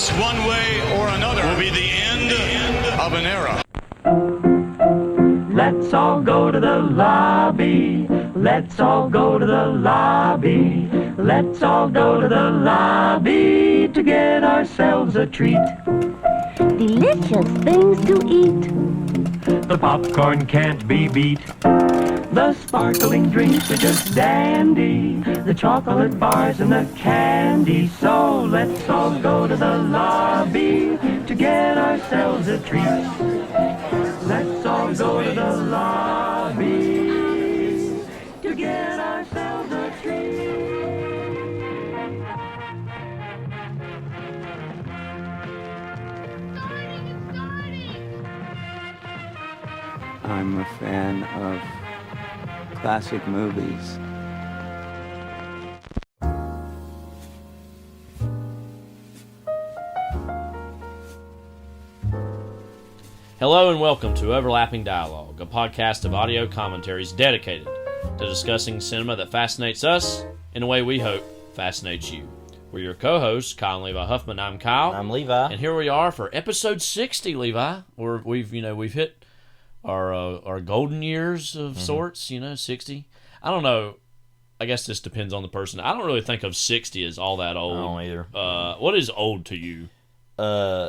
this one way or another will be the end of an era. Let's all go to the lobby. Let's all go to the lobby. Let's all go to the lobby to get ourselves a treat. Delicious things to eat. The popcorn can't be beat. The sparkling drinks are just dandy. The chocolate bars and the candy. So let's all go to the lobby to get ourselves a treat. Let's all go to the lobby to get ourselves a treat. I'm a fan of classic movies. Hello and welcome to Overlapping Dialogue, a podcast of audio commentaries dedicated to discussing cinema that fascinates us in a way we hope fascinates you. We're your co-hosts, Kyle and Levi Huffman. I'm Kyle. I'm Levi. And here we are for episode 60, Levi. We've hit our golden years of sorts, 60. I don't know. I guess this depends on the person. I don't really think of 60 as all that old. I don't either. What is old to you?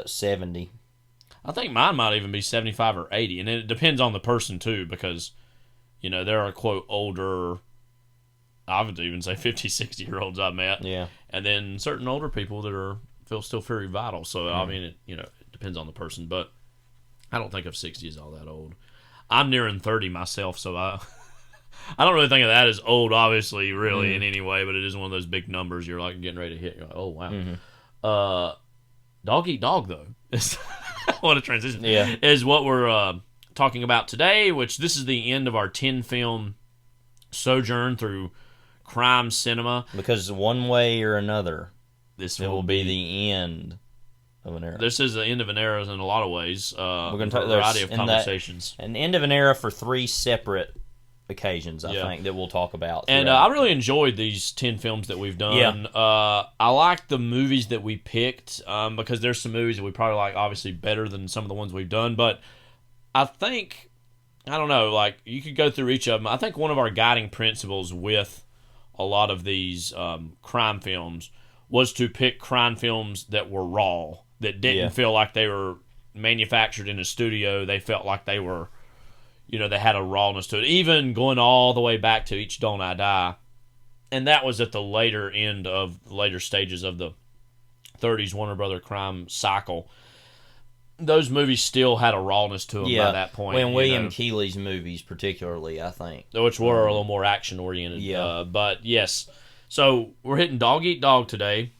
70. I think mine might even be 75 or 80, and it depends on the person, too, because, there are, quote, older, I would even say 50, 60-year-olds I've met. Yeah. And then certain older people that feel still very vital. So, I mean, it depends on the person, but I don't think of 60 as all that old. I'm nearing 30 myself, so I don't really think of that as old, obviously, really, in any way, but it is one of those big numbers you're, like, getting ready to hit. You're like, oh, wow. Dog Eat Dog, though. What a transition. Yeah. Is what we're talking about today, which this is the end of our 10-film sojourn through crime cinema. Because one way or another, This it will be the end of an era. This is the end of an era in a lot of ways. We're going to talk a variety of conversations. An end of an era for 3 separate occasions, I think, that we'll talk about. And I really enjoyed these 10 films that we've done. Yeah. I like the movies that we picked because there's some movies that we probably like, obviously, better than some of the ones we've done. But I think, I don't know, like, you could go through each of them. I think one of our guiding principles with a lot of these crime films was to pick crime films that were raw, that didn't feel like they were manufactured in a studio. They felt like they were, they had a rawness to it, even going all the way back to Each Don't I Die. And that was at the later stages of the 30s Warner Brother crime cycle. Those movies still had a rawness to them by that point. When William Keighley's movies, particularly, I think. Which were a little more action-oriented. Yeah. But, yes. So, we're hitting Dog Eat Dog today,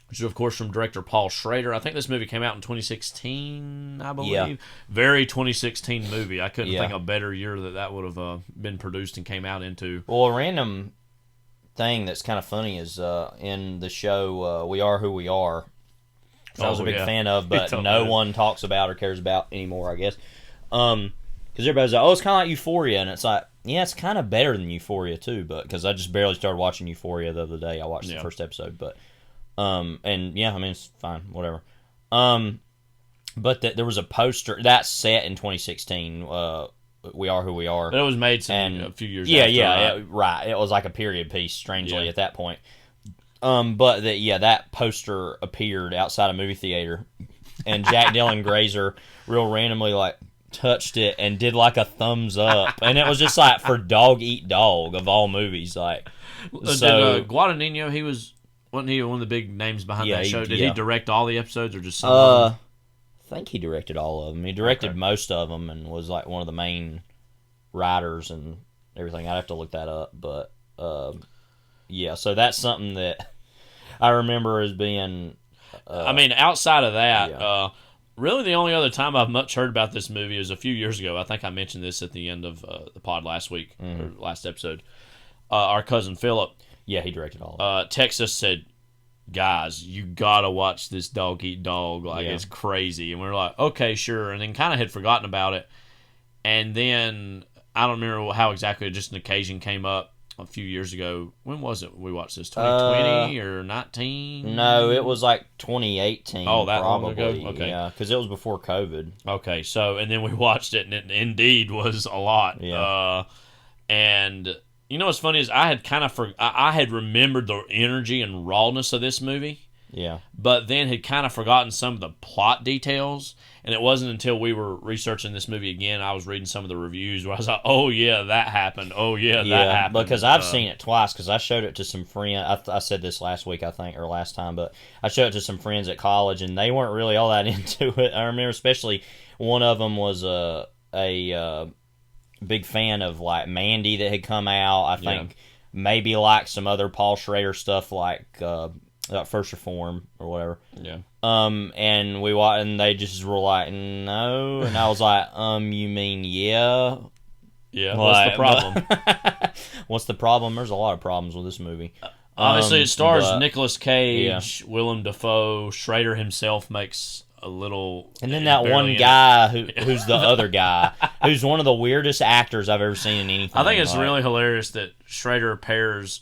which is, of course, from director Paul Schrader. I think this movie came out in 2016, I believe. Yeah. Very 2016 movie. I couldn't think of a better year that would have been produced and came out into. Well, a random thing that's kind of funny is in the show We Are Who We Are, which I was a big fan of, but no one talks about or cares about anymore, I guess. Because everybody's like, oh, it's kind of like Euphoria, and it's like, yeah, it's kind of better than Euphoria, too, but because I just barely started watching Euphoria the other day. I watched the first episode, but... and yeah, I mean, it's fine, whatever. But there was a poster that's set in 2016. We Are Who We Are. But it was made a few years after. Right. It was like a period piece, strangely, at that point. But that poster appeared outside a movie theater, and Jack Dylan Grazer real randomly touched it and did like a thumbs up, and it was just like for Dog Eat Dog of all movies, like. So did Guadagnino, wasn't he one of the big names behind that show? Did he direct all the episodes or just some of them? I think he directed all of them. He directed most of them and was like one of the main writers and everything. I'd have to look that up, but so that's something that I remember as being. I mean, outside of that, really the only other time I've much heard about this movie is a few years ago. I think I mentioned this at the end of the pod last week, or last episode. Our cousin Philip. Yeah, he directed all of it. Texas said, guys, you gotta watch this Dog Eat Dog. It's crazy. And we were like, okay, sure. And then kind of had forgotten about it. And then, I don't remember how exactly, just an occasion came up. a few years ago. When was it we watched this? 2020 or 19? No, it was like 2018. Oh, that probably. long ago? Okay. Yeah, because it was before COVID. Okay, so, and then we watched it, and it indeed was a lot. Yeah. And, you know what's funny is I had kind of I had remembered the energy and rawness of this movie, Yeah. but then had kind of forgotten some of the plot details. And it wasn't until we were researching this movie again, I was reading some of the reviews where I was like, oh, yeah, that happened. Oh, yeah, that happened. Because I've seen it twice, because I showed it to some friends. I said this last week, I think, or last time, but I showed it to some friends at college, and they weren't really all that into it. I remember especially one of them was a big fan of, like, Mandy that had come out. I think maybe like some other Paul Schrader stuff, like First Reform or whatever. Yeah. And we watched, and they just were like, no, and I was like, you mean yeah? Yeah. What's the problem? What's the problem? There's a lot of problems with this movie. Obviously, it stars Nicolas Cage, Willem Dafoe. Schrader himself makes a little, and then that one guy who's the other guy, who's one of the weirdest actors I've ever seen in anything. I think it's really hilarious that Schrader pairs,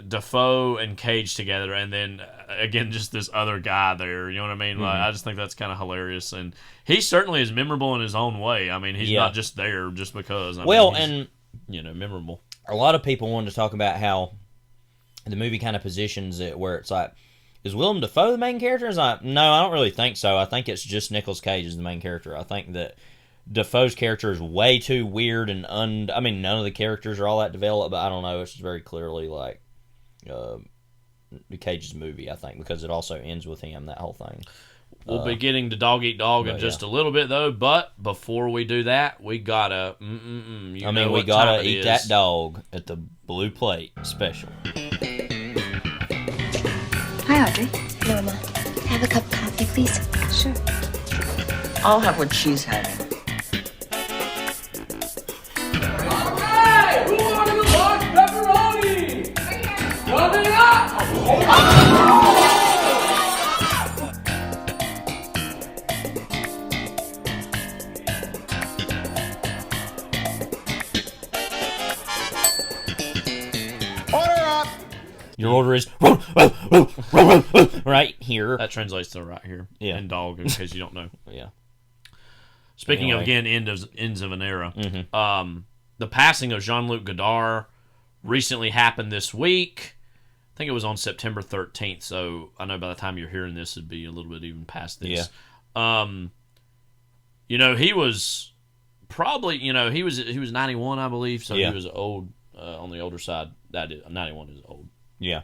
Dafoe and Cage together, and then again just this other guy there. You know what I mean? Like, I just think that's kind of hilarious, and he certainly is memorable in his own way. I mean, he's not just there just because. And memorable. A lot of people wanted to talk about how the movie kind of positions it where it's like, is Willem Dafoe the main character? It's like, no, I don't really think so. I think it's just Nicolas Cage is the main character. I think that Dafoe's character is way too weird and none of the characters are all that developed, but I don't know. It's just very clearly like Cage's movie, I think, because it also ends with him, that whole thing. We'll be getting to Dog Eat Dog in just a little bit, though, but before we do that, we gotta we gotta eat that dog at the Blue Plate special. Hi, Audrey. Mama, have a cup of coffee, please. Sure. I'll have what she's having. Hey, who wanted a large pepperoni? Coming up! Your order is right here. That translates to right here. Yeah. And dog, in case you don't know. Yeah. Speaking of, again, ends of an era. Mm-hmm. The passing of Jean-Luc Godard recently happened this week. I think it was on September 13th, so I know by the time you're hearing this, it'd be a little bit even past this. Yeah. He was probably, he was 91, I believe, so he was old, on the older side. 91 is old. Yeah.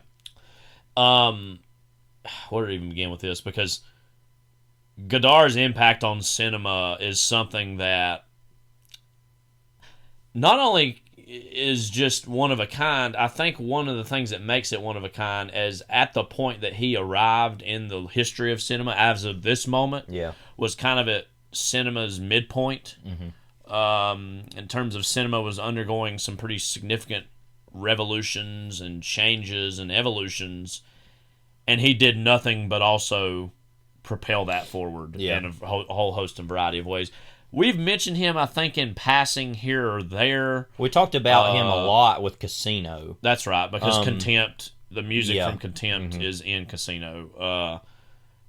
Where to even begin with this? Because Godard's impact on cinema is something that not only is just one of a kind, I think one of the things that makes it one of a kind is at the point that he arrived in the history of cinema as of this moment was kind of at cinema's midpoint. In terms of cinema was undergoing some pretty significant revolutions and changes and evolutions, and he did nothing but also propel that forward in a whole host and variety of ways. We've mentioned him, I think, in passing here or there. We talked about him a lot with Casino. That's right, because Contempt, the music from Contempt is in Casino.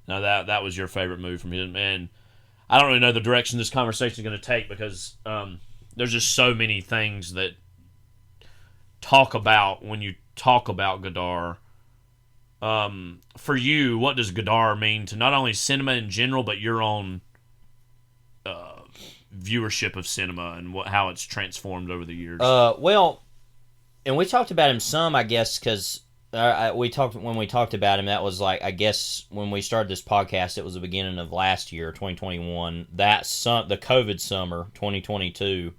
Now that was your favorite move from him, and I don't really know the direction this conversation is going to take because there's just so many things that talk about when you talk about Godard. For you, what does Godard mean to not only cinema in general, but your own viewership of cinema and how it's transformed over the years? Well, and we talked about him some, I guess, because when we talked about him, that was like, I guess when we started this podcast, it was the beginning of last year, 2021. The COVID summer, 2022,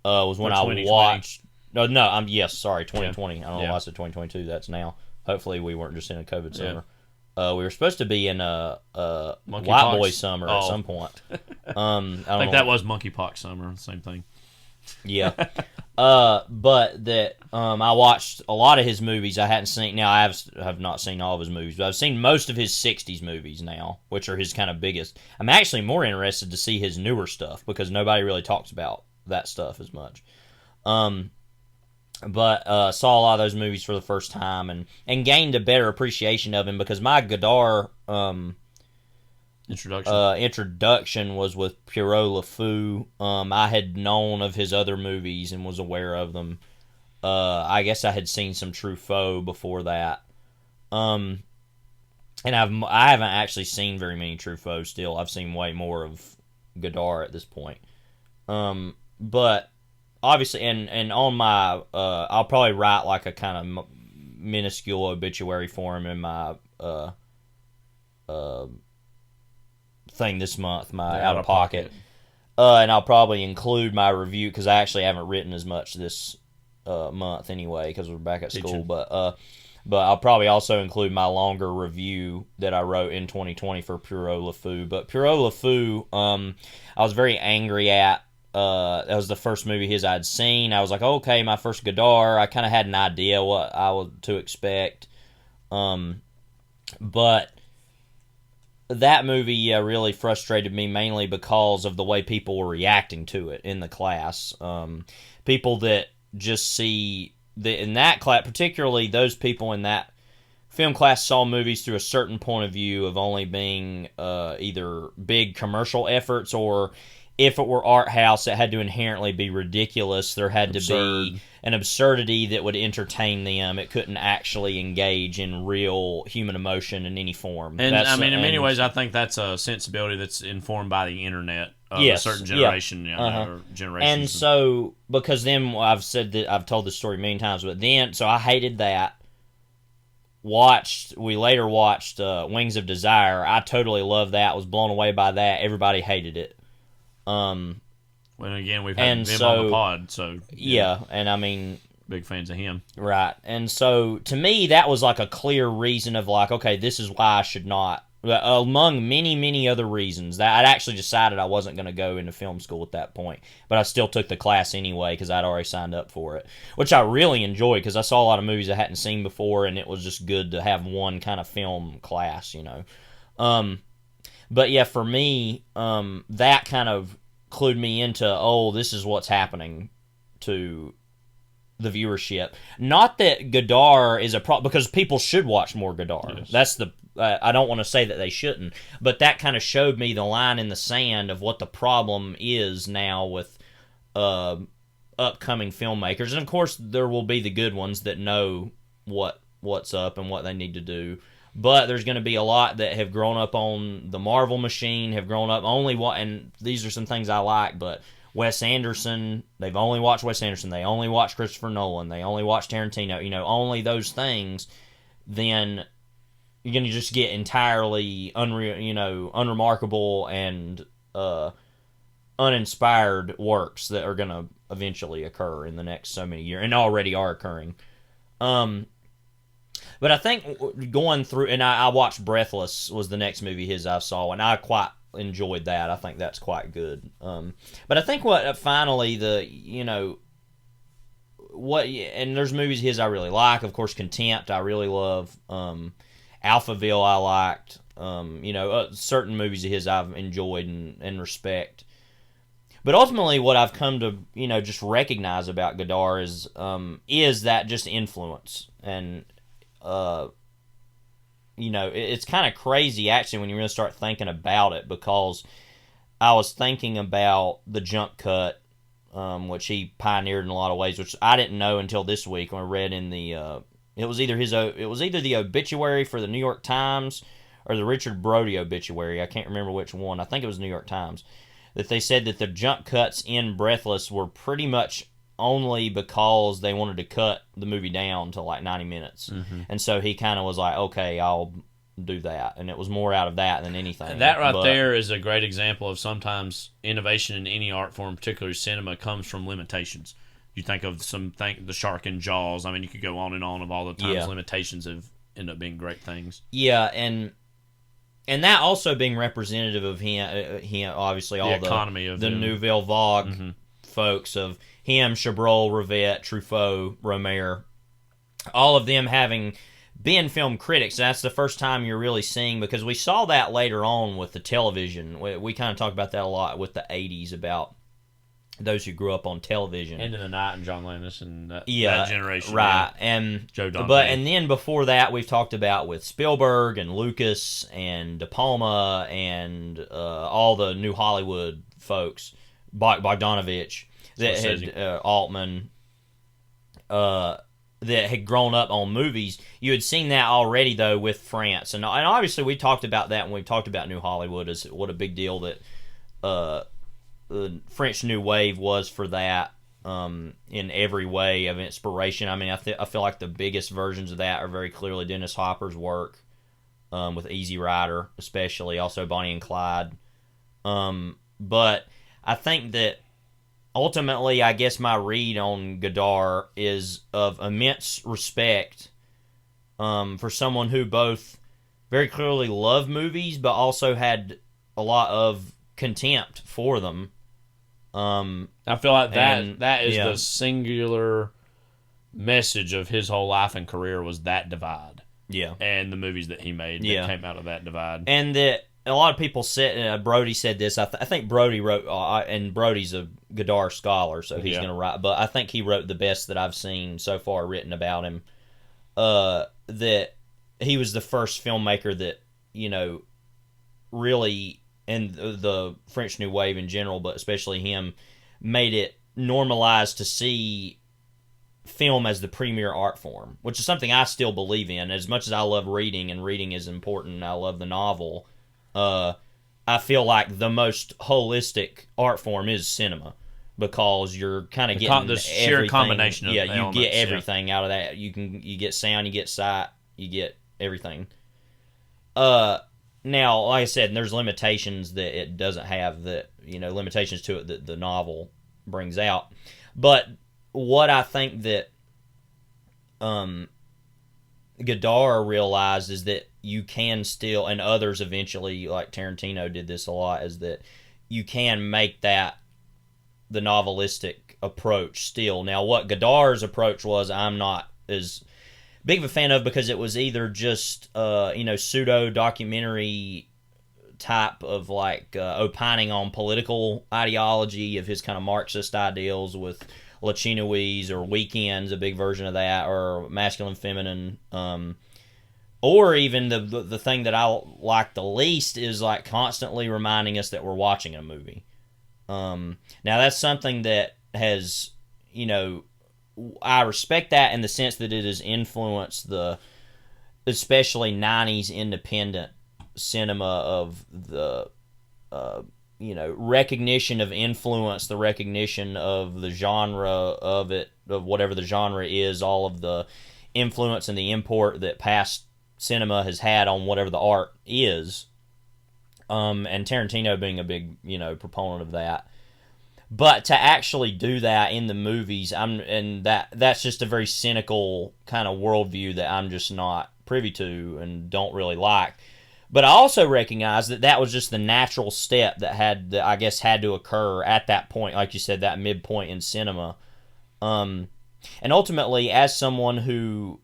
was when I watched. Sorry, 2020. I don't know why I said 2022. That's now. Hopefully, we weren't just in a COVID summer. We were supposed to be in a White Boy summer at some point. I think that was monkeypox summer. Same thing. Yeah. But that I watched a lot of his movies I hadn't seen. Now, I have not seen all of his movies, but I've seen most of his 60s movies now, which are his kind of biggest. I'm actually more interested to see his newer stuff because nobody really talks about that stuff as much. But saw a lot of those movies for the first time and gained a better appreciation of him because my Godard introduction was with Pierrot Le Fou. I had known of his other movies and was aware of them. I guess I had seen some Truffaut before that. And I haven't actually seen very many Truffaut still. I've seen way more of Godard at this point. But obviously, and on my, I'll probably write like a kind of minuscule obituary for him in my thing this month, my out of pocket. And I'll probably include my review because I actually haven't written as much this month anyway because we're back at school. But I'll probably also include my longer review that I wrote in 2020 for Pierrot Le Fou. But Pierrot Le Fou, I was very angry at. That was the first movie his I'd seen. I was like, okay, my first Godard. I kind of had an idea what I was to expect. But that movie really frustrated me mainly because of the way people were reacting to it in the class. People that just see in that class, particularly those people in that film class, saw movies through a certain point of view of only being either big commercial efforts or if it were art house, it had to inherently be ridiculous. There had to be an absurdity that would entertain them. It couldn't actually engage in real human emotion in any form. And in many ways, I think that's a sensibility that's informed by the internet of a certain generation, or generations. And so, because then I've told this story many times, but then, so I hated that. We later watched Wings of Desire. I totally loved that. Was blown away by that. Everybody hated it. Well, again, we've had him on the pod, so yeah, and I mean, big fans of him, right? And so, to me, that was like a clear reason of like, okay, this is why I should not. Among many, many other reasons, that I'd actually decided I wasn't going to go into film school at that point, but I still took the class anyway because I'd already signed up for it, which I really enjoyed because I saw a lot of movies I hadn't seen before, and it was just good to have one kind of film class, you know. But yeah, for me, that kind of clued me into, this is what's happening to the viewership. Not that Godard is a problem, because people should watch more Godard. Yes. That's the. I don't want to say that they shouldn't, but that kind of showed me the line in the sand of what the problem is now with upcoming filmmakers. And of course, there will be the good ones that know what's up and what they need to do. But there's going to be a lot that have grown up on the Marvel machine, have grown up and these are some things I like, but Wes Anderson, they've only watched Wes Anderson, they only watch Christopher Nolan, they only watch Tarantino, only those things, then you're going to just get entirely unremarkable and uninspired works that are going to eventually occur in the next so many years, and already are occurring. But I think going through, and I watched Breathless was the next movie his I saw, and I quite enjoyed that. I think that's quite good. But I think what finally and there's movies his I really like. Of course, Contempt I really love. Alphaville I liked. Certain movies of his I've enjoyed and respect. But ultimately, what I've come to just recognize about Godard is that just influence. And it's kind of crazy actually when you really start thinking about it, because I was thinking about the jump cut, which he pioneered in a lot of ways, which I didn't know until this week when I read in the it was either the obituary for the New York Times or the Richard Brody obituary. I can't remember which one. I think it was New York Times, that they said that the jump cuts in Breathless were pretty much only because they wanted to cut the movie down to like 90 minutes. Mm-hmm. And so he kind of was like, okay, I'll do that. And it was more out of that than anything. That there is a great example of sometimes innovation in any art form, particularly cinema, comes from limitations. You think of the shark in Jaws. I mean, you could go on and on of all the times limitations have ended up being great things. Yeah, and that also being representative of him obviously all the economy of the Nouvelle Vague folks of him, Chabrol, Rivette, Truffaut, Romer, all of them having been film critics. That's the first time you're really seeing, because we saw that later on with the television. We kind of talked about that a lot with the 80s about those who grew up on television. End of the Night and John Landis and that generation. Right. Yeah. And Joe Dante. and then before that, we've talked about with Spielberg and Lucas and De Palma and all the New Hollywood folks, Bogdanovich, that had Altman, that had grown up on movies. You had seen that already, though, with France. And obviously we talked about that when we talked about New Hollywood, as what a big deal that the French New Wave was for that in every way of inspiration. I mean, I feel like the biggest versions of that are very clearly Dennis Hopper's work with Easy Rider, especially, also Bonnie and Clyde. But I think that ultimately, I guess my read on Godard is of immense respect for someone who both very clearly loved movies, but also had a lot of contempt for them. I feel like that is the singular message of his whole life and career, was that divide. Yeah. And the movies that he made that came out of that divide. And that a lot of people said, Brody said this, I think Brody wrote, and Brody's a Godard scholar, so he's going to write, but I think he wrote the best that I've seen so far written about him, that he was the first filmmaker that, really, and the French New Wave in general, but especially him, made it normalized to see film as the premier art form, which is something I still believe in. As much as I love reading, and reading is important, and I love the novel, I feel like the most holistic art form is cinema, because you're kind of getting the sheer combination of you elements, get everything out of that. You get sound, you get sight, you get everything. Now, like I said, there's limitations that it doesn't have, that limitations to it that the novel brings out. But what I think that Godard realized is that you can still, and others eventually, like Tarantino did this a lot, is that you can make that the novelistic approach still. Now, what Godard's approach was, I'm not as big of a fan of, because it was either just pseudo documentary type of opining on political ideology of his kind of Marxist ideals, with La Chinoise or Weekends, a big version of that, or Masculine Feminine, or even the thing that I like the least is constantly reminding us that we're watching a movie. Now that's something that has, I respect that in the sense that it has influenced the especially 90s independent cinema of the recognition of influence, the recognition of the genre of it, of whatever the genre is, all of the influence and the import that past cinema has had on whatever the art is, and Tarantino being a big proponent of that. But to actually do that in the movies, that's just a very cynical kind of worldview that I'm just not privy to and don't really like. But I also recognize that was just the natural step that had to occur at that point, like you said, that midpoint in cinema. And ultimately, as someone who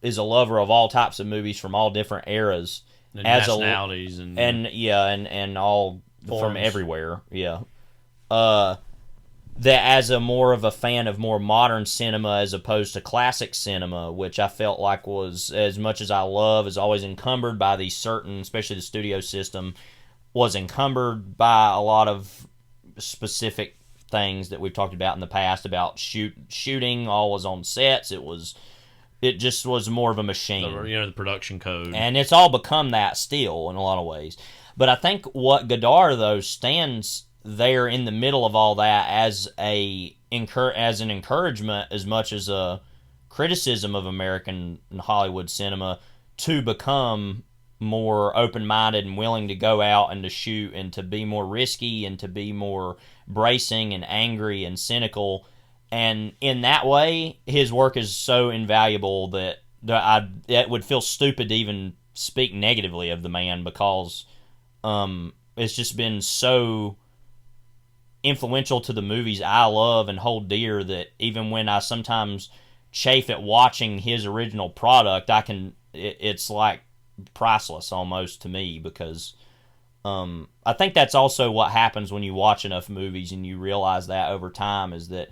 is a lover of all types of movies from all different eras, and nationalities, and all forms from everywhere, that as a more of a fan of more modern cinema as opposed to classic cinema, which I felt like was, as much as I love, is always encumbered by these certain, especially the studio system, was encumbered by a lot of specific things that we've talked about in the past, about shooting, all was on sets, it just was more of a machine. The production code. And it's all become that still in a lot of ways. But I think what Godard, though, stands there in the middle of all that as an encouragement as much as a criticism of American and Hollywood cinema to become more open-minded and willing to go out and to shoot and to be more risky and to be more bracing and angry and cynical. And in that way, his work is so invaluable that it would feel stupid to even speak negatively of the man, because it's just been so influential to the movies I love and hold dear, that even when I sometimes chafe at watching his original product, it's like priceless almost to me, because I think that's also what happens when you watch enough movies and you realize that over time, is that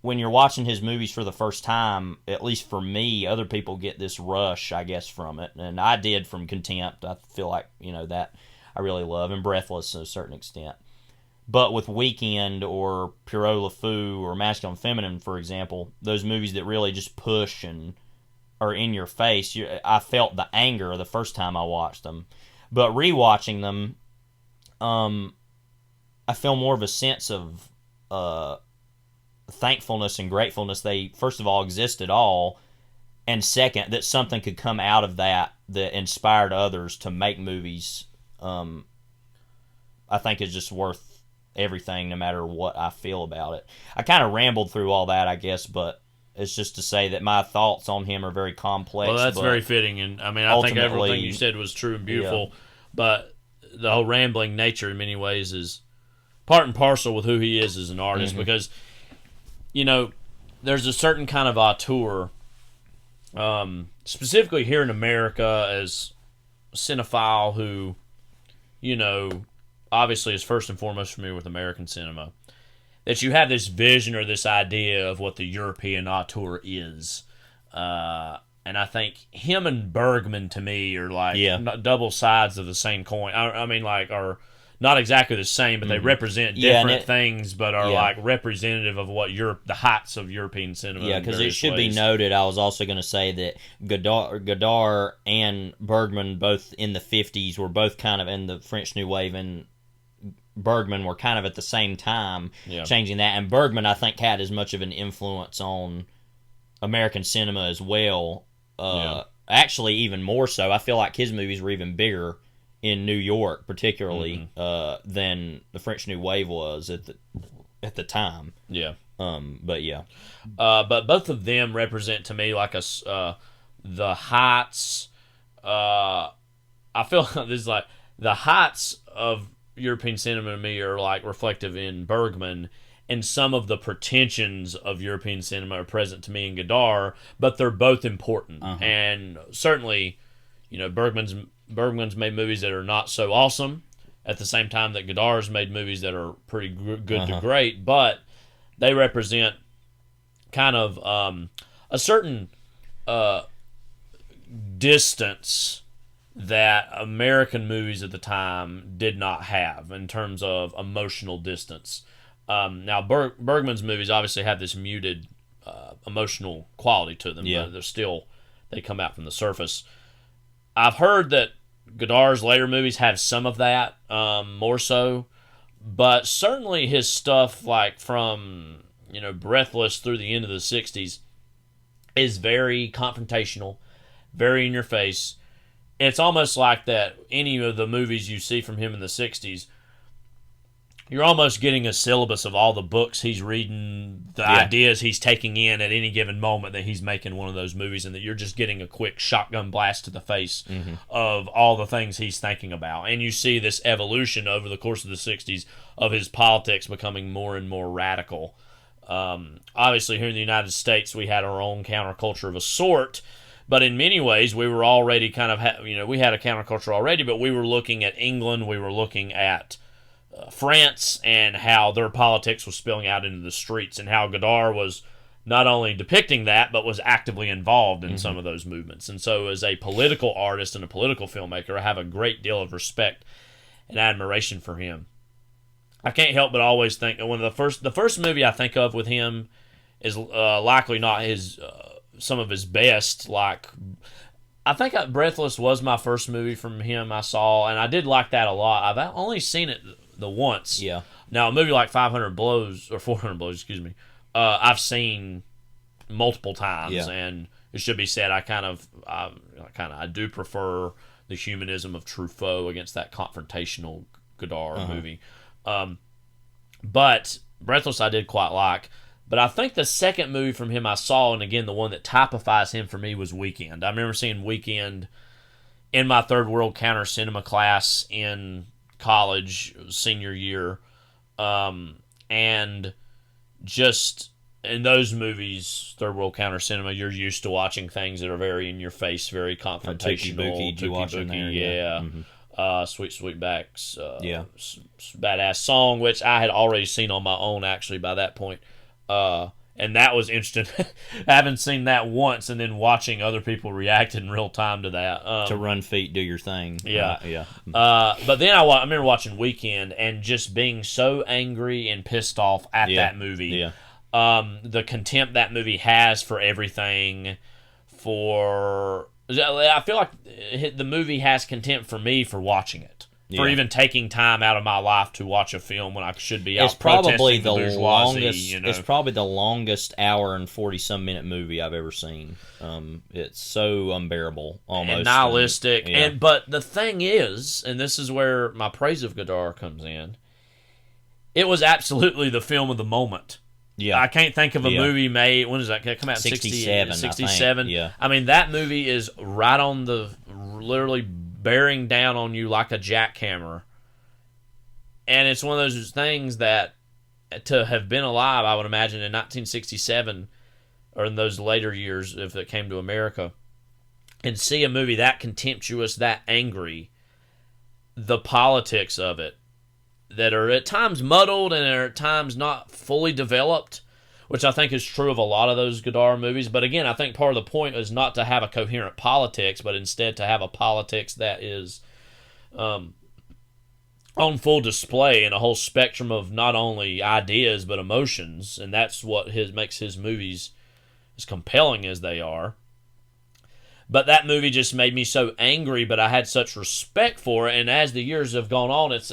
when you're watching his movies for the first time, at least for me, other people get this rush, I guess, from it. And I did from Contempt. I feel like, that I really love, and Breathless to a certain extent. But with Weekend or Pierrot Le Fou or Masculine and Feminine, for example, those movies that really just push and are in your face, I felt the anger the first time I watched them. But rewatching them, I feel more of a sense of thankfulness and gratefulness they, first of all, exist at all, and second, that something could come out of that inspired others to make movies. I think is just worth everything, no matter what I feel about it. I kind of rambled through all that, I guess, but it's just to say that my thoughts on him are very complex. Well, that's very fitting, and I think everything you said was true and beautiful, but the whole rambling nature in many ways is part and parcel with who he is as an artist, because there's a certain kind of auteur, specifically here in America, as a cinephile who, obviously is first and foremost familiar with American cinema, that you have this vision or this idea of what the European auteur is. And I think him and Bergman, to me, are like double sides of the same coin. Are not exactly the same, but they represent different things, but are like representative of what the heights of European cinema. Yeah, because it should be noted, I was also going to say that Godard and Bergman, both in the 50s, were both kind of in the French New Wave, and Bergman were kind of at the same time changing that. And Bergman, I think, had as much of an influence on American cinema as well. Actually, even more so. I feel like his movies were even bigger in New York, particularly, than the French New Wave was at the time. Yeah. But both of them represent to me like the heights. I feel this is like the heights of European cinema to me are like reflective in Bergman, and some of the pretensions of European cinema are present to me in Godard, but they're both important. And certainly, Bergman's made movies that are not so awesome, at the same time that Godard's made movies that are pretty good to great, but they represent kind of a certain distance that American movies at the time did not have in terms of emotional distance. Now, Bergman's movies obviously have this muted emotional quality to them. But they come out from the surface. I've heard that Godard's later movies have some of that, more so, but certainly his stuff, like from Breathless through the end of the 60s, is very confrontational, very in your face. It's almost like that any of the movies you see from him in the 60s, you're almost getting a syllabus of all the books he's reading, the ideas he's taking in at any given moment that he's making one of those movies, and that you're just getting a quick shotgun blast to the face of all the things he's thinking about. And you see this evolution over the course of the 60s of his politics becoming more and more radical. Obviously, here in the United States, we had our own counterculture of a sort, but in many ways, we were already kind of, we had a counterculture already, but we were looking at England, we were looking at France, and how their politics was spilling out into the streets, and how Godard was not only depicting that, but was actively involved in some of those movements. And so as a political artist and a political filmmaker, I have a great deal of respect and admiration for him. I can't help but always think that the first movie I think of with him is likely not his some of his best. Like, I think Breathless was my first movie from him I saw, and I did like that a lot. I've only seen it the once. Yeah. Now, a movie like 400 Blows, I've seen multiple times, and it should be said, I do prefer the humanism of Truffaut against that confrontational Godard movie. But Breathless I did quite like. But I think the second movie from him I saw, and again, the one that typifies him for me, was Weekend. I remember seeing Weekend in my third world counter cinema class in college, senior year. And just in those movies, third world counter cinema, you're used to watching things that are very in your face, very confrontational. Tuki-Buki, Sweet Sweetback's badass song, which I had already seen on my own actually by that point. And that was interesting. I haven't seen that once, and then watching other people react in real time to that. To run feet, do your thing. Yeah. Yeah. But then I remember watching Weekend and just being so angry and pissed off at that movie. Yeah. The contempt that movie has for everything. I feel like the movie has contempt for me for watching it. For even taking time out of my life to watch a film when I should be out protesting the bourgeoisie. It's probably the longest hour and 40-some minute movie I've ever seen. It's so unbearable, almost. And nihilistic. But the thing is, and this is where my praise of Godard comes in, it was absolutely the film of the moment. Yeah. I can't think of a movie made. When does that come out? 67. 67. Yeah. I mean, that movie is right on literally bearing down on you like a jackhammer. And it's one of those things that, to have been alive, I would imagine, in 1967, or in those later years, if it came to America, and see a movie that contemptuous, that angry, the politics of it, that are at times muddled and are at times not fully developed, which I think is true of a lot of those Godard movies. But again, I think part of the point is not to have a coherent politics, but instead to have a politics that is on full display in a whole spectrum of not only ideas but emotions, and that's what makes his movies as compelling as they are. But that movie just made me so angry, but I had such respect for it, and as the years have gone on, it's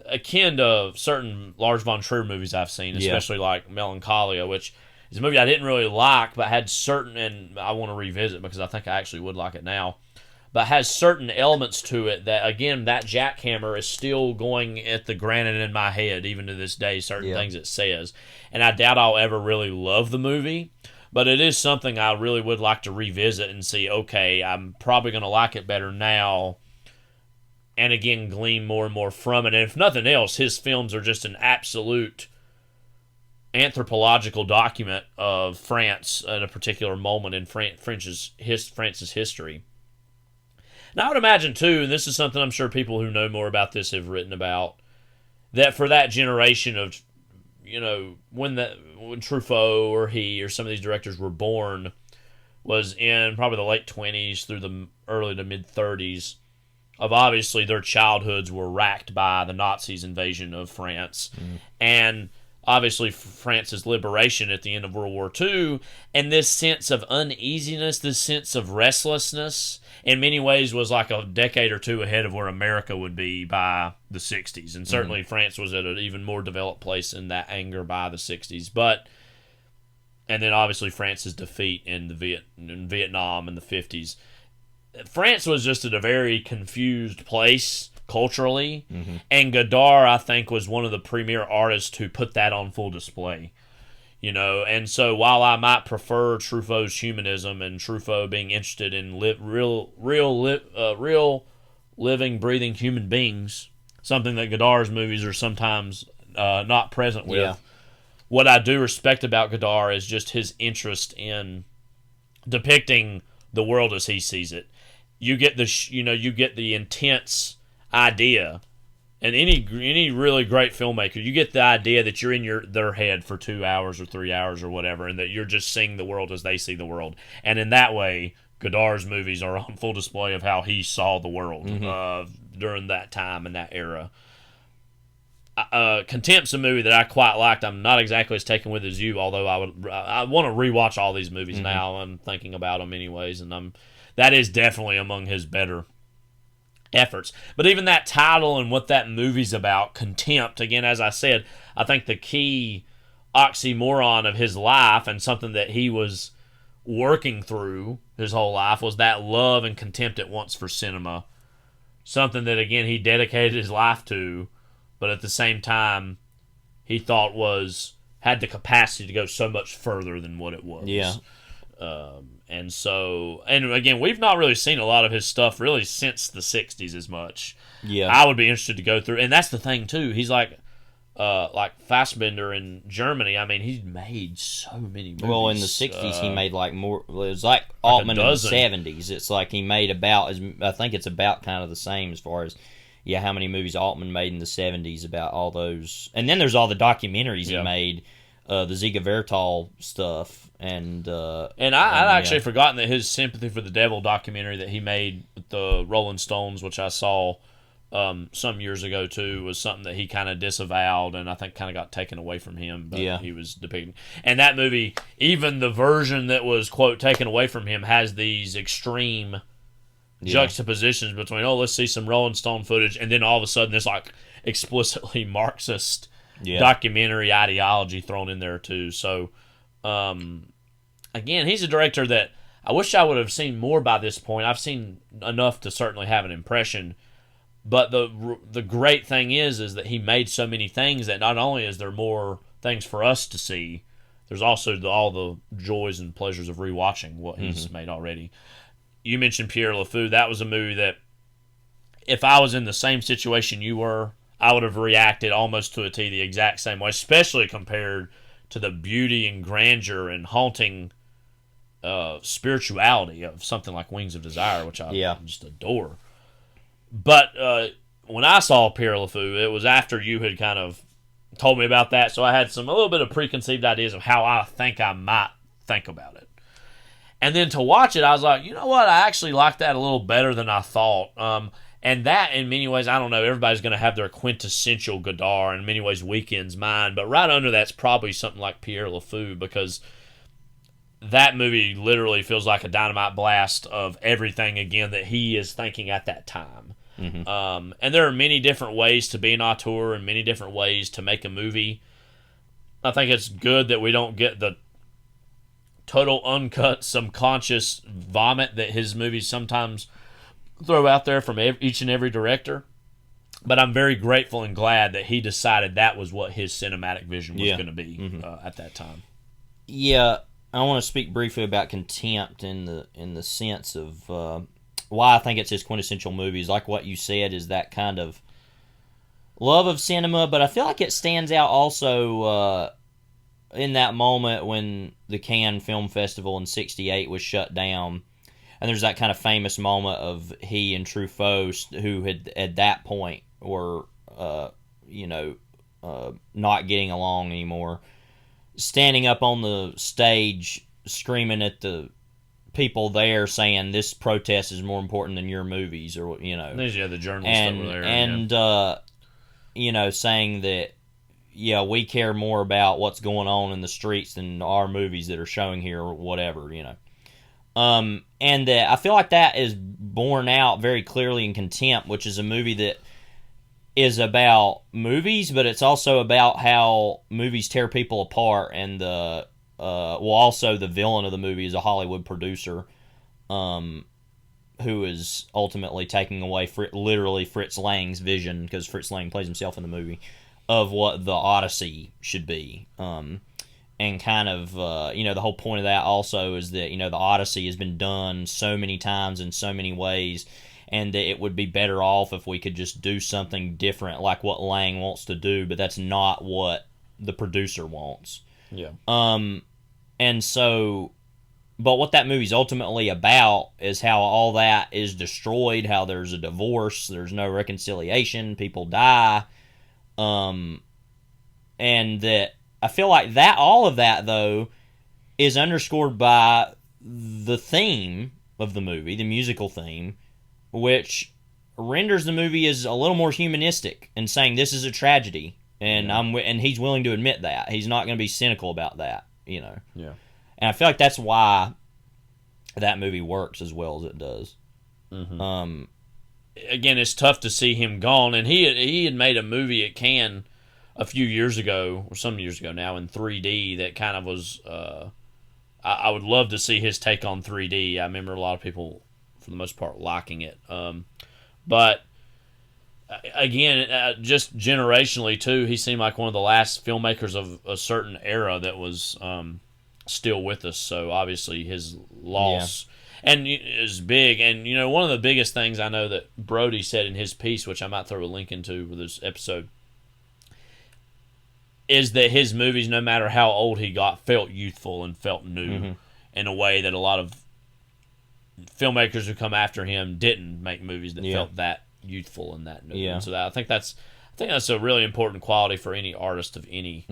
akin to certain Lars von Trier movies I've seen, especially like Melancholia, which is a movie I didn't really like, but had certain, and I want to revisit because I think I actually would like it now, but has certain elements to it that, again, that jackhammer is still going at the granite in my head, even to this day, certain things it says. And I doubt I'll ever really love the movie, but it is something I really would like to revisit and see, okay, I'm probably going to like it better now, and again, glean more and more from it. And if nothing else, his films are just an absolute anthropological document of France at a particular moment in France's history. Now, I would imagine, too, and this is something I'm sure people who know more about this have written about, that for that generation of, when Truffaut or he or some of these directors were born, was in probably the late 20s through the early to mid-30s, of obviously their childhoods were racked by the Nazis' invasion of France, and obviously France's liberation at the end of World War II, and this sense of uneasiness, this sense of restlessness, in many ways was like a decade or two ahead of where America would be by the 60s, and certainly France was at an even more developed place in that anger by the 60s, and then obviously France's defeat in Vietnam in the 50s. France was just at a very confused place culturally, and Godard, I think, was one of the premier artists to put that on full display. And so while I might prefer Truffaut's humanism and Truffaut being interested in real living, breathing human beings, something that Godard's movies are sometimes not present with, what I do respect about Godard is just his interest in depicting the world as he sees it. You get the intense idea, and any really great filmmaker, you get the idea that you're in their head for 2 hours or 3 hours or whatever, and that you're just seeing the world as they see the world. And in that way, Godard's movies are on full display of how he saw the world during that time and that era. Contempt's a movie that I quite liked. I'm not exactly as taken with as you, although I want to rewatch all these movies now. I'm thinking about them anyways, and that is definitely among his better efforts. But even that title and what that movie's about, Contempt, again, as I said, I think the key oxymoron of his life and something that he was working through his whole life was that love and contempt at once for cinema. Something that, again, he dedicated his life to, but at the same time, he thought had the capacity to go so much further than what it was. Yeah. And again, we've not really seen a lot of his stuff really since the 60s as much. Yeah. I would be interested to go through, and that's the thing too. He's like, like Fassbender in Germany. I mean, he's made so many movies. Well, in the 60s, he made like more. It was like Altman in the 70s. It's like he made about, I think it's about kind of the same as far as, how many movies Altman made in the 70s about all those. And then there's all the documentaries he made, the Ziga Vertal stuff. And I'd actually forgotten that his Sympathy for the Devil documentary that he made with the Rolling Stones, which I saw some years ago too, was something that he kind of disavowed, and I think kind of got taken away from him. But he was depicting, and that movie, even the version that was quote taken away from him, has these extreme juxtapositions between let's see some Rolling Stone footage, and then all of a sudden this like explicitly Marxist documentary ideology thrown in there too. So again, he's a director that I wish I would have seen more by this point. I've seen enough to certainly have an impression. But the great thing is that he made so many things that not only is there more things for us to see, there's also all the joys and pleasures of rewatching what he's made already. You mentioned Pierre LeFou. That was a movie that if I was in the same situation you were, I would have reacted almost to a T the exact same way, especially compared to the beauty and grandeur and haunting spirituality of something like Wings of Desire, which I just adore. But when I saw Pierre LeFou, it was after you had kind of told me about that, so I had a little bit of preconceived ideas of how I think I might think about it. And then to watch it, I was like, you know what, I actually like that a little better than I thought. And that, in many ways, I don't know, everybody's going to have their quintessential Godard, in many ways, Weekend's mine, but right under that's probably something like Pierre LeFou, because that movie literally feels like a dynamite blast of everything, again, that he is thinking at that time. And there are many different ways to be an auteur and many different ways to make a movie. I think it's good that we don't get the total uncut, subconscious vomit that his movies sometimes throw out there from each and every director. But I'm very grateful and glad that he decided that was what his cinematic vision was going to be at that time. Yeah, I want to speak briefly about Contempt in the sense of why I think it's his quintessential movies. Like what you said, is that kind of love of cinema, but I feel like it stands out also in that moment when the Cannes Film Festival in '68 was shut down. And there's that kind of famous moment of he and Truffaut, who had at that point were, not getting along anymore, standing up on the stage screaming at the people there, saying this protest is more important than your movies, or the journalists that were there, saying that we care more about what's going on in the streets than our movies that are showing here, or whatever, and I feel like that is borne out very clearly in Contempt, which is a movie that is about movies, but it's also about how movies tear people apart, and also the villain of the movie is a Hollywood producer who is ultimately taking away literally Fritz Lang's vision, because Fritz Lang plays himself in the movie, of what the Odyssey should be. And kind of, the whole point of that also is that, the Odyssey has been done so many times in so many ways, and that it would be better off if we could just do something different, like what Lang wants to do, but that's not what the producer wants. Yeah. And so, but what that movie's ultimately about is how all that is destroyed, how there's a divorce, there's no reconciliation, people die, and that I feel like that all of that, though, is underscored by the theme of the movie, the musical theme, which renders the movie as a little more humanistic and saying this is a tragedy, and and he's willing to admit that. He's not going to be cynical about that, Yeah. And I feel like that's why that movie works as well as it does. Mm-hmm. Again, it's tough to see him gone, and he had made a movie at Cannes a few years ago, or some years ago now, in 3D that kind of was, I would love to see his take on 3D. I remember a lot of people, for the most part, liking it. But, again, just generationally, too, he seemed like one of the last filmmakers of a certain era that was still with us. So, obviously, his loss and is big. And, one of the biggest things I know that Brody said in his piece, which I might throw a link into with this episode, is that his movies, no matter how old he got, felt youthful and felt new in a way that a lot of filmmakers who come after him didn't make movies that felt that youthful and that new. Yeah. And so I think that's a really important quality for any artist of any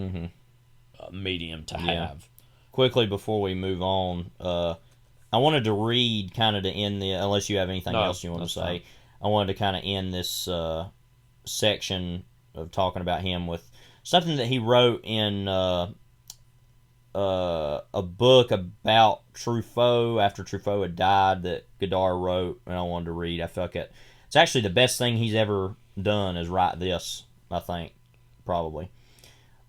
medium to have. Quickly before we move on, I wanted to read kind of to end the, unless you have anything else you want to say. Fine. I wanted to kind of end this section of talking about him with something that he wrote in a book about Truffaut after Truffaut had died that Godard wrote, and I wanted to read. I feel like it's actually the best thing he's ever done is write this, I think, probably.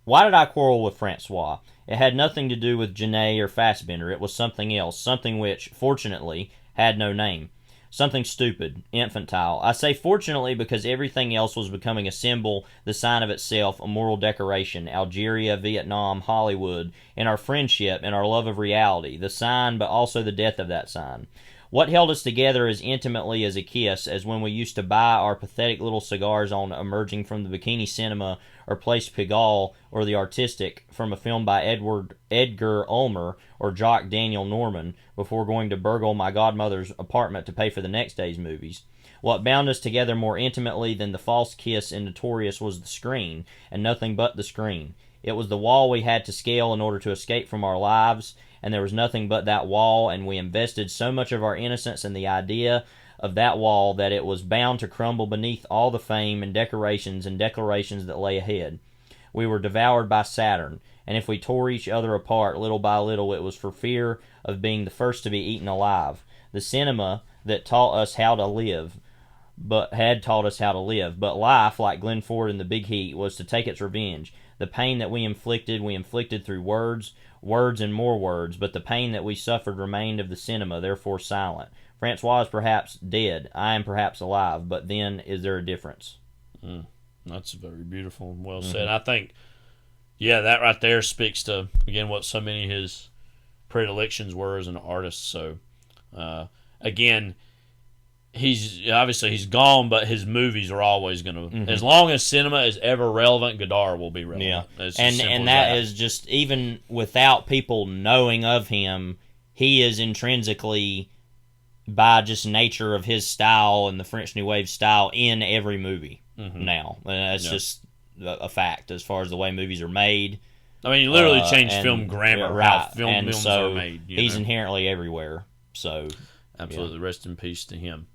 Why did I quarrel with Francois? It had nothing to do with Genet or Fassbender. It was something else, something which, fortunately, had no name. Something stupid, infantile. I say fortunately because everything else was becoming a symbol, the sign of itself, a moral decoration. Algeria, Vietnam, Hollywood, in our friendship, in our love of reality. The sign, but also the death of that sign. What held us together as intimately as a kiss, as when we used to buy our pathetic little cigars on emerging from the Bikini Cinema or Place Pigalle or the Artistic from a film by Edgar Ulmer or Jock Daniel Norman before going to burgle my godmother's apartment to pay for the next day's movies. What bound us together more intimately than the false kiss in Notorious was the screen, and nothing but the screen. It was the wall we had to scale in order to escape from our lives, and there was nothing but that wall, and we invested so much of our innocence in the idea of that wall that it was bound to crumble beneath all the fame and decorations and declarations that lay ahead. We were devoured by Saturn, and if we tore each other apart little by little, it was for fear of being the first to be eaten alive. The cinema that taught us how to live, but life, like Glenn Ford in The Big Heat, was to take its revenge. The pain that we inflicted through words and more words, but the pain that we suffered remained of the cinema, therefore silent. Francois is perhaps dead, I am perhaps alive, but then is there a difference? That's very beautiful and well said. I think, that right there speaks to, again, what so many of his predilections were as an artist. So, again, he's gone, but his movies are always going to, as long as cinema is ever relevant, Godard will be relevant. Yeah, and that is just, even without people knowing of him, he is intrinsically, by just nature of his style and the French New Wave style, in every movie now. And that's just a fact as far as the way movies are made. I mean, you literally changed film grammar, how films so are made. He's inherently everywhere. So absolutely, rest in peace to him.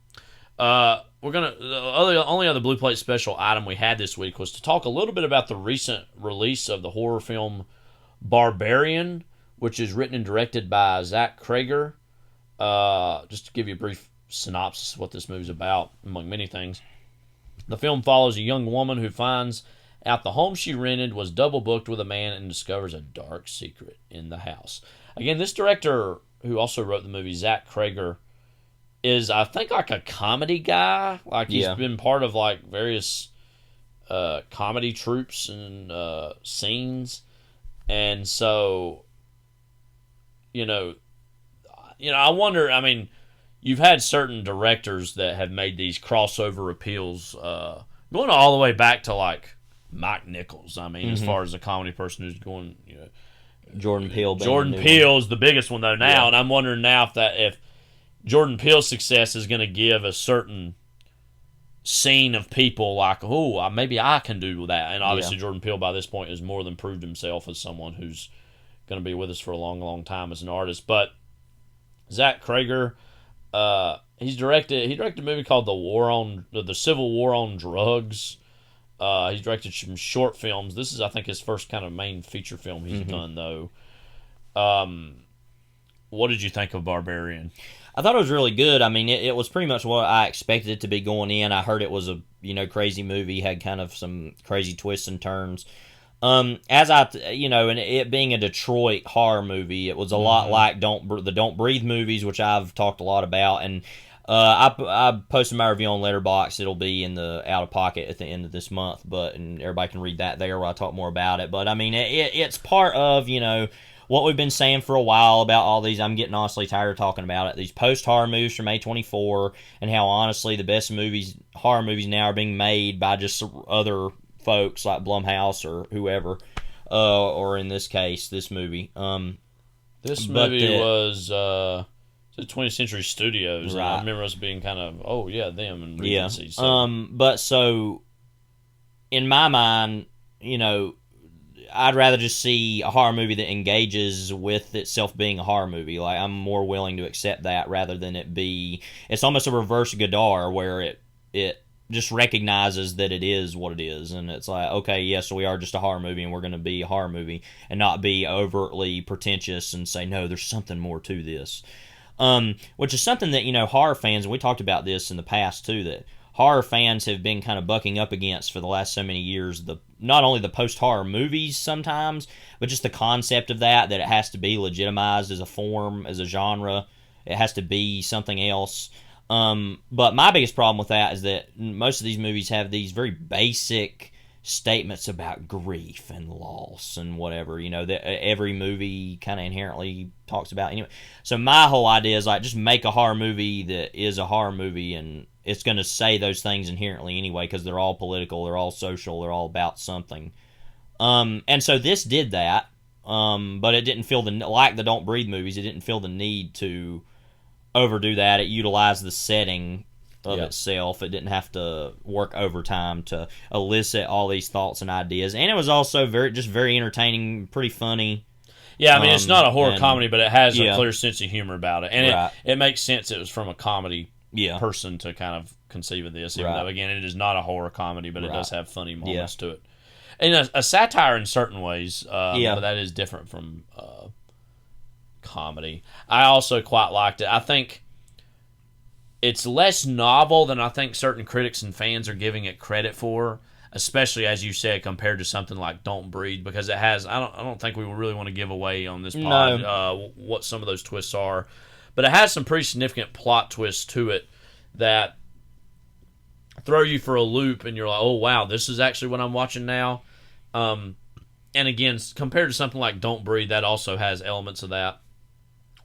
The only other Blue Plate special item we had this week was to talk a little bit about the recent release of the horror film Barbarian, which is written and directed by Zach Cregger. Just to give you a brief synopsis of what this movie's about, among many things. The film follows a young woman who finds out the home she rented was double booked with a man and discovers a dark secret in the house. Again, this director, who also wrote the movie, Zach Cregger, is, I think, like a comedy guy. Like, he's been part of, like, various comedy troupes and scenes. And so, I wonder, I mean, you've had certain directors that have made these crossover appeals, going all the way back to, like, Mike Nichols. I mean, as far as a comedy person who's going, Jordan Peele. Jordan Peele's the biggest one, though, now. And I'm wondering now if Jordan Peele's success is going to give a certain scene of people like, oh, maybe I can do that. And obviously Jordan Peele, by this point, has more than proved himself as someone who's going to be with us for a long, long time as an artist. But Zach Cregger, he directed a movie called The Civil War on Drugs. He's directed some short films. This is, I think, his first kind of main feature film he's done, though. What did you think of Barbarian? I thought it was really good. I mean, it was pretty much what I expected it to be going in. I heard it was a crazy movie, had kind of some crazy twists and turns. And it being a Detroit horror movie, it was a lot like the Don't Breathe movies, which I've talked a lot about. And I posted my review on Letterboxd. It'll be in the Out of Pocket at the end of this month, and everybody can read that there where I talk more about it. But I mean, it's part of what we've been saying for a while about all these. I'm getting honestly tired of talking about it. These post-horror movies from A24, and how honestly the best horror movies now are being made by just other folks like Blumhouse or whoever. or in this case, this movie. This movie was the 20th Century Studios. Right. And I remember us being kind of, them and Regency. Yeah. So. But so, in my mind, you know, I'd rather just see a horror movie that engages with itself being a horror movie. Like, I'm more willing to accept that rather than it be... It's almost a reverse Godard where it just recognizes that it is what it is, and it's like, okay, yes, we are just a horror movie, and we're going to be a horror movie, and not be overtly pretentious and say, no, there's something more to this. Which is something that, you know, horror fans, and we talked about this in the past too, that horror fans have been kind of bucking up against for the last so many years, not only the post-horror movies sometimes, but just the concept of that it has to be legitimized as a form, as a genre. It has to be something else. But my biggest problem with that is that most of these movies have these very basic statements about grief and loss and whatever, you know, that every movie kind of inherently talks about anyway. So my whole idea is, like, just make a horror movie that is a horror movie, and it's going to say those things inherently anyway, because they're all political, they're all social, they're all about something. And so this did that, but it didn't feel like the Don't Breathe movies, it didn't feel the need to overdo that. It utilized the setting of itself. It didn't have to work overtime to elicit all these thoughts and ideas, and it was also very entertaining, pretty funny. Yeah, I mean, it's not a horror comedy, but it has a clear sense of humor about it, and Right. it makes sense. It was from a comedy Yeah. person to kind of conceive of this, even Right. though, again, it is not a horror comedy, but it Right. does have funny moments to it, and a satire in certain ways. Yeah. But that is different from comedy. I also quite liked it. I think it's less novel than I think certain critics and fans are giving it credit for, especially, as you said, compared to something like Don't Breathe, because it has... I don't think we really want to give away on this pod what some of those twists are, but it has some pretty significant plot twists to it that throw you for a loop, and you're like, oh, wow, this is actually what I'm watching now. And again, compared to something like Don't Breathe, that also has elements of that.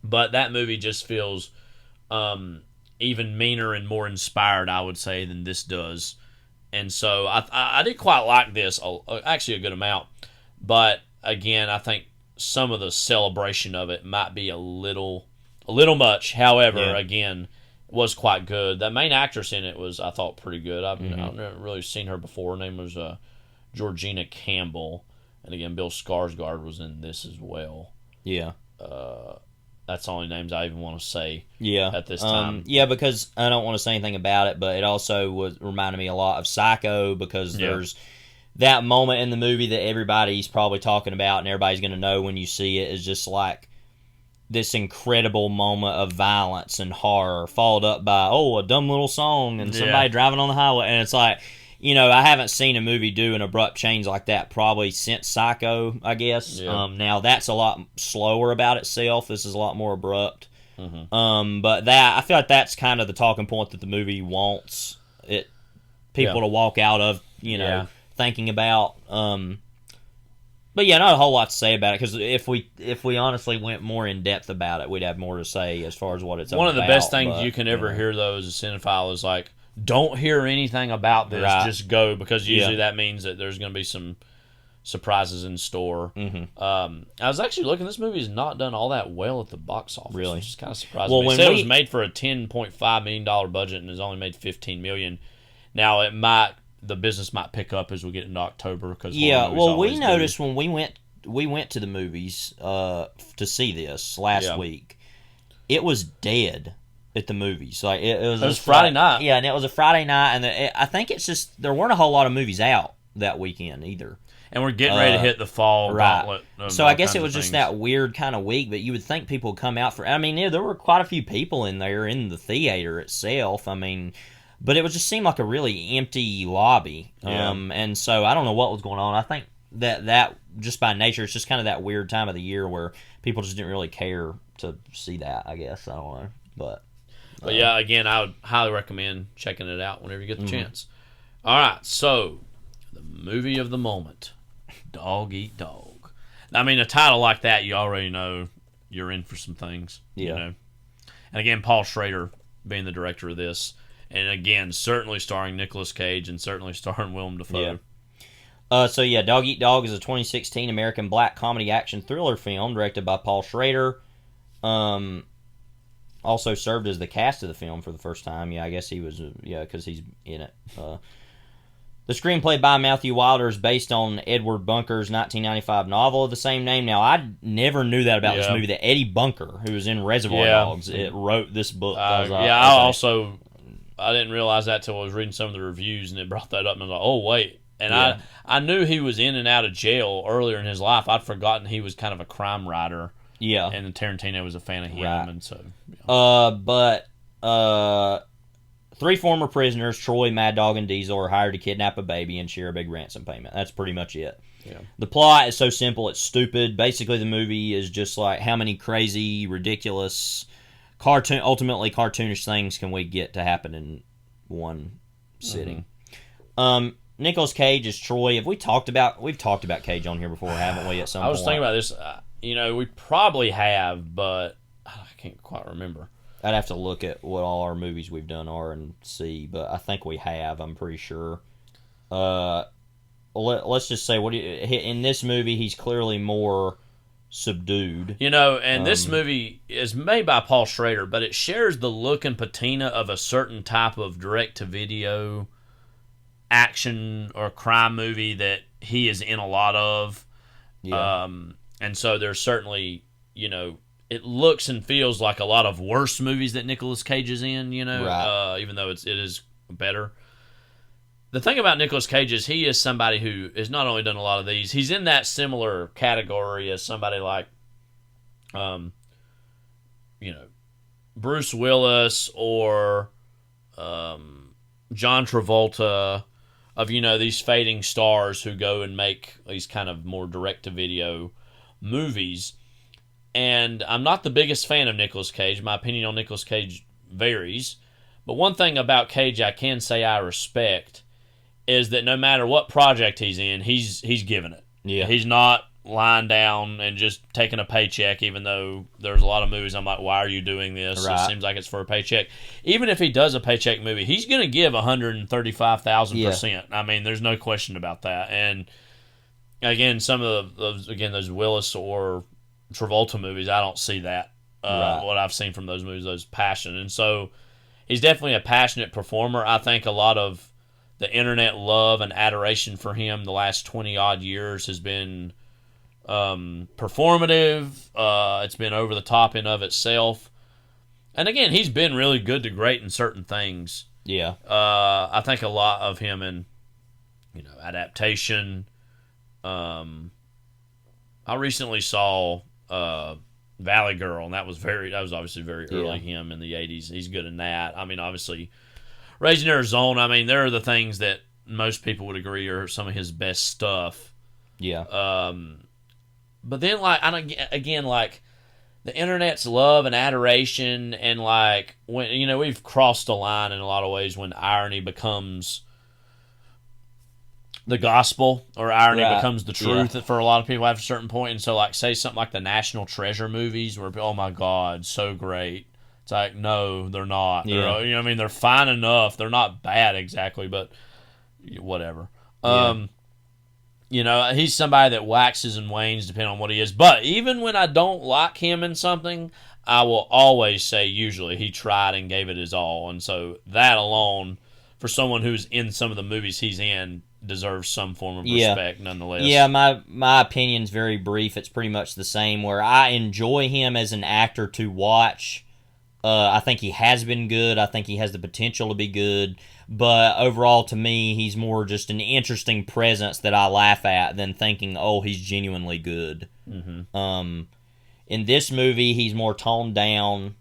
But that movie just feels even meaner and more inspired, I would say, than this does. And so I did quite like this, actually a good amount. But again, I think some of the celebration of it might be a little much. However, again, was quite good. The main actress in it was, I thought, pretty good. I've never really seen her before. Her name was Georgina Campbell. And again, Bill Skarsgård was in this as well. Yeah. That's the only names I even want to say at this time. Yeah, because I don't want to say anything about it, but it also reminded me a lot of Psycho, because there's that moment in the movie that everybody's probably talking about and everybody's going to know when you see it, is just like this incredible moment of violence and horror, followed up by, a dumb little song and somebody driving on the highway. And it's like, you know, I haven't seen a movie do an abrupt change like that probably since Psycho, I guess. Yeah. Now, that's a lot slower about itself. This is a lot more abrupt. Mm-hmm. But I feel like that's kind of the talking point that the movie wants people to walk out of, you know, thinking about. But yeah, not a whole lot to say about it, because if we honestly went more in depth about it, we'd have more to say as far as what it's about. One of the best things you can ever hear, though, as a cinephile is like, don't hear anything about this, just go, because usually that means that there's going to be some surprises in store. I was actually looking, this movie has not done all that well at the box office, which is kind of surprising. Well, it said it was made for a $10.5 million budget and has only made $15 million. Now, the business might pick up as we get into October. Cause we noticed when we went to the movies to see this last week, it was dead at the movies. Like it was Friday night. Yeah, and it was a Friday night, and I think it's just there weren't a whole lot of movies out that weekend either. And we're getting ready to hit the fall gauntlet. So I guess it was just that weird kind of week, but you would think people would come out for... I mean, there were quite a few people in there in the theater itself. I mean, but it would just seem like a really empty lobby. And so I don't know what was going on. I think that just by nature, it's just kind of that weird time of the year where people just didn't really care to see that, I guess. I don't know. But yeah, again, I would highly recommend checking it out whenever you get the chance. All right, so the movie of the moment, Dog Eat Dog. I mean, a title like that, you already know you're in for some things. You know? And again, Paul Schrader being the director of this, and again, certainly starring Nicolas Cage and certainly starring Willem Dafoe. So yeah, Dog Eat Dog is a 2016 American black comedy action thriller film directed by Paul Schrader. Also served as the cast of the film for the first time. Yeah, I guess he was, because he's in it. The screenplay by Matthew Wilder is based on Edward Bunker's 1995 novel of the same name. Now, I never knew that about this movie, that Eddie Bunker, who was in Reservoir Dogs, wrote this book. I didn't realize that till I was reading some of the reviews, and it brought that up, and I was like, oh, wait. And I knew he was in and out of jail earlier in his life. I'd forgotten he was kind of a crime writer. Yeah. And Tarantino was a fan of him. Right. And so, three former prisoners, Troy, Mad Dog, and Diesel, are hired to kidnap a baby and share a big ransom payment. That's pretty much it. Yeah. The plot is so simple, it's stupid. Basically, the movie is just like, how many crazy, ridiculous, ultimately cartoonish things can we get to happen in one sitting? Mm-hmm. Nicolas Cage is Troy. We've talked about Cage on here before, haven't we? At some point, I was thinking about this. We probably have, but I can't quite remember. I'd have to look at what all our movies we've done are and see, but I think we have. I'm pretty sure. Let's just say, in this movie, he's clearly more subdued. And this movie is made by Paul Schrader, but it shares the look and patina of a certain type of direct-to-video action or crime movie that he is in a lot of. Yeah. And so there's certainly, it looks and feels like a lot of worse movies that Nicolas Cage is in, right. Even though it is better. The thing about Nicolas Cage is he is somebody who has not only done a lot of these, he's in that similar category as somebody like, Bruce Willis or John Travolta, of, these fading stars who go and make these kind of more direct-to-video movies. And I'm not the biggest fan of Nicolas Cage. My opinion on Nicolas Cage varies. But one thing about Cage I can say I respect is that no matter what project he's in, he's giving it. Yeah. He's not lying down and just taking a paycheck, even though there's a lot of movies I'm like, why are you doing this? Right. It seems like it's for a paycheck. Even if he does a paycheck movie, he's going to give 135,000%. I mean, there's no question about that. And again, some of those Willis or Travolta movies, I don't see that. Right. What I've seen from those movies, those passion. And so he's definitely a passionate performer. I think a lot of the internet love and adoration for him the last 20-odd years has been performative. It's been over the top in of itself. And again, he's been really good to great in certain things. Yeah. I think a lot of him in, adaptation. I recently saw Valley Girl, and that was obviously very early him in the 80s. He's good in that. I mean, obviously, Raising Arizona, I mean, there are the things that most people would agree are some of his best stuff. Yeah. But then, again, the internet's love and adoration, and when we've crossed a line in a lot of ways when irony becomes the gospel, or irony becomes the truth for a lot of people after a certain point. And so, say something like the National Treasure movies, where oh my God, so great. It's like, no, they're not. Yeah. They're they're fine enough. They're not bad exactly, but whatever. Yeah. He's somebody that waxes and wanes depending on what he is. But even when I don't like him in something, I will always say usually he tried and gave it his all. And so that alone, for someone who's in some of the movies he's in, deserves some form of respect nonetheless. Yeah, my opinion's very brief. It's pretty much the same, where I enjoy him as an actor to watch. I think he has been good. I think he has the potential to be good. But overall, to me, he's more just an interesting presence that I laugh at than thinking, oh, he's genuinely good. Mm-hmm. In this movie, he's more toned down,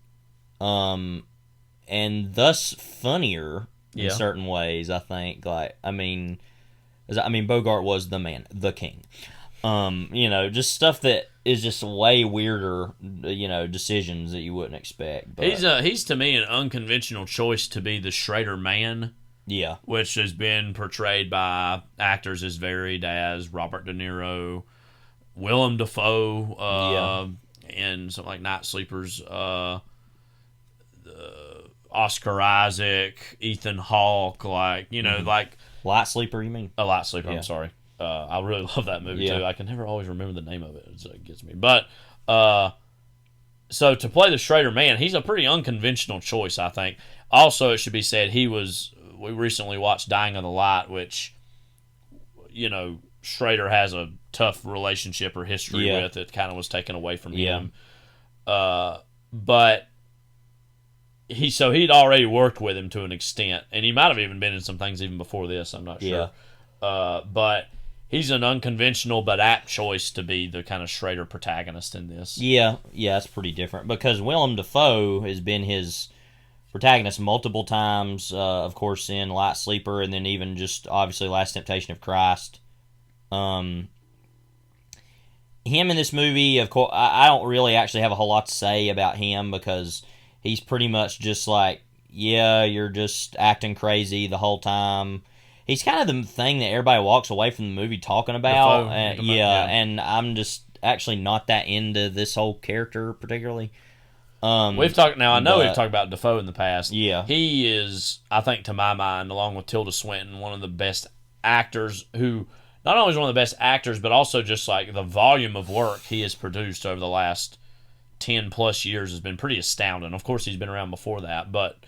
and thus funnier in certain ways, I think. Bogart was the man, the king. Just stuff that is just way weirder, decisions that you wouldn't expect. But he's to me an unconventional choice to be the Schrader man. Yeah. Which has been portrayed by actors as varied as Robert De Niro, Willem Dafoe, and something like Night Sleepers, Oscar Isaac, Ethan Hawke, Light Sleeper, you mean? A Light Sleeper, I'm sorry. I really love that movie Yeah. too. I can never always remember the name of it. It gets me. But so to play the Schrader man, he's a pretty unconventional choice, I think. Also, it should be said we recently watched Dying of the Light, which, you know, Schrader has a tough relationship or history with. It kind of was taken away from him. But he'd already worked with him to an extent, and he might have even been in some things even before this. I'm not sure. But he's an unconventional but apt choice to be the kind of Schrader protagonist in this. Yeah, it's pretty different because Willem Dafoe has been his protagonist multiple times, of course, in Light Sleeper, and then even just, obviously, Last Temptation of Christ. Him in this movie, of course, I don't really actually have a whole lot to say about him because he's pretty much just like, yeah, you're just acting crazy the whole time. He's kind of the thing that everybody walks away from the movie talking about. And I'm just actually not that into this whole character particularly. We've talked now. I know we've talked about Dafoe in the past. Yeah, he is, I think, to my mind, along with Tilda Swinton, one of the best actors. Who not only is one of the best actors, but also just like the volume of work he has produced over the last 10 plus years has been pretty astounding. Of course, he's been around before that, but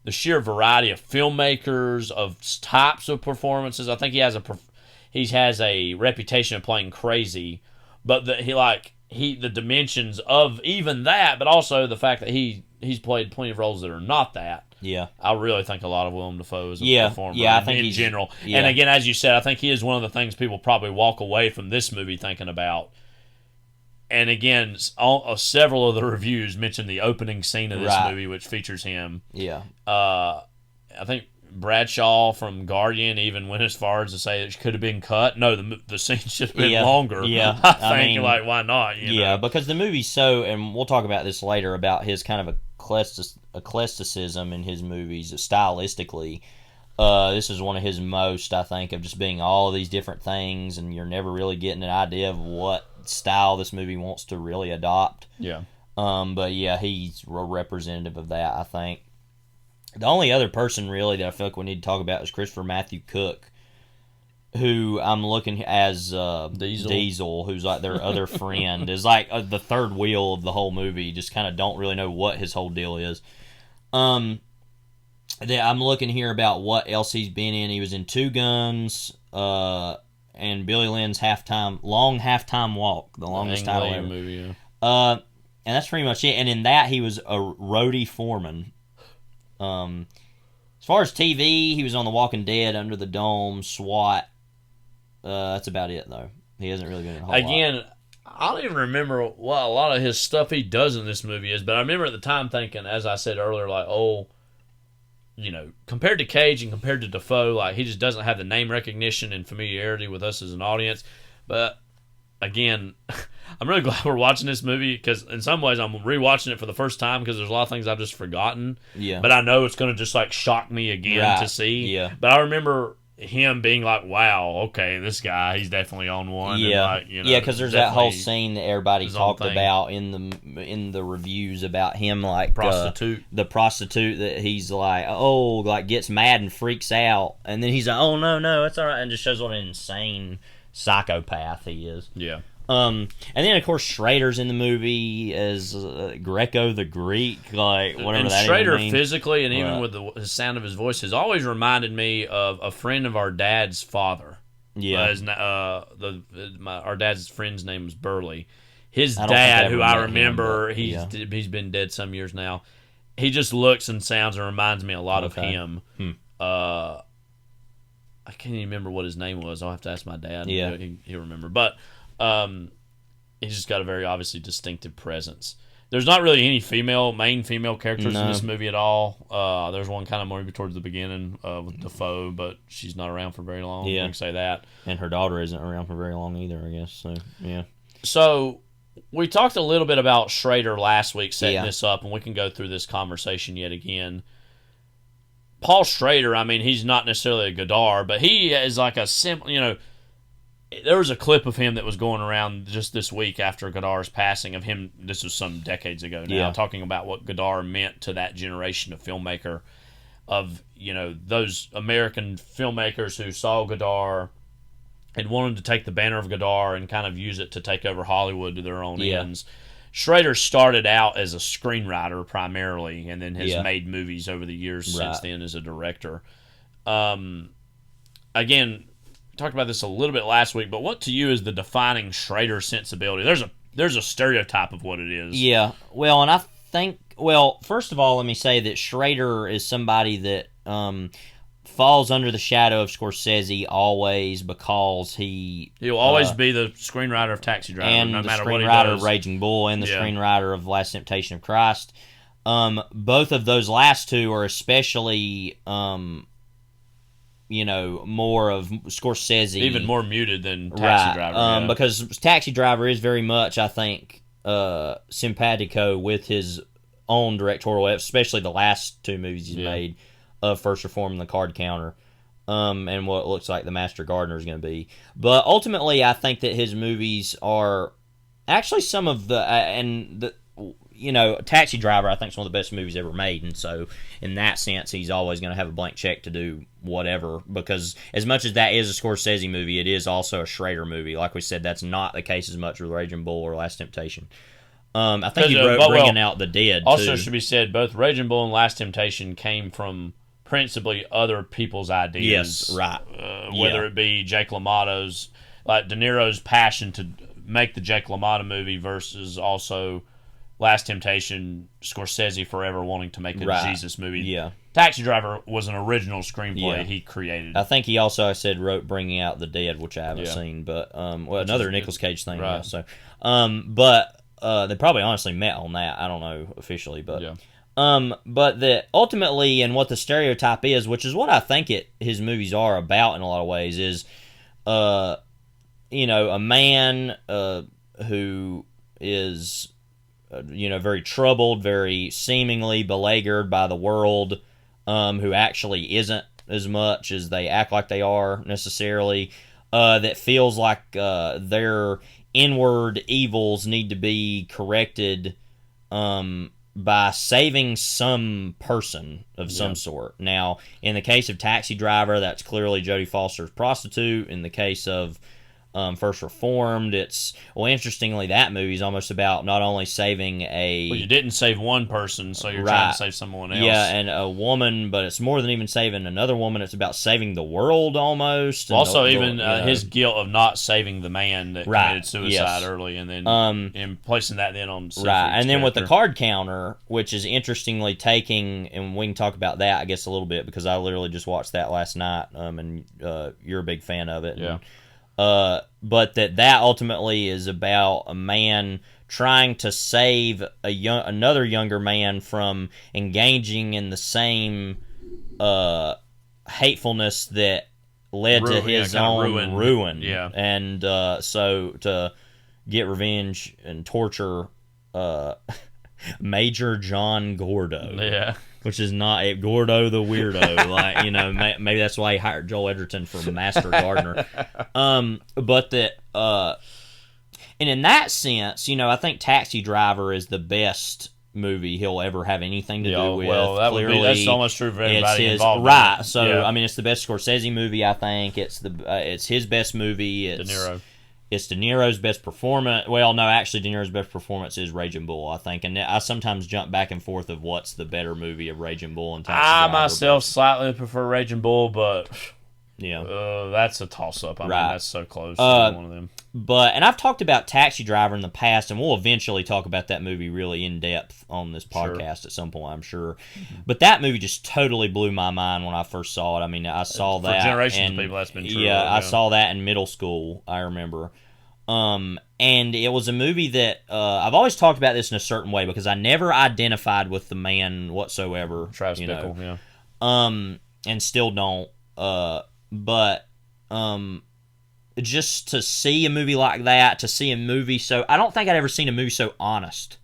the sheer variety of filmmakers, of types of performances. I think he has a reputation of playing crazy, but the dimensions of even that, but also the fact that he's played plenty of roles that are not that. Yeah, I really think a lot of Willem Dafoe is a performer. Yeah, I think in general. Yeah. And again, as you said, I think he is one of the things people probably walk away from this movie thinking about. And again, several of the reviews mention the opening scene of this movie, which features him. Yeah. I think Bradshaw from Guardian even went as far as to say it could have been cut. No, the scene should have been longer. Yeah. I mean, like, why not? You know? Because the movie's so, and we'll talk about this later, about his kind of eclecticism in his movies, stylistically. This is one of his most, I think, of just being all these different things, and you're never really getting an idea of what style this movie wants to really adopt. Yeah. But yeah, he's a representative of that, I think. The only other person really that I feel like we need to talk about is Christopher Matthew Cook, who I'm looking as Diesel, who's like their other friend, is like the third wheel of the whole movie. Just kind of don't really know what his whole deal is. I'm looking here about what else he's been in. He was in Two Guns, and Billy Lynn's Long Halftime Walk, the longest title ever. Movie, yeah. And that's pretty much it. And in that, he was a roadie foreman. As far as TV, he was on The Walking Dead, Under the Dome, SWAT. That's about it, though. He hasn't really been in a whole lot. Again, I don't even remember what a lot of his stuff he does in this movie is, but I remember at the time thinking, as I said earlier, like, you know, compared to Cage and compared to Dafoe, like, he just doesn't have the name recognition and familiarity with us as an audience. But again, I'm really glad we're watching this movie because in some ways I'm rewatching it for the first time because there's a lot of things I've just forgotten. Yeah. But I know it's going to just like shock me again to see. Yeah. But I remember him being like, "Wow, okay, this guy, he's definitely on one." Yeah, and like, you know, yeah, because there's that whole scene that everybody talked thing. about in the reviews about him, like the prostitute that he's like, like gets mad and freaks out, and then he's like, "Oh no, it's all right," and just shows what an insane psychopath he is. Yeah. And then of course Schrader's in the movie as Greco the Greek, like whatever and that Schrader even means. Physically and even with the sound of his voice has always reminded me of a friend of our dad's father. Yeah. Our dad's friend's name was Burley. His dad, who I remember, he's been dead some years now. He just looks and sounds and reminds me a lot of him. I can't even remember what his name was. I'll have to ask my dad. Yeah. He'll remember. But he's just got a very obviously distinctive presence. There's not really any main female characters in this movie at all. There's one kind of maybe towards the beginning with Dafoe, but she's not around for very long. Yeah. I can say that. And her daughter isn't around for very long either, I guess. So, yeah. So, we talked a little bit about Schrader last week setting this up, and we can go through this conversation yet again. Paul Schrader, I mean, he's not necessarily a Godard, but he is like a simple, you know, there was a clip of him that was going around just this week after Godard's passing of him, this was some decades ago now, talking about what Godard meant to that generation of filmmaker, of, you know, those American filmmakers who saw Godard had wanted to take the banner of Godard and kind of use it to take over Hollywood to their own ends. Schrader started out as a screenwriter primarily, and then has made movies over the years since then as a director. Again, talked about this a little bit last week, but what to you is the defining Schrader sensibility? There's a stereotype of what it is. Yeah. Well, and I think, first of all, let me say that Schrader is somebody that falls under the shadow of Scorsese always, because he'll always be the screenwriter of Taxi Driver, and no the matter what he screenwriter does. of Raging Bull, and the screenwriter of Last Temptation of Christ. Both of those last two are especially, more of Scorsese, even more muted than Taxi Driver, because Taxi Driver is very much, I think, simpatico with his own directorial, especially the last two movies he's made, of First Reform and The Card Counter, and what looks like The Master Gardener is going to be. But ultimately, I think that his movies are actually some of Taxi Driver, I think, is one of the best movies ever made, and so in that sense, he's always going to have a blank check to do whatever, because as much as that is a Scorsese movie, it is also a Schrader movie. Like we said, that's not the case as much with Raging Bull or Last Temptation. I think he wrote Bringing Out the Dead, also, too. should be said, both Raging Bull and Last Temptation came from principally other people's ideas. Yes, right. Whether it be Jake LaMotta's, like De Niro's passion to make the Jake LaMotta movie versus also Last Temptation, Scorsese forever wanting to make a Jesus movie. Yeah. Taxi Driver was an original screenplay he created. I think he also, wrote Bringing Out the Dead, which I haven't seen, but another Nicolas Cage thing. Right. Yeah, so, but they probably honestly met on that. I don't know officially, but but that ultimately, and what the stereotype is, which is what I think his movies are about in a lot of ways, is a man who is very troubled, very seemingly beleaguered by the world, who actually isn't as much as they act like they are necessarily, that feels like their inward evils need to be corrected by saving some person of some sort. Now, in the case of Taxi Driver, that's clearly Jodie Foster's prostitute. In the case of First Reformed, interestingly, that movie's almost about not only saving you didn't save one person, so you're trying to save someone else. Yeah, and a woman, but it's more than even saving another woman. It's about saving the world almost. Also, his guilt of not saving the man that committed suicide early, and then and placing that then on Seyfried's and then character. with The Card Counter, which is interestingly taking, and we can talk about that, I guess, a little bit, because I literally just watched that last night, and you're a big fan of it. Yeah. And, but that ultimately is about a man trying to save another younger man from engaging in the same hatefulness that led to his own ruin. Yeah. And so to get revenge and torture Major John Gordo. Yeah. Which is not Gordo the weirdo, maybe that's why he hired Joel Edgerton for Master Gardener. But that, and in that sense, I think Taxi Driver is the best movie he'll ever have anything to do with. Well, that's almost true for everybody involved. Right. So I mean, it's the best Scorsese movie. I think it's his best movie. It's De Niro. It's De Niro's best performance. Well, no, actually, De Niro's best performance is Raging Bull, I think. And I sometimes jump back and forth of what's the better movie of Raging Bull and Taxi Driver. I myself slightly prefer Raging Bull, but yeah, that's a toss-up. I mean, that's so close to one of them. And I've talked about Taxi Driver in the past, and we'll eventually talk about that movie really in depth on this podcast at some point, I'm sure. But that movie just totally blew my mind when I first saw it. I mean, I saw that. For generations of people, that's been true. Yeah, I saw that in middle school, I remember. And it was a movie that I've always talked about this in a certain way, because I never identified with the man whatsoever. Travis Bickle, yeah. And still don't. But just to see a movie like that, to see a movie I don't think I'd ever seen a movie so honest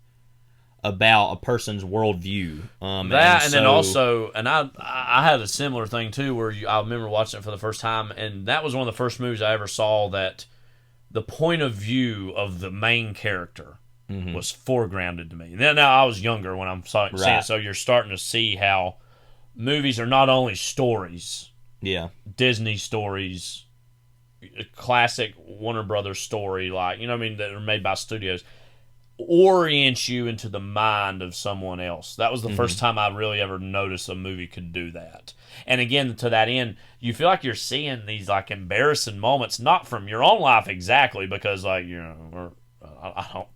about a person's worldview. And then also, and I had a similar thing too, where I remember watching it for the first time, and that was one of the first movies I ever saw that the point of view of the main character was foregrounded to me. Now I was younger when I'm seeing it, so you're starting to see how movies are not only stories, Disney stories, classic Warner Brothers story, like, you know what I mean, that are made by studios, orients you into the mind of someone else. That was the first time I really ever noticed a movie could do that. And again, to that end, you feel like you're seeing these like embarrassing moments, not from your own life exactly, because like, you know, I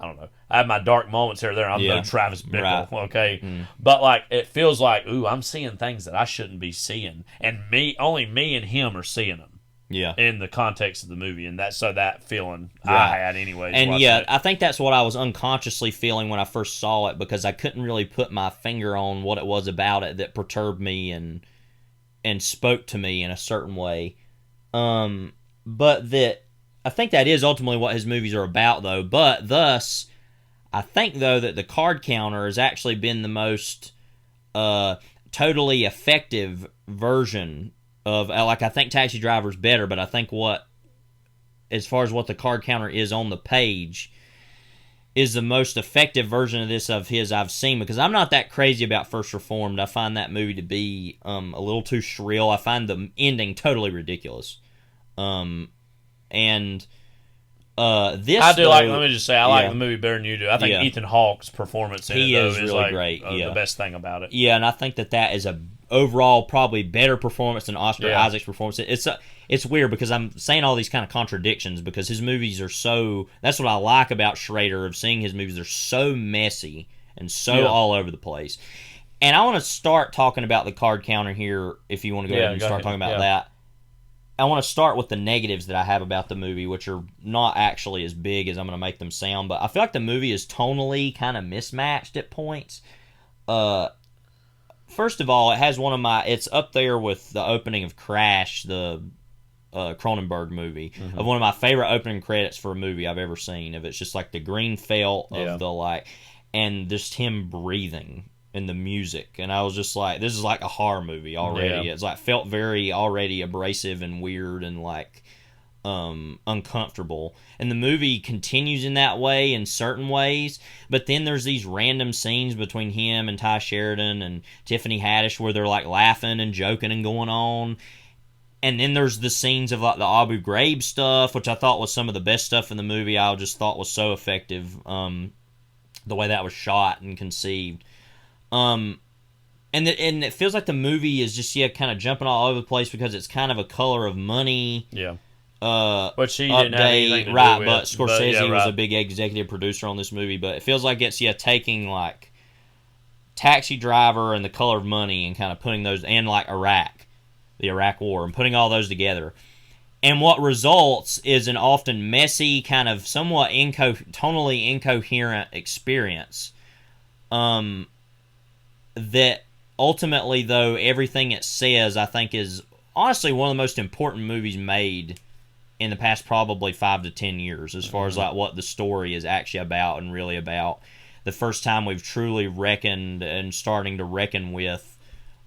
don't know. I have my dark moments here or there. I'm no Travis Bickle, okay? But like, it feels like, ooh, I'm seeing things that I shouldn't be seeing, and only me and him are seeing them. Yeah, in the context of the movie, and that feeling I had anyways. And I think that's what I was unconsciously feeling when I first saw it, because I couldn't really put my finger on what it was about it that perturbed me and spoke to me in a certain way. But that I think that is ultimately what his movies are about, though. But thus, I think though that the card counter has actually been the most totally effective version of, like, I think Taxi Driver's better, but I think as far as what the card counter is on the page, is the most effective version of this of his I've seen, because I'm not that crazy about First Reformed. I find that movie to be a little too shrill. I find the ending totally ridiculous. And this, I do like. Let me just say, I like the movie better than you do. I think Ethan Hawke's performance in it is really like great. The best thing about it. Yeah, and I think that is a overall probably better performance than Oscar Isaac's performance. It's weird because I'm saying all these kind of contradictions because his movies are so. That's what I like about Schrader, of seeing his movies. They're so messy and so all over the place. And I want to start talking about the card counter here. If you want to go ahead and start talking about that. I want to start with the negatives that I have about the movie, which are not actually as big as I'm going to make them sound. But I feel like the movie is tonally kind of mismatched at points. First of all, it has it's up there with the opening of Crash, the Cronenberg movie, of one of my favorite opening credits for a movie I've ever seen. Of it's just like the green felt of the like, and just him breathing and the music, and I was just like, this is like a horror movie already. It's like felt very already abrasive and weird and like uncomfortable, and the movie continues in that way in certain ways, but then there's these random scenes between him and Ty Sheridan and Tiffany Haddish where they're like laughing and joking and going on, and then there's the scenes of like the Abu Ghraib stuff, which I thought was some of the best stuff in the movie. I just thought was so effective, the way that was shot and conceived. And it feels like the movie is just kind of jumping all over the place because it's kind of a color of money. Which he didn't have anything to do with. But Scorsese was a big executive producer on this movie. But it feels like it's taking like Taxi Driver and The Color of Money and kind of putting those, and like the Iraq War, and putting all those together. And what results is an often messy, kind of somewhat tonally incoherent experience. That ultimately, though, everything it says, I think, is honestly one of the most important movies made in the past probably 5 to 10 years, as far as like what the story is actually about and really about. The first time we've truly reckoned and starting to reckon with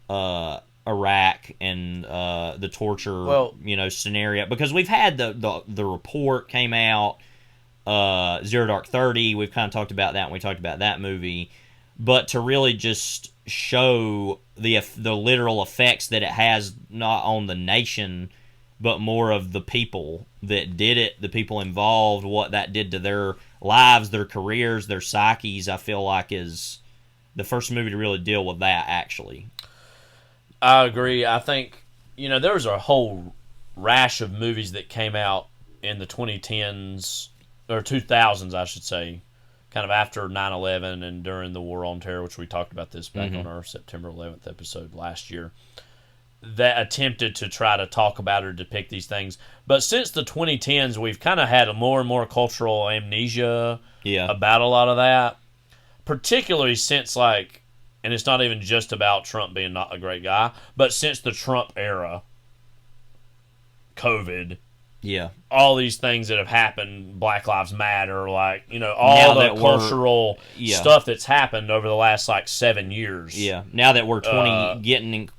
Iraq and the torture, scenario, because we've had the report came out, Zero Dark 30. We've kind of talked about that when we talked about that movie. But to really just show the literal effects that it has, not on the nation, but more of the people that did it, the people involved, what that did to their lives, their careers, their psyches, I feel like is the first movie to really deal with that, actually. I agree. I think, there was a whole rash of movies that came out in the 2010s, or 2000s, I should say, kind of after 9/11 and during the War on Terror, which we talked about this back on our September 11th episode last year, that attempted to try to talk about or depict these things. But since the 2010s, we've kind of had a more and more cultural amnesia about a lot of that, particularly since, like, and it's not even just about Trump being not a great guy, but since the Trump era, COVID, all these things that have happened, Black Lives Matter, like, all the cultural stuff that's happened over the last, like, 7 years. Now that we're getting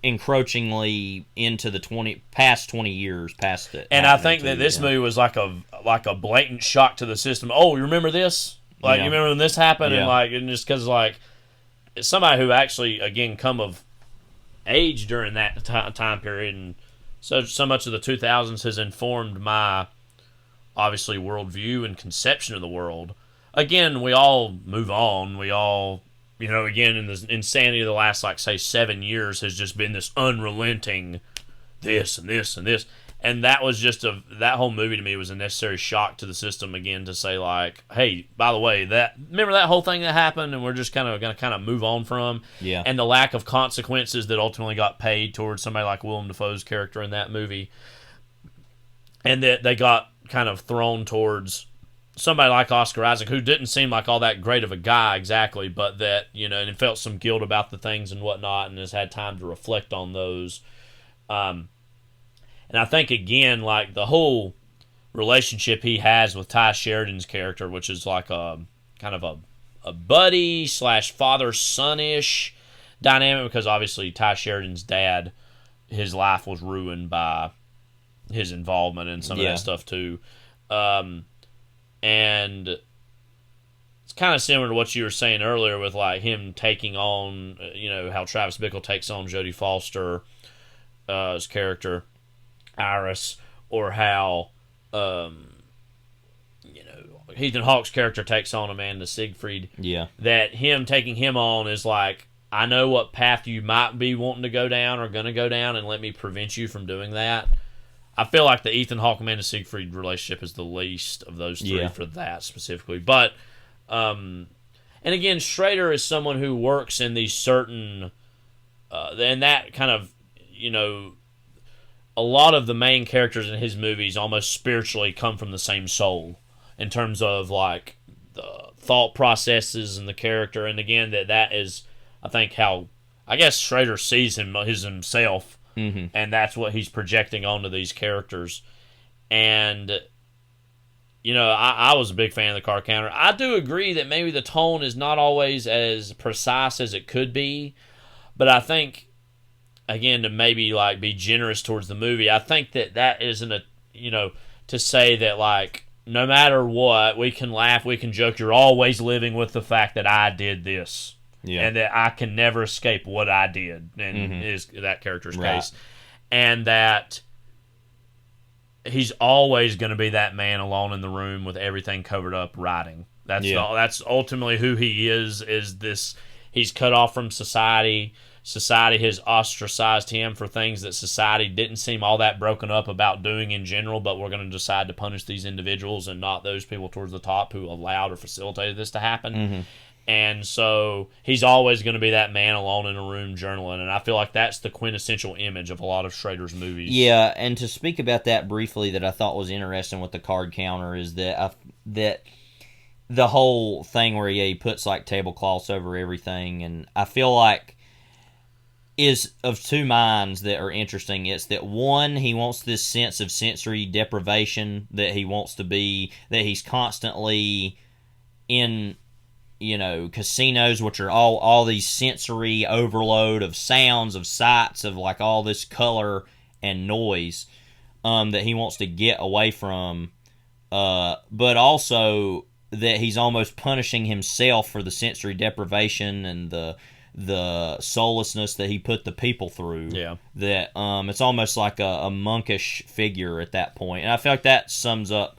encroachingly into the past 20 years past it. And I think that this movie was like a blatant shock to the system. Oh, you remember this? Like, you remember when this happened? And just because, like, somebody who actually, again, come of age during that time period and so much of the 2000s has informed my, obviously, worldview and conception of the world. Again, we all move on. We all, again, in the insanity of the last, like, say, 7 years has just been this unrelenting this and this and this. And that was just that whole movie to me was a necessary shock to the system again to say, like, hey, by the way, remember that whole thing that happened and we're just kind of going to move on from? Yeah. And the lack of consequences that ultimately got paid towards somebody like Willem Dafoe's character in that movie. And that they got kind of thrown towards somebody like Oscar Isaac, who didn't seem like all that great of a guy exactly, but that, and felt some guilt about the things and whatnot and has had time to reflect on those. And I think, again, like, the whole relationship he has with Ty Sheridan's character, which is like a kind of a buddy / father-son-ish dynamic, because obviously Ty Sheridan's dad, his life was ruined by his involvement in some of that stuff too. And it's kind of similar to what you were saying earlier with, like, him taking on, how Travis Bickle takes on Jodie Foster's character, Iris, or how Ethan Hawke's character takes on Amanda Siegfried. Yeah. That him taking him on is like, I know what path you might be wanting to go down or going to go down, and let me prevent you from doing that. I feel like the Ethan Hawke Amanda Siegfried relationship is the least of those three for that specifically. But and again, Schrader is someone who works in these certain and that kind of, a lot of the main characters in his movies almost spiritually come from the same soul in terms of, like, the thought processes and the character. And again, that is, I think, how, I guess, Schrader sees himself, and that's what he's projecting onto these characters. And, I was a big fan of the Card Counter. I do agree that maybe the tone is not always as precise as it could be, but I think, again, to maybe, like, be generous towards the movie, I think that isn't to say that, like, no matter what, we can laugh, we can joke, you're always living with the fact that I did this. Yeah. And that I can never escape what I did, in that character's case. And that he's always going to be that man alone in the room with everything covered up writing. That's ultimately who he is this, he's cut off from society. Society has ostracized him for things that society didn't seem all that broken up about doing in general, but we're going to decide to punish these individuals and not those people towards the top who allowed or facilitated this to happen. And so he's always going to be that man alone in a room journaling, and I feel like that's the quintessential image of a lot of Schrader's movies. Yeah, and to speak about that briefly, that I thought was interesting with the Card Counter is that that the whole thing where he puts, like, tablecloths over everything, and I feel like is of two minds that are interesting. It's that, one, he wants this sense of sensory deprivation, that he wants to be, that he's constantly in, casinos, which are all these sensory overload of sounds, of sights, of, like, all this color and noise, that he wants to get away from, but also that he's almost punishing himself for the sensory deprivation and the soullessness that he put the people through. Yeah. That it's almost like a monkish figure at that point. And I feel like that sums up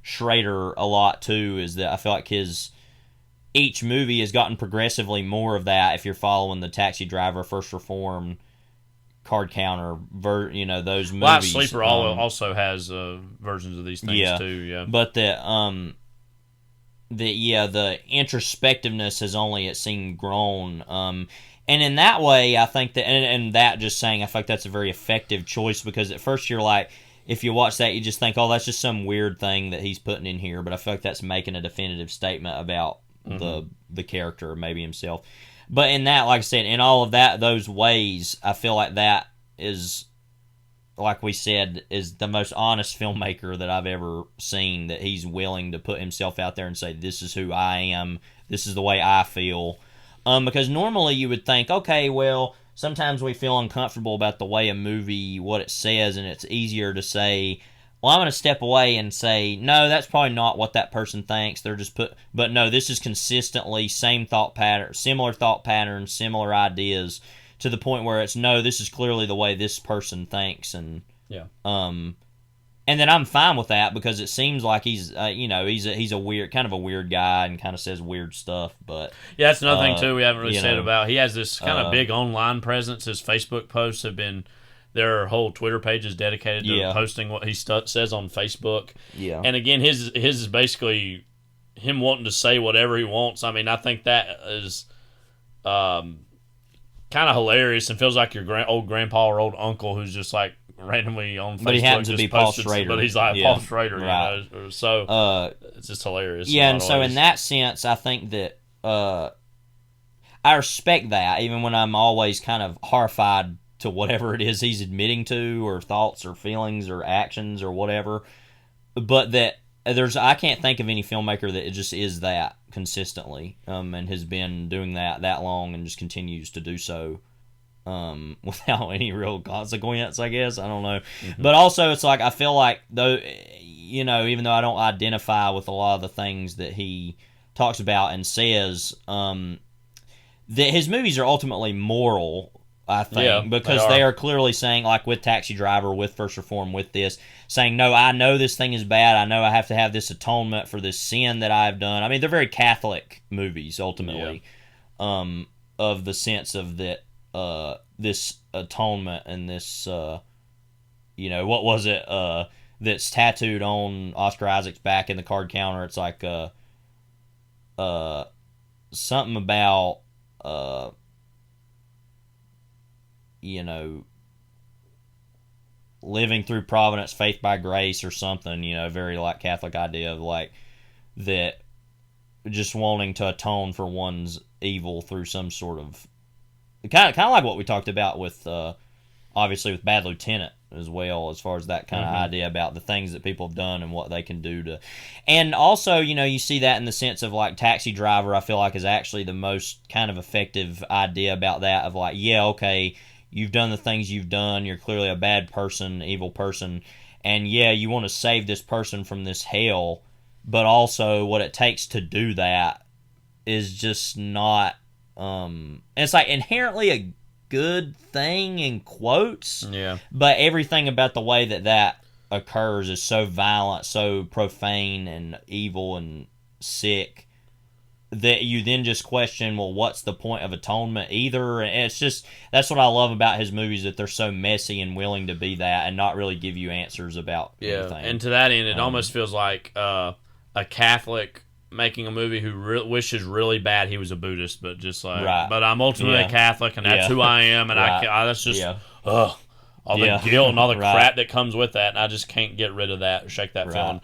Schrader a lot too, is that I feel like each movie has gotten progressively more of that. If you're following the Taxi Driver, First Reformed, Card Counter, those movies. Live Sleeper also has versions of these things too. Yeah. But the introspectiveness has only, it seemed, grown. And in that way, I think that, and that just saying, I think that's a very effective choice, because at first you're like, if you watch that, you just think, oh, that's just some weird thing that he's putting in here. But I feel like that's making a definitive statement about the character, maybe himself. But in that, like I said, in all of those ways, I feel like that is, like we said, is the most honest filmmaker that I've ever seen, that he's willing to put himself out there and say, this is who I am, this is the way I feel. Because normally you would think, okay, well, sometimes we feel uncomfortable about the way a movie, what it says, and it's easier to say, well, I'm going to step away and say, no, that's probably not what that person thinks. But no, this is consistently same thought pattern, similar thought patterns, similar ideas, to the point where it's, no, this is clearly the way this person thinks, and Yeah. And then I'm fine with that because it seems like he's he's a weird, kind of a weird guy and kind of says weird stuff. But yeah, that's another thing too we haven't really said know, about. He has this kind of big online presence. His Facebook posts have been. Their whole Twitter page is dedicated to posting what he says on Facebook. Yeah. And again, his is basically him wanting to say whatever he wants. I mean, I think that is kind of hilarious and feels like your old grandpa or old uncle who's just like randomly on Facebook. But he happens to be Paul Schrader. But he's like Paul Schrader, right. you know. So it's just hilarious. Yeah, and so in that sense, I think that I respect that, even when I'm always kind of horrified to whatever it is he's admitting to, or thoughts or feelings or actions or whatever. But that I can't think of any filmmaker that it just is that consistently, and has been doing that long and just continues to do so without any real consequence, I guess. I don't know. Mm-hmm. But also it's like I feel like, though, you know, even though I don't identify with a lot of the things that he talks about and says, that his movies are ultimately moral, I think, because they are clearly saying, like with Taxi Driver, with First Reform, with this, saying, no, I know this thing is bad. I know I have to have this atonement for this sin that I've done. I mean, they're very Catholic movies, ultimately, of the sense of that this atonement and this, what was it that's tattooed on Oscar Isaac's back in the card counter? It's like something about... living through providence, faith by grace, or something, very like Catholic idea of like that, just wanting to atone for one's evil through some sort of kind of like what we talked about with obviously with Bad Lieutenant as well, as far as that kind of idea about the things that people have done and what they can do to, and also you see that in the sense of like Taxi Driver, I feel like is actually the most kind of effective idea about that, of like, okay, you've done the things you've done, you're clearly a bad person, evil person, and you want to save this person from this hell, but also what it takes to do that is just not it's like inherently a good thing in quotes, but everything about the way that occurs is so violent, so profane and evil and sick, that you then just question, well, what's the point of atonement either? And it's just, that's what I love about his movies, that they're so messy and willing to be that and not really give you answers about anything. And to that end, it almost feels like a Catholic making a movie who wishes really bad he was a Buddhist, but just like, but I'm ultimately a Catholic, and that's who I am, and I that's just, all the guilt and all the crap that comes with that, and I just can't get rid of that or shake that feeling.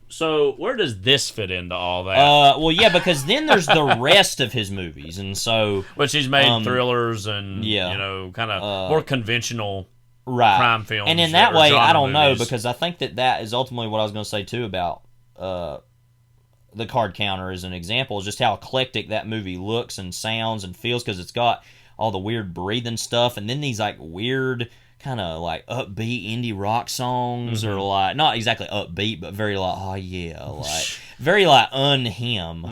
So where does this fit into all that? Because then there's the rest of his movies, and so... Which he's made thrillers and, kind of more conventional crime films. And in that way, I don't know, because I think that is ultimately what I was going to say, too, about The Card Counter as an example, is just how eclectic that movie looks and sounds and feels, because it's got all the weird breathing stuff, and then these, like, weird... kind of like upbeat indie rock songs, or like not exactly upbeat, but very like like very like unhim,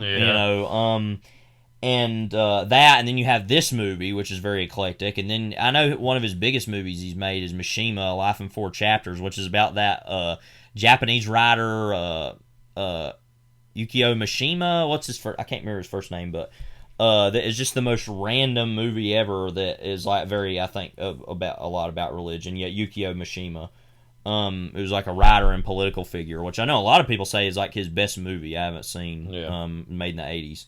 and that, and then you have this movie, which is very eclectic, and then I know one of his biggest movies he's made is Mishima: Life in 4 Chapters, which is about that Japanese writer Yukio Mishima. What's his first? I can't remember his first name, but. That is just the most random movie ever. That is like very, I think, about a lot about religion. Yukio Mishima, it was like a writer and political figure, which I know a lot of people say is like his best movie. I haven't seen, made in the 80s.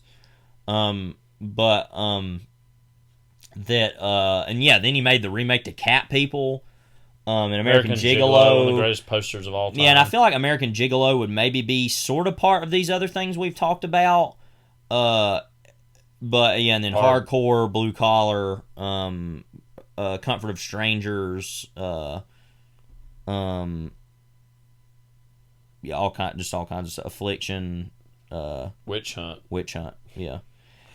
Then he made the remake to Cat People. And American Gigolo, one of the greatest posters of all time. Yeah, and I feel like American Gigolo would maybe be sort of part of these other things we've talked about. But and then Hardcore, Blue Collar, Comfort of Strangers, all kinds of stuff. Affliction, Witch Hunt,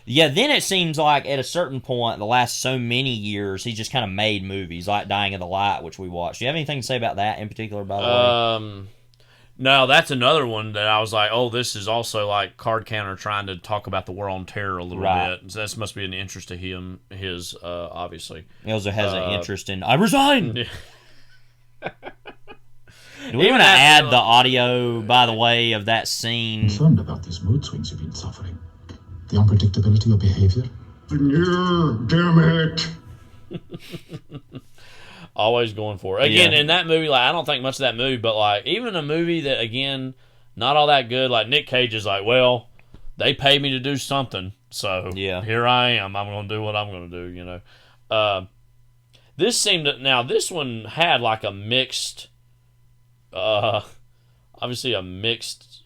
Then it seems like at a certain point, the last so many years, he just kind of made movies like Dying of the Light, which we watched. Do you have anything to say about that in particular? By the way. No, that's another one that I was like, this is also like Card Counter trying to talk about the war on terror a little bit. So this must be an interest to his, obviously. He also has an interest in, I resign! Do we want to add the audio, by the way, of that scene? Concerned about these mood swings you've been suffering. The unpredictability of behavior. Damn it! Always going for it. Again, in that movie, like I don't think much of that movie, but like even a movie that again not all that good. Like Nick Cage is like, well, they paid me to do something, so here I am. I'm going to do what I'm going to do. You know, this one had like a mixed, obviously a mixed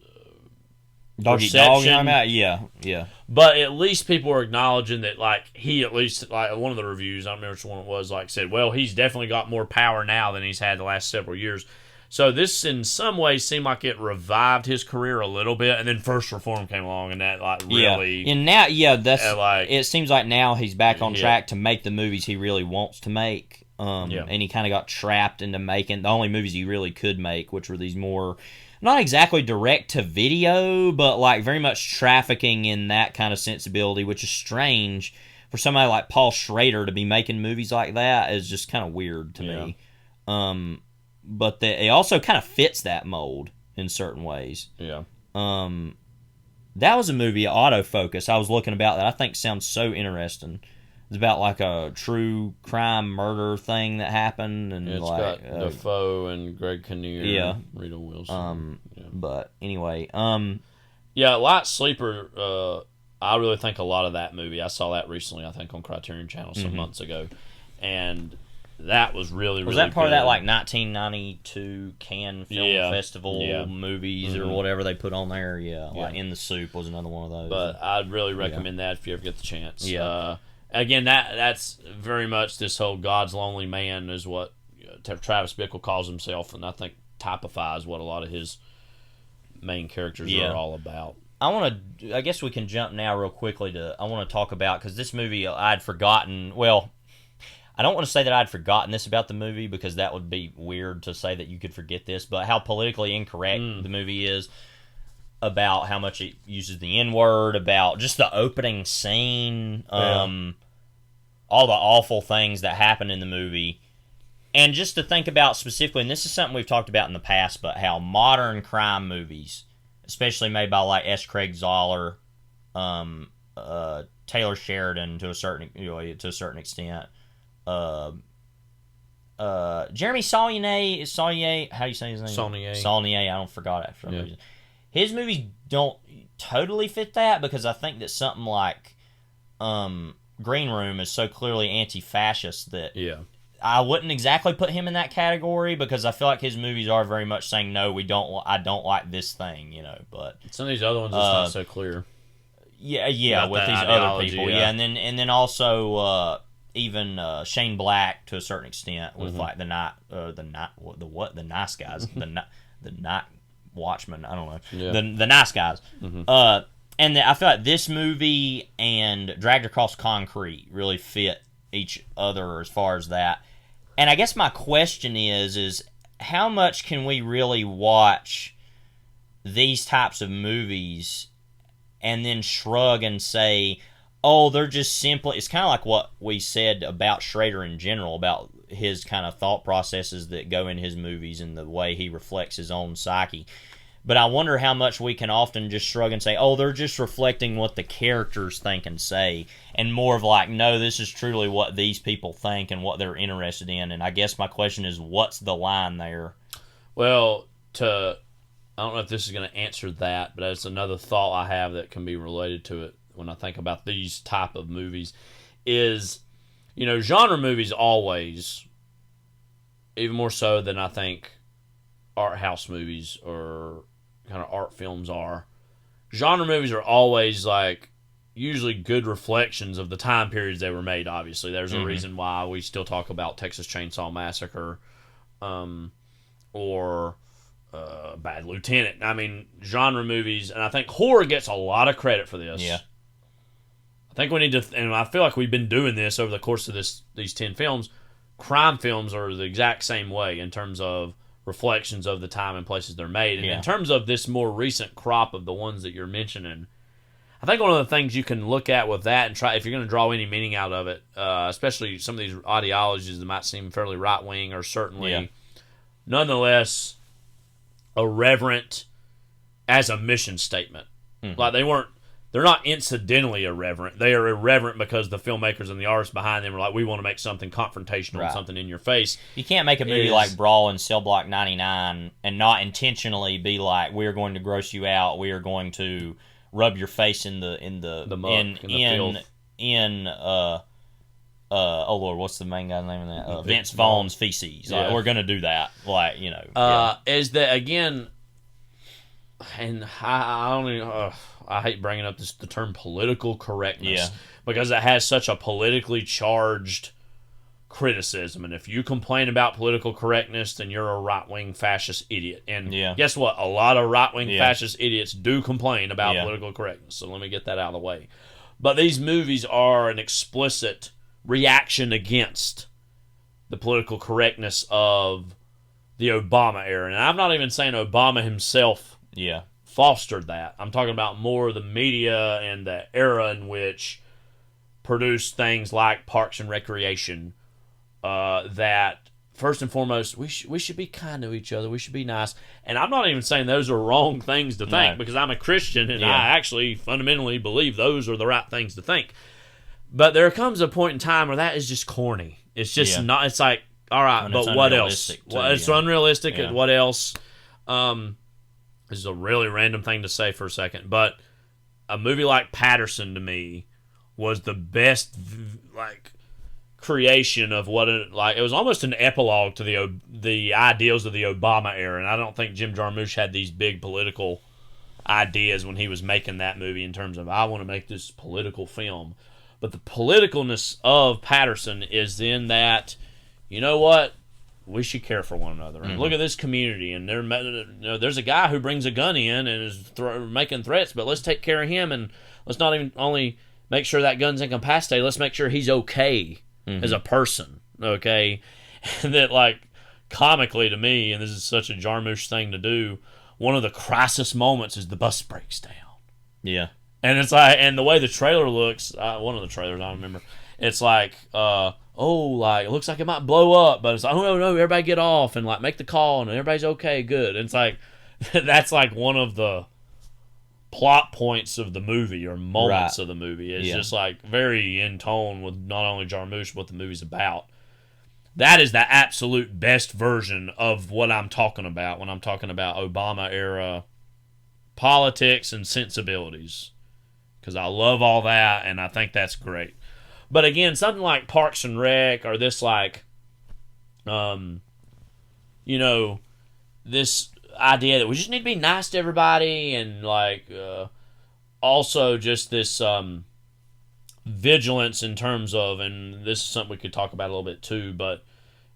perception. Yeah. But at least people were acknowledging that, like, he at least, like, one of the reviews, I don't remember which one it was, like, said, well, he's definitely got more power now than he's had the last several years. So this, in some ways, seemed like it revived his career a little bit, and then First Reform came along, and that, like, really... And now, that's... it seems like now he's back on track to make the movies he really wants to make, and he kind of got trapped into making the only movies he really could make, which were these more... Not exactly direct to video, but like very much trafficking in that kind of sensibility, which is strange for somebody like Paul Schrader to be making movies like that. Is just kind of weird to me. But it also kind of fits that mold in certain ways. Yeah. That was a movie, Autofocus, I was looking about that I think sounds so interesting. It's about like a true crime murder thing that happened, and it's like got Dafoe and Greg Kinnear, Rita Wilson. But anyway, Light Sleeper. I really think a lot of that movie. I saw that recently. I think on Criterion Channel some months ago, and that was really was that part of that like 1992 Cannes Film Festival movies or whatever they put on there. Like In the Soup was another one of those. But I'd really recommend that if you ever get the chance. Again, that's very much this whole God's Lonely Man is what Travis Bickle calls himself, and I think typifies what a lot of his main characters are all about. I guess we can jump now real quickly I want to talk about, because this movie I'd forgotten, well, I don't want to say that I'd forgotten this about the movie, because that would be weird to say that you could forget this, but how politically incorrect the movie is, about how much it uses the N-word, about just the opening scene, all the awful things that happen in the movie, and just to think about specifically, and this is something we've talked about in the past, but how modern crime movies, especially made by like S. Craig Zoller, Taylor Sheridan to a certain extent, Jeremy Saulnier, how do you say his name? Saulnier, I don't forgot it for some reason. His movies don't totally fit that, because I think that something like Green Room is so clearly anti-fascist that I wouldn't exactly put him in that category, because I feel like his movies are very much saying, no, I don't like this thing, you know. But some of these other ones, it's not so clear. Yeah, with these other people, and then also even Shane Black to a certain extent with like the nice guys, the night Watchmen, I don't know, the nice guys, and I feel like this movie and Dragged Across Concrete really fit each other as far as that. And I guess my question is how much can we really watch these types of movies and then shrug and say, oh, they're just simply, it's kind of like what we said about Schrader in general, about his kind of thought processes that go in his movies and the way he reflects his own psyche. But I wonder how much we can often just shrug and say, oh, they're just reflecting what the characters think and say, and more of like, no, this is truly what these people think and what they're interested in. And I guess my question is, what's the line there? Well, I don't know if this is going to answer that, but it's another thought I have that can be related to it when I think about these type of movies is, genre movies always, even more so than I think art house movies or kind of art films are, genre movies are always like usually good reflections of the time periods they were made. Obviously, there's a reason why we still talk about Texas Chainsaw Massacre or Bad Lieutenant. I mean, genre movies, and I think horror gets a lot of credit for this. Yeah. I think we need to, and I feel like we've been doing this over the course of these 10 films. Crime films are the exact same way in terms of reflections of the time and places they're made. And in terms of this more recent crop of the ones that you're mentioning, I think one of the things you can look at with that and try, if you're going to draw any meaning out of it, especially some of these ideologies that might seem fairly right-wing or certainly, nonetheless, irreverent as a mission statement. Like they're not incidentally irreverent. They are irreverent because the filmmakers and the artists behind them are like, we want to make something confrontational, something in your face. You can't make a movie like Brawl in Cell Block 99 and not intentionally be like, we are going to gross you out. We are going to rub your face in the muck, oh Lord, what's the main guy's name in that? Vince Vaughn's feces. Like, we're going to do that. Like, Is that again? And I only I hate bringing up the term political correctness because it has such a politically charged criticism. And if you complain about political correctness, then you're a right-wing fascist idiot. And guess what? A lot of right-wing fascist idiots do complain about political correctness. So let me get that out of the way. But these movies are an explicit reaction against the political correctness of the Obama era. And I'm not even saying Obama himself fostered that. I'm talking about more the media and the era in which produced things like Parks and Recreation that, first and foremost, we should be kind to each other. We should be nice. And I'm not even saying those are wrong things to think because I'm a Christian and I actually fundamentally believe those are the right things to think. But there comes a point in time where that is just corny. It's just not. It's like, all right, and but what else? It's unrealistic. Yeah. What else? This is a really random thing to say for a second, but a movie like Patterson to me was the best creation of what it was almost an epilogue to the ideals of the Obama era, and I don't think Jim Jarmusch had these big political ideas when he was making that movie in terms of, I want to make this political film. But the politicalness of Patterson is in that, you know what? We should care for one another. And look at this community. And there's a guy who brings a gun in and is making threats, but let's take care of him. And let's not even only make sure that gun's incapacitated. Let's make sure he's okay as a person. Okay? And that, comically to me, and this is such a Jarmusch thing to do, one of the crisis moments is the bus breaks down. Yeah. And it's like, and the way the trailer looks, one of the trailers, I don't remember, it's like, it looks like it might blow up, but it's like, oh, no, everybody get off and, make the call, and everybody's okay, good. And it's like, that's, one of the plot points of the movie, or moments of the movie. It's just, very in tone with not only Jarmusch, but what the movie's about. That is the absolute best version of what I'm talking about when I'm talking about Obama-era politics and sensibilities. Because I love all that, and I think that's great. But again, something like Parks and Rec, or this this idea that we just need to be nice to everybody, and also just this vigilance in terms of, and this is something we could talk about a little bit too,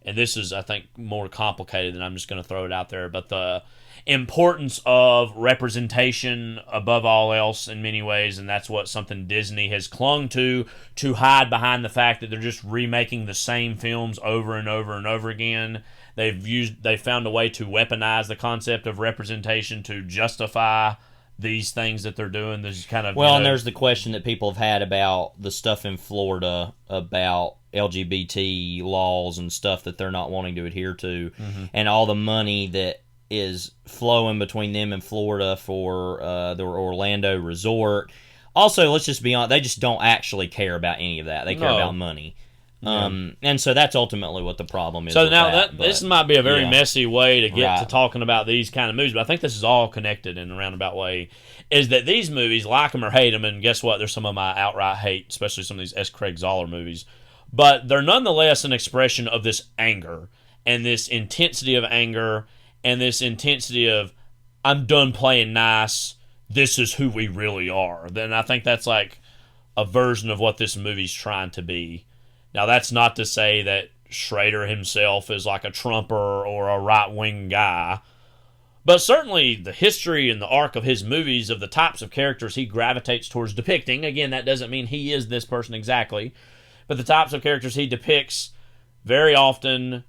and this is, I think, more complicated than I'm just going to throw it out there, but the importance of representation above all else in many ways, and that's what something Disney has clung to hide behind the fact that they're just remaking the same films over and over and over again. They found a way to weaponize the concept of representation to justify these things that they're doing. This kind of and there's the question that people have had about the stuff in Florida about LGBT laws and stuff that they're not wanting to adhere to, and all the money that is flowing between them and Florida for the Orlando resort. Also, let's just be honest, they just don't actually care about any of that. They care about money. And so that's ultimately what the problem is. So now this might be a very messy way to get to talking about these kind of movies, but I think this is all connected in a roundabout way, is that these movies, like them or hate them, and guess what? There's some of my outright hate, especially some of these S. Craig Zoller movies, but they're nonetheless an expression of this anger, and this intensity of anger, and this intensity of, I'm done playing nice, this is who we really are. Then I think that's a version of what this movie's trying to be. Now, that's not to say that Schrader himself is a Trumper or a right-wing guy, but certainly the history and the arc of his movies, of the types of characters he gravitates towards depicting, again, that doesn't mean he is this person exactly, but the types of characters he depicts very often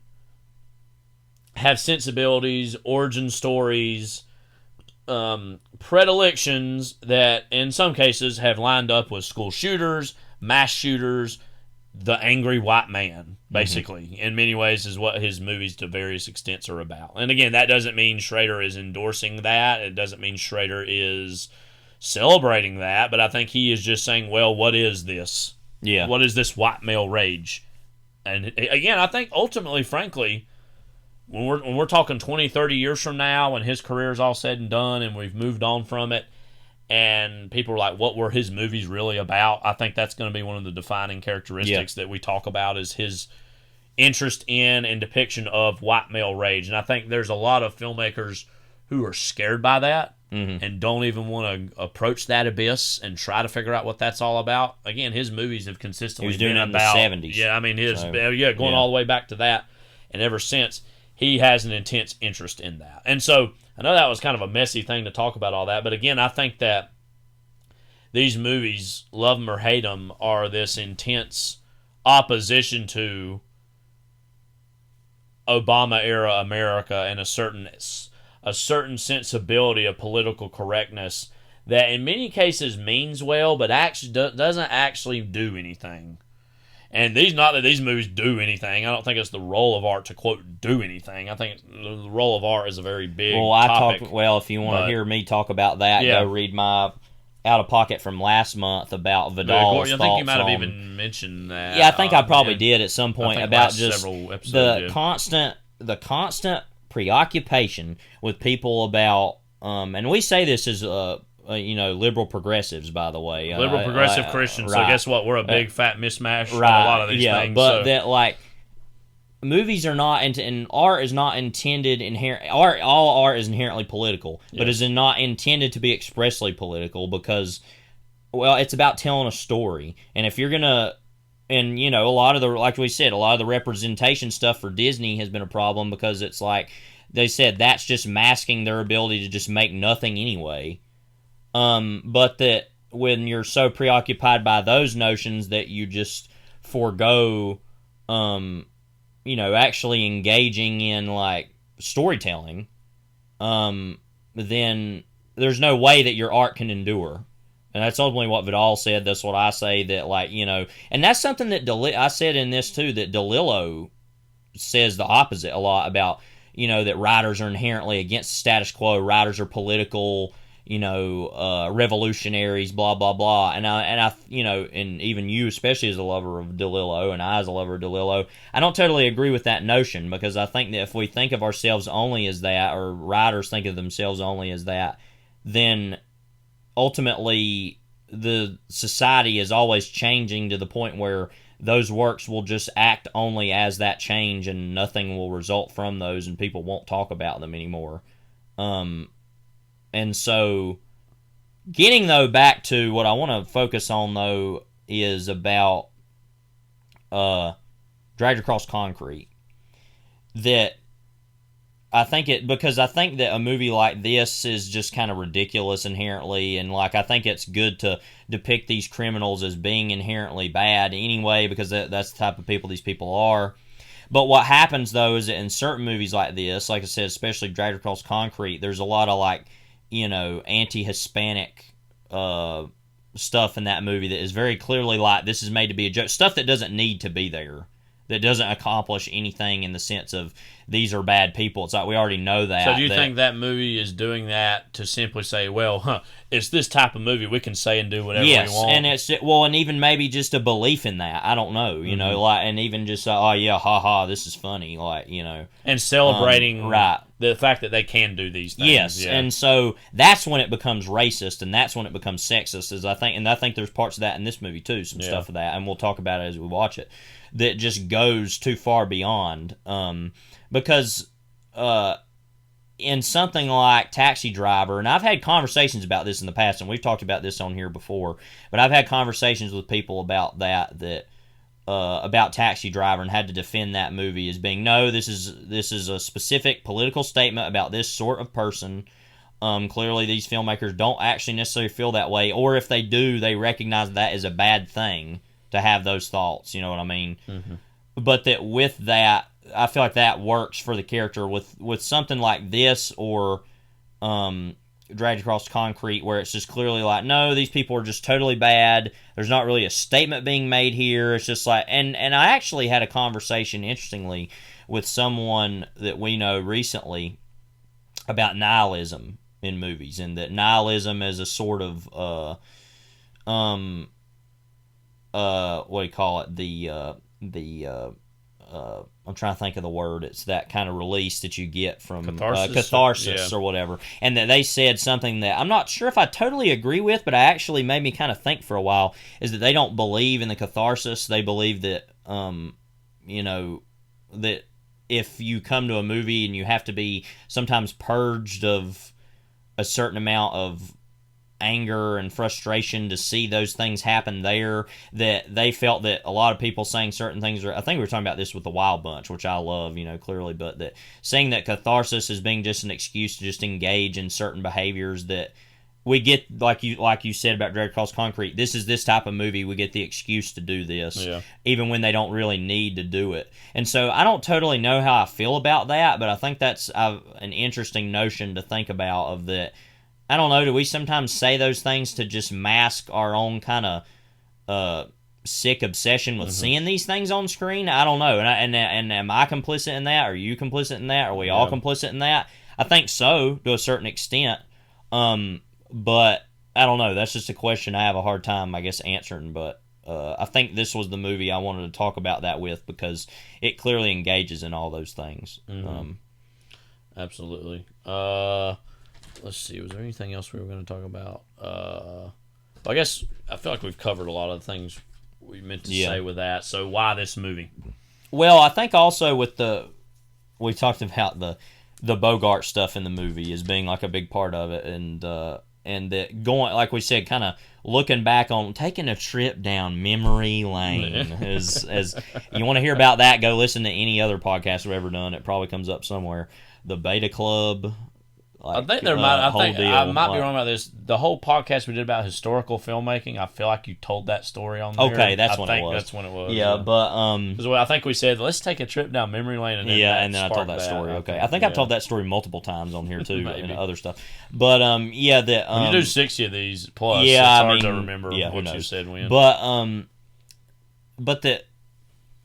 have sensibilities, origin stories, predilections that in some cases have lined up with school shooters, mass shooters, the angry white man, basically, in many ways, is what his movies to various extents are about. And again, that doesn't mean Schrader is endorsing that. It doesn't mean Schrader is celebrating that. But I think he is just saying, well, what is this? Yeah. What is this white male rage? And again, I think ultimately, frankly, when we're talking 20, 30 years from now, when his career is all said and done and we've moved on from it, and people are like, what were his movies really about? I think that's going to be one of the defining characteristics that we talk about, is his interest in and depiction of white male rage. And I think there's a lot of filmmakers who are scared by that and don't even want to approach that abyss and try to figure out what that's all about. Again, his movies have consistently been about... He was doing it in the 70s. Yeah, I mean, going all the way back to that. And ever since, he has an intense interest in that. And so I know that was kind of a messy thing to talk about all that, but again, I think that these movies, love them or hate them, are this intense opposition to Obama-era America and a certain sensibility of political correctness that in many cases means well, but actually doesn't actually do anything. And not that these movies do anything. I don't think it's the role of art to, quote, do anything. I think the role of art is a very big topic. If you want to hear me talk about that, go read my Out of Pocket from last month about Vidal's thoughts. I think you might have even mentioned that. Yeah, I think I probably did at some point about just the constant preoccupation with people about, and we say this as liberal progressives, by the way. Liberal progressive Christians. Right. So guess what? We're a big fat mismatch on a lot of these things. But that, like, movies are not, and art is not intended all art is inherently political, but is not intended to be expressly political because, well, it's about telling a story. And if you're gonna, and a lot of the, like we said, a lot of the representation stuff for Disney has been a problem because it's like they said that's just masking their ability to just make nothing anyway. But that when you're so preoccupied by those notions that you just forego, actually engaging in, like, storytelling, then there's no way that your art can endure. And that's ultimately what Vidal said. That's what I say, that, like, and that's something that I said in this too, that DeLillo says the opposite a lot about, that writers are inherently against the status quo, writers are political, revolutionaries, blah, blah, blah. And I, and even you, especially as a lover of DeLillo, and I as a lover of DeLillo, I don't totally agree with that notion, because I think that if we think of ourselves only as that, or writers think of themselves only as that, then ultimately the society is always changing to the point where those works will just act only as that change and nothing will result from those and people won't talk about them anymore. And so, getting, though, back to what I want to focus on, though, is about Dragged Across Concrete. That because I think that a movie like this is just kind of ridiculous inherently, and, like, I think it's good to depict these criminals as being inherently bad anyway, because that's the type of people these people are. But what happens, though, is that in certain movies like this, like I said, especially Dragged Across Concrete, there's a lot of, like, anti-Hispanic stuff in that movie that is very clearly like, this is made to be a joke. Stuff that doesn't need to be there. That doesn't accomplish anything in the sense of these are bad people. It's like we already know that. So do you think that movie is doing that to simply say, well, it's this type of movie, we can say and do whatever we want? Yes, and it's, well, and even maybe just a belief in that. I don't know, like, and even just, oh yeah, haha, this is funny, like, and celebrating the fact that they can do these things. Yes, and so that's when it becomes racist, and that's when it becomes sexist. I think there's parts of that in this movie too, some stuff of that, and we'll talk about it as we watch it, that just goes too far beyond. Because in something like Taxi Driver, and I've had conversations about this in the past, and we've talked about this on here before, but I've had conversations with people about that about Taxi Driver, and had to defend that movie as being, no, this is a specific political statement about this sort of person. Clearly these filmmakers don't actually necessarily feel that way, or if they do, they recognize that is a bad thing to have those thoughts, you know what I mean? Mm-hmm. But that with that, I feel like that works for the character. With something like this, or Dragged Across Concrete, where it's just clearly like, no, these people are just totally bad. There's not really a statement being made here. It's just like, and I actually had a conversation, interestingly, with someone that we know recently about nihilism in movies, and that nihilism is a sort of what do you call it? I'm trying to think of the word. It's that kind of release that you get from catharsis or whatever. And that they said something that I'm not sure if I totally agree with, but I actually made me kind of think for a while, is that they don't believe in the catharsis. They believe that, that if you come to a movie and you have to be sometimes purged of a certain amount of anger and frustration to see those things happen there, that they felt that a lot of people saying certain things, I think we were talking about this with the Wild Bunch, which I love, clearly, but that saying that catharsis is being just an excuse to just engage in certain behaviors that we get, like you said about Dragged Across Concrete, this is this type of movie, we get the excuse to do this, even when they don't really need to do it. And so I don't totally know how I feel about that, but I think that's an interesting notion to think about, of that. I don't know, do we sometimes say those things to just mask our own kind of sick obsession with seeing these things on screen? I don't know. And am I complicit in that? Are you complicit in that? Are we all complicit in that? I think so, to a certain extent. But I don't know. That's just a question I have a hard time, I guess, answering. But I think this was the movie I wanted to talk about that with, because it clearly engages in all those things. Absolutely. Let's see, was there anything else we were going to talk about? I guess I feel like we've covered a lot of the things we meant to say with that. So why this movie? Well, I think also with we talked about the Bogart stuff in the movie as being like a big part of it, and that going, like we said, kind of looking back on taking a trip down memory lane. as you want to hear about that, go listen to any other podcast we've ever done. It probably comes up somewhere. The Beta Club. I think I might be wrong about this. The whole podcast we did about historical filmmaking, I feel like you told that story on there. Okay, that's when it was. That's when it was. Yeah, but I think we said, let's take a trip down memory lane, and then I told that story. Okay, I think I've told that story multiple times on here too, and other stuff. But when you do 60 of these plus, it's hard to remember what you said when. But that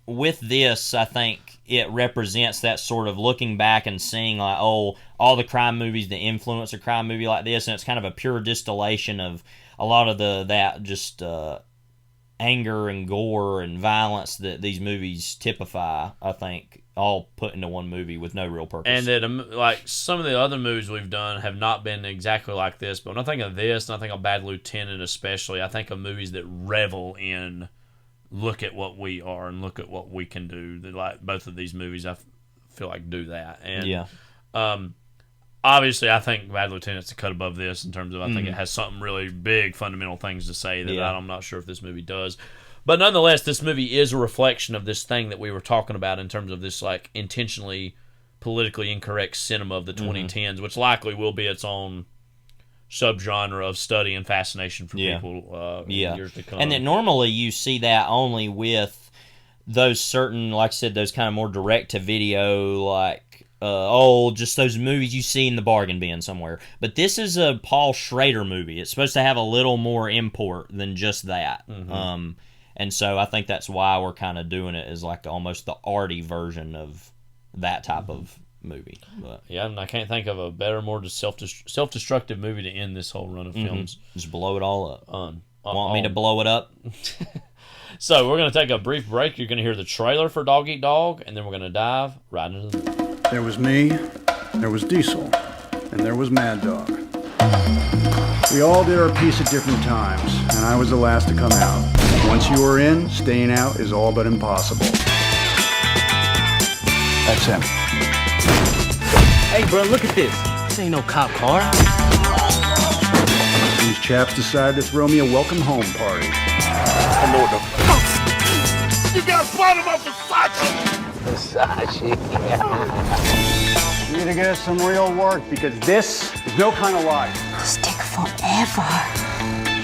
with this, I think it represents that sort of looking back and seeing like, oh, all the crime movies that influence a crime movie like this, and it's kind of a pure distillation of a lot of that anger and gore and violence that these movies typify, I think, all put into one movie with no real purpose. And that, like, some of the other movies we've done have not been exactly like this, but when I think of this, and I think of Bad Lieutenant especially, I think of movies that revel in look at what we are and look at what we can do. Like both of these movies, I feel like do that. And obviously, I think Bad Lieutenant's a cut above this in terms of I think it has something really big, fundamental things to say that I'm not sure if this movie does. But nonetheless, this movie is a reflection of this thing that we were talking about in terms of this like intentionally politically incorrect cinema of the 2010s, which likely will be its own subgenre of study and fascination for people in years to come. And that normally you see that only with those certain, like I said, those kind of more direct-to-video, like, just those movies you see in the bargain bin somewhere. But this is a Paul Schrader movie. It's supposed to have a little more import than just that. And so I think that's why we're kind of doing it as like almost the arty version of that type of movie. But yeah, and I can't think of a better, more self-destructive movie to end this whole run of films. Just blow it all up. Want me to blow it up? So we're going to take a brief break. You're going to hear the trailer for Dog Eat Dog, and then we're going to dive right into the movie. There was me, there was Diesel, and there was Mad Dog. We all did our piece at different times, and I was the last to come out. Once you were in, staying out is all but impossible. That's him. Hey, bro, look at this. This ain't no cop car. These chaps decided to throw me a welcome home party. I know what the fuck. You got spotted by Versace. You need to get us some real work, because this is no kind of life. This take forever.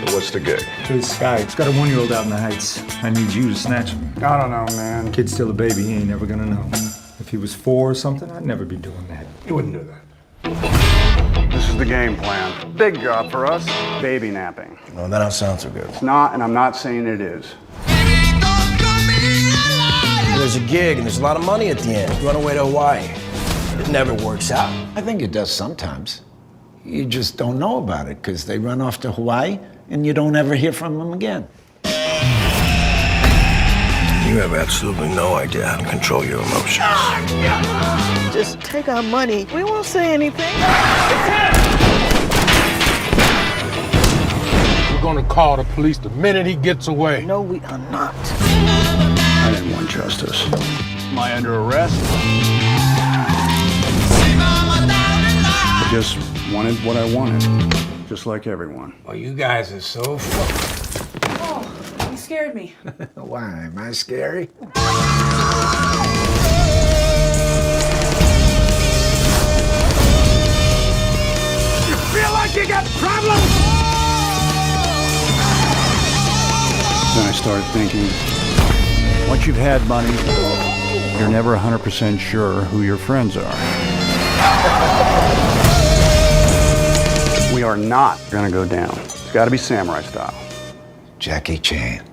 So what's the gig? This guy, he's got a 1-year-old out in the Heights. I need you to snatch him. I don't know, man. Kid's still a baby. He ain't never gonna know. If he was 4 or something, I'd never be doing that. You wouldn't do that. This is the game plan. Big job for us, baby napping. No, that don't sound so good. It's not, and I'm not saying it is. There's a gig, and there's a lot of money at the end. You run away to Hawaii. It never works out. I think it does sometimes. You just don't know about it, because they run off to Hawaii, and you don't ever hear from them again. You have absolutely no idea how to control your emotions. Just take our money. We won't say anything. We're gonna call the police the minute he gets away. No, we are not. I didn't want justice. Am I under arrest? I just wanted what I wanted, just like everyone. Well, you guys are so You scared me. Why? Am I scary? You feel like you got problems? Then I started thinking, once you've had money, you're never 100% sure who your friends are. We are not gonna go down. It's gotta be samurai style. Jackie Chan.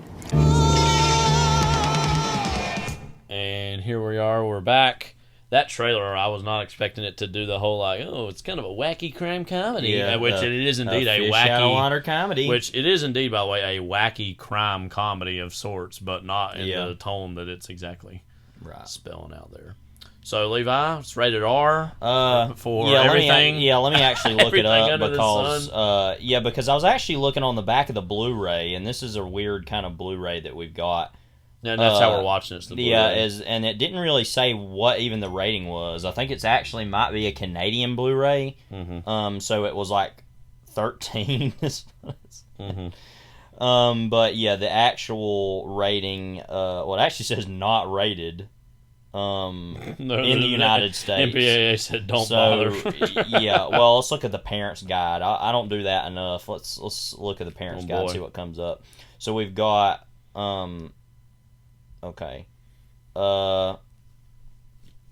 And here we are, we're back. That trailer, I was not expecting it to do the whole it's kind of a wacky crime comedy, which it is indeed a fish out of wacky water comedy. Which it is indeed, by the way, a wacky crime comedy of sorts, but not in the tone that it's exactly spelling out there. So Levi, it's rated R for everything. Let me actually look it up because because I was actually looking on the back of the Blu-ray, and this is a weird kind of Blu-ray that we've got. And that's how we're watching it. And it didn't really say what even the rating was. I think it's actually might be a Canadian Blu-ray. Mm-hmm. So it was like 13. Mm-hmm. But yeah, the actual rating, it actually says not rated. In the United States, MPAA said don't bother. Well, let's look at the parents' guide. I don't do that enough. Let's look at the parents' guide and see what comes up. So we've got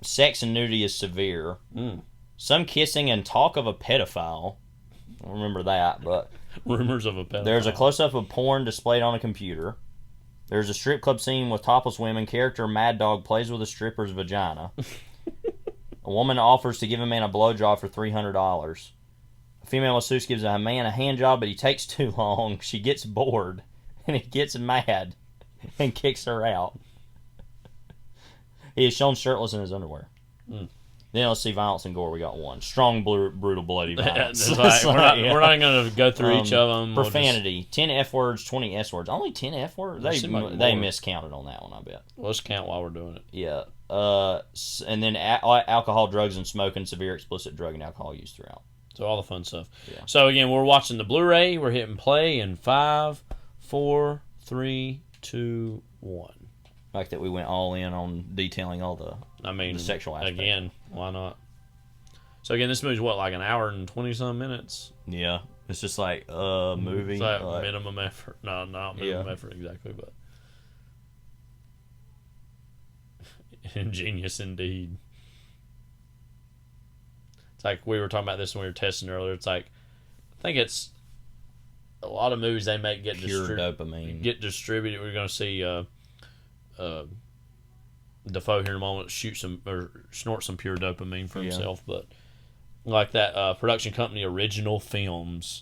sex and nudity is severe. Some kissing and talk of a pedophile. I don't remember that, but rumors of a pedophile. There's a close-up of porn displayed on a computer. There's a strip club scene with topless women. Character Mad Dog plays with a stripper's vagina. A woman offers to give a man a blowjob for $300. A female masseuse gives a man a hand job, but he takes too long. She gets bored, and he gets mad and kicks her out. He is shown shirtless in his underwear. Then let's see violence and gore. We got one. Strong, brutal, bloody violence. We're not going to go through each of them. Profanity. 10 F words, 20 S words. Only 10 F words? They miscounted on that one, I bet. Let's count while we're doing it. Yeah. And then alcohol, drugs, and smoking. Severe explicit drug and alcohol use throughout. So all the fun stuff. Yeah. So again, we're watching the Blu-ray. We're hitting play in 5, 4, 3, 2, 1. Like that we went all in on detailing all the sexual aspect. Again, why not? So again, this movie's like an hour and 20-some minutes? Yeah. It's just like a movie. It's like minimum effort. No, not minimum effort exactly, but ingenious indeed. It's like we were talking about this when we were testing earlier. It's like, I think it's a lot of movies they make get dopamine. Get distributed. We're going to see Dafoe here in a moment snort some pure dopamine for himself, but like that production company Original Films,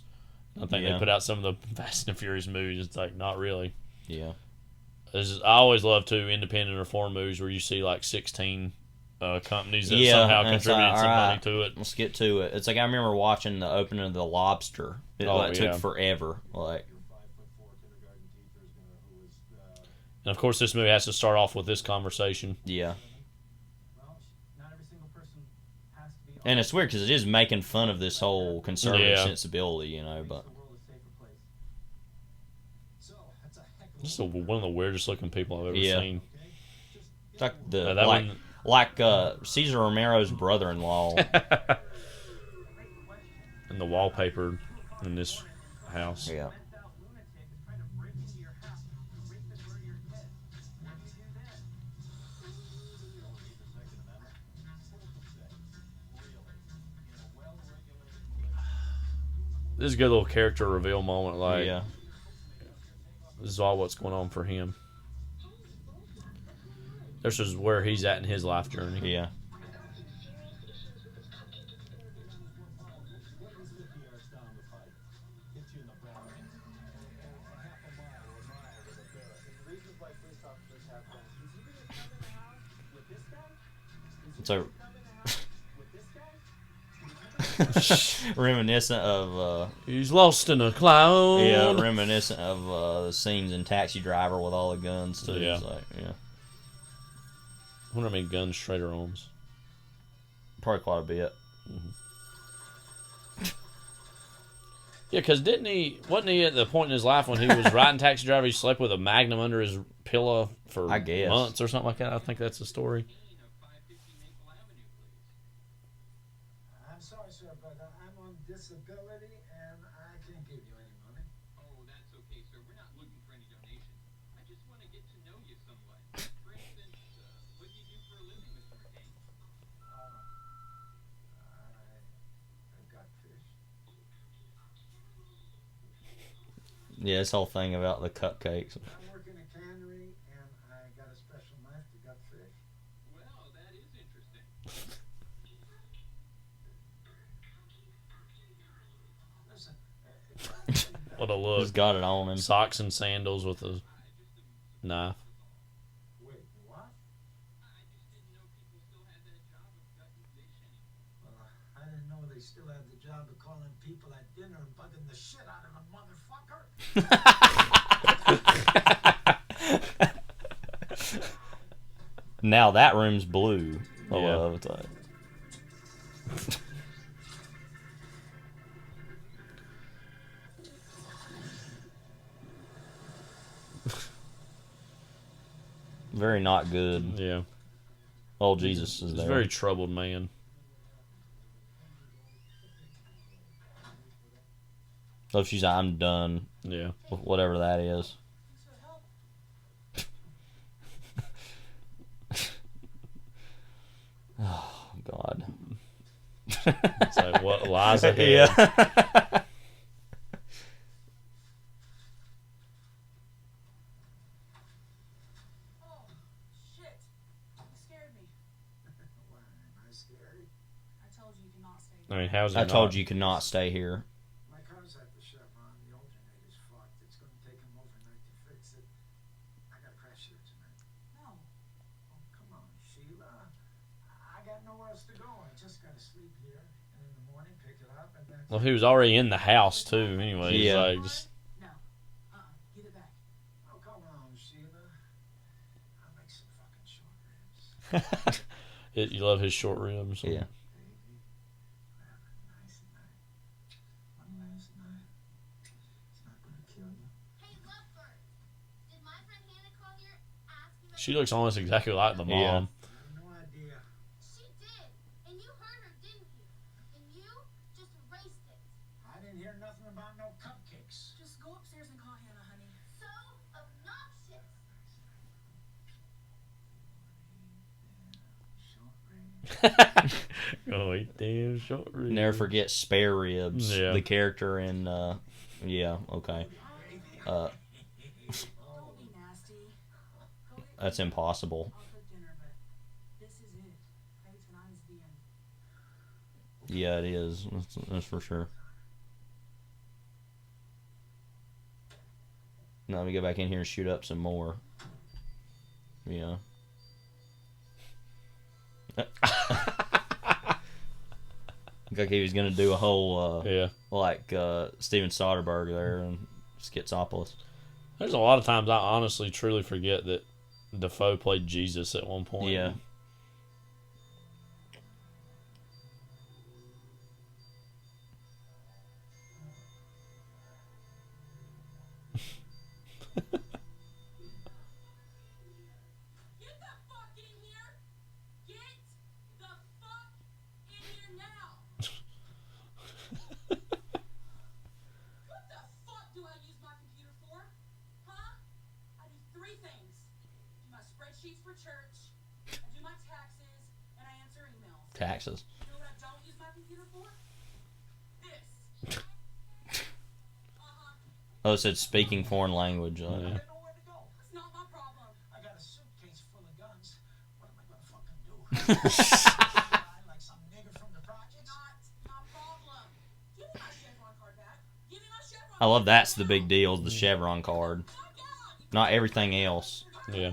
I think they put out some of the Fast and Furious movies. It's like not really. Yeah, I always love independent or foreign movies where you see like 16 companies that somehow contributed some money to it. Let's get to it. It's like I remember watching the opening of The Lobster. It took forever. And of course, this movie has to start off with this conversation. Yeah. And it's weird because it is making fun of this whole conservative sensibility, but. This is one of the weirdest looking people I've ever seen. It's like Cesar Romero's brother-in-law. And the wallpaper in this house. Yeah. this is a good little character reveal moment. Like, Yeah. This is all what's going on for him. This is where he's at in his life journey. Yeah. So reminiscent of he's lost in a cloud. Yeah, reminiscent of the scenes in Taxi Driver with all the guns too. Yeah. It's like, yeah. I wonder how many guns Schrader owns. Probably quite a bit. Yeah, because wasn't he at the point in his life when he was riding Taxi Driver, he slept with a Magnum under his pillow for months or something like that? I think that's the story. I'm sorry, sir, but I'm on disability and I can't give you any money. Oh, that's okay, sir. We're not looking for any donations. I just want to get to know you somewhat. For instance, what do you do for a living, Mr. McCain? I've got fish. Yeah, this whole thing about the cupcakes. I work in a cannery and I got a special knife to gut fish. Well, that is interesting. What a look. He's got it on him. Socks and sandals with a knife. Wait, what? I just didn't know people still had that job of gutting fish anymore. Well, I didn't know they still had the job of calling people at dinner and bugging the shit out of a motherfucker. Now that room's blue. Oh, Yeah. well, it's like... Very not good. Yeah. Oh, Jesus is He's there. a very troubled man. So she's like, I'm done. Yeah. With whatever that is. Oh, God. It's like, what lies ahead? Yeah. I mean, how's I told you could not stay here. My car's at the Chevron. The alternator's fucked. It's going to take him overnight to fix it. I got to crash here tonight. No. Oh, come on, Sheila. I got nowhere else to go. I just got to sleep here. And in the morning, pick it up. And that's Well, he was already in the house, too, anyway. He's Yeah. like, just... Give it back. Oh, come on, Sheila. I'll make some fucking short ribs. You love his short ribs. Yeah. She looks almost exactly like the mom. Yeah. No idea. She did. And you heard her, didn't you? And you just erased it. I didn't hear nothing about no cupcakes. Just go upstairs and call Hannah, honey. So obnoxious. Oh, he damn short ribs. Never forget Spare Ribs. Yeah. The character in, yeah, okay. Don't be nasty. That's impossible. I'll cook dinner, but this is it. Okay, tonight is the end. Yeah, it is. That's for sure. Now let me go back in here and shoot up some more. Yeah. Looked like he was gonna do a whole like Steven Soderbergh there and Schizopolis. There's a lot of times I honestly truly forget that Dafoe played Jesus at one point. Yeah. Get the fuck in here! Get the fuck in here now! What the fuck do I use my computer for? Huh? I do three things. Do my spreadsheets for church, I do my taxes, and I answer emails. Taxes. You know what I don't use my computer for? This. Oh, it said speaking foreign language. Yeah. It's not my problem. I got a suitcase full of guns. What am I gonna fucking do? Like some nigger from the projects? Not my problem. Give me my Chevron card back. Give me my Chevron. I love that's the big deal, the Chevron card. Not everything else. Yeah.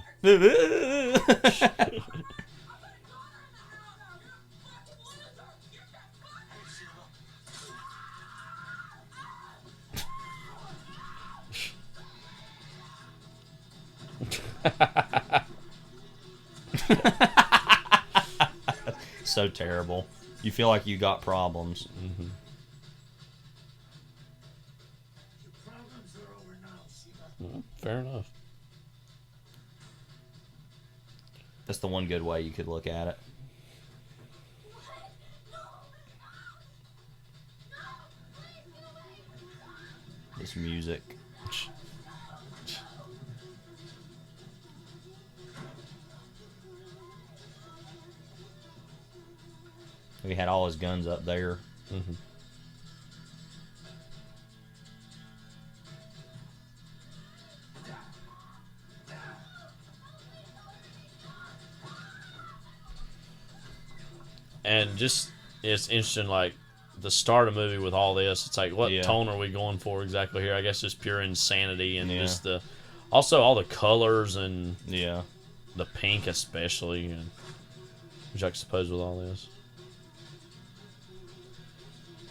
So terrible. You feel like you got problems. Mm-hmm. Well, fair enough. That's the one good way you could look at it. This music. He had all his guns up there. Mm-hmm. And just, it's interesting, like, the start of the movie with all this, it's like, what tone are we going for exactly here? I guess just pure insanity and just the, also all the colors and the pink especially, and juxtaposed with all this.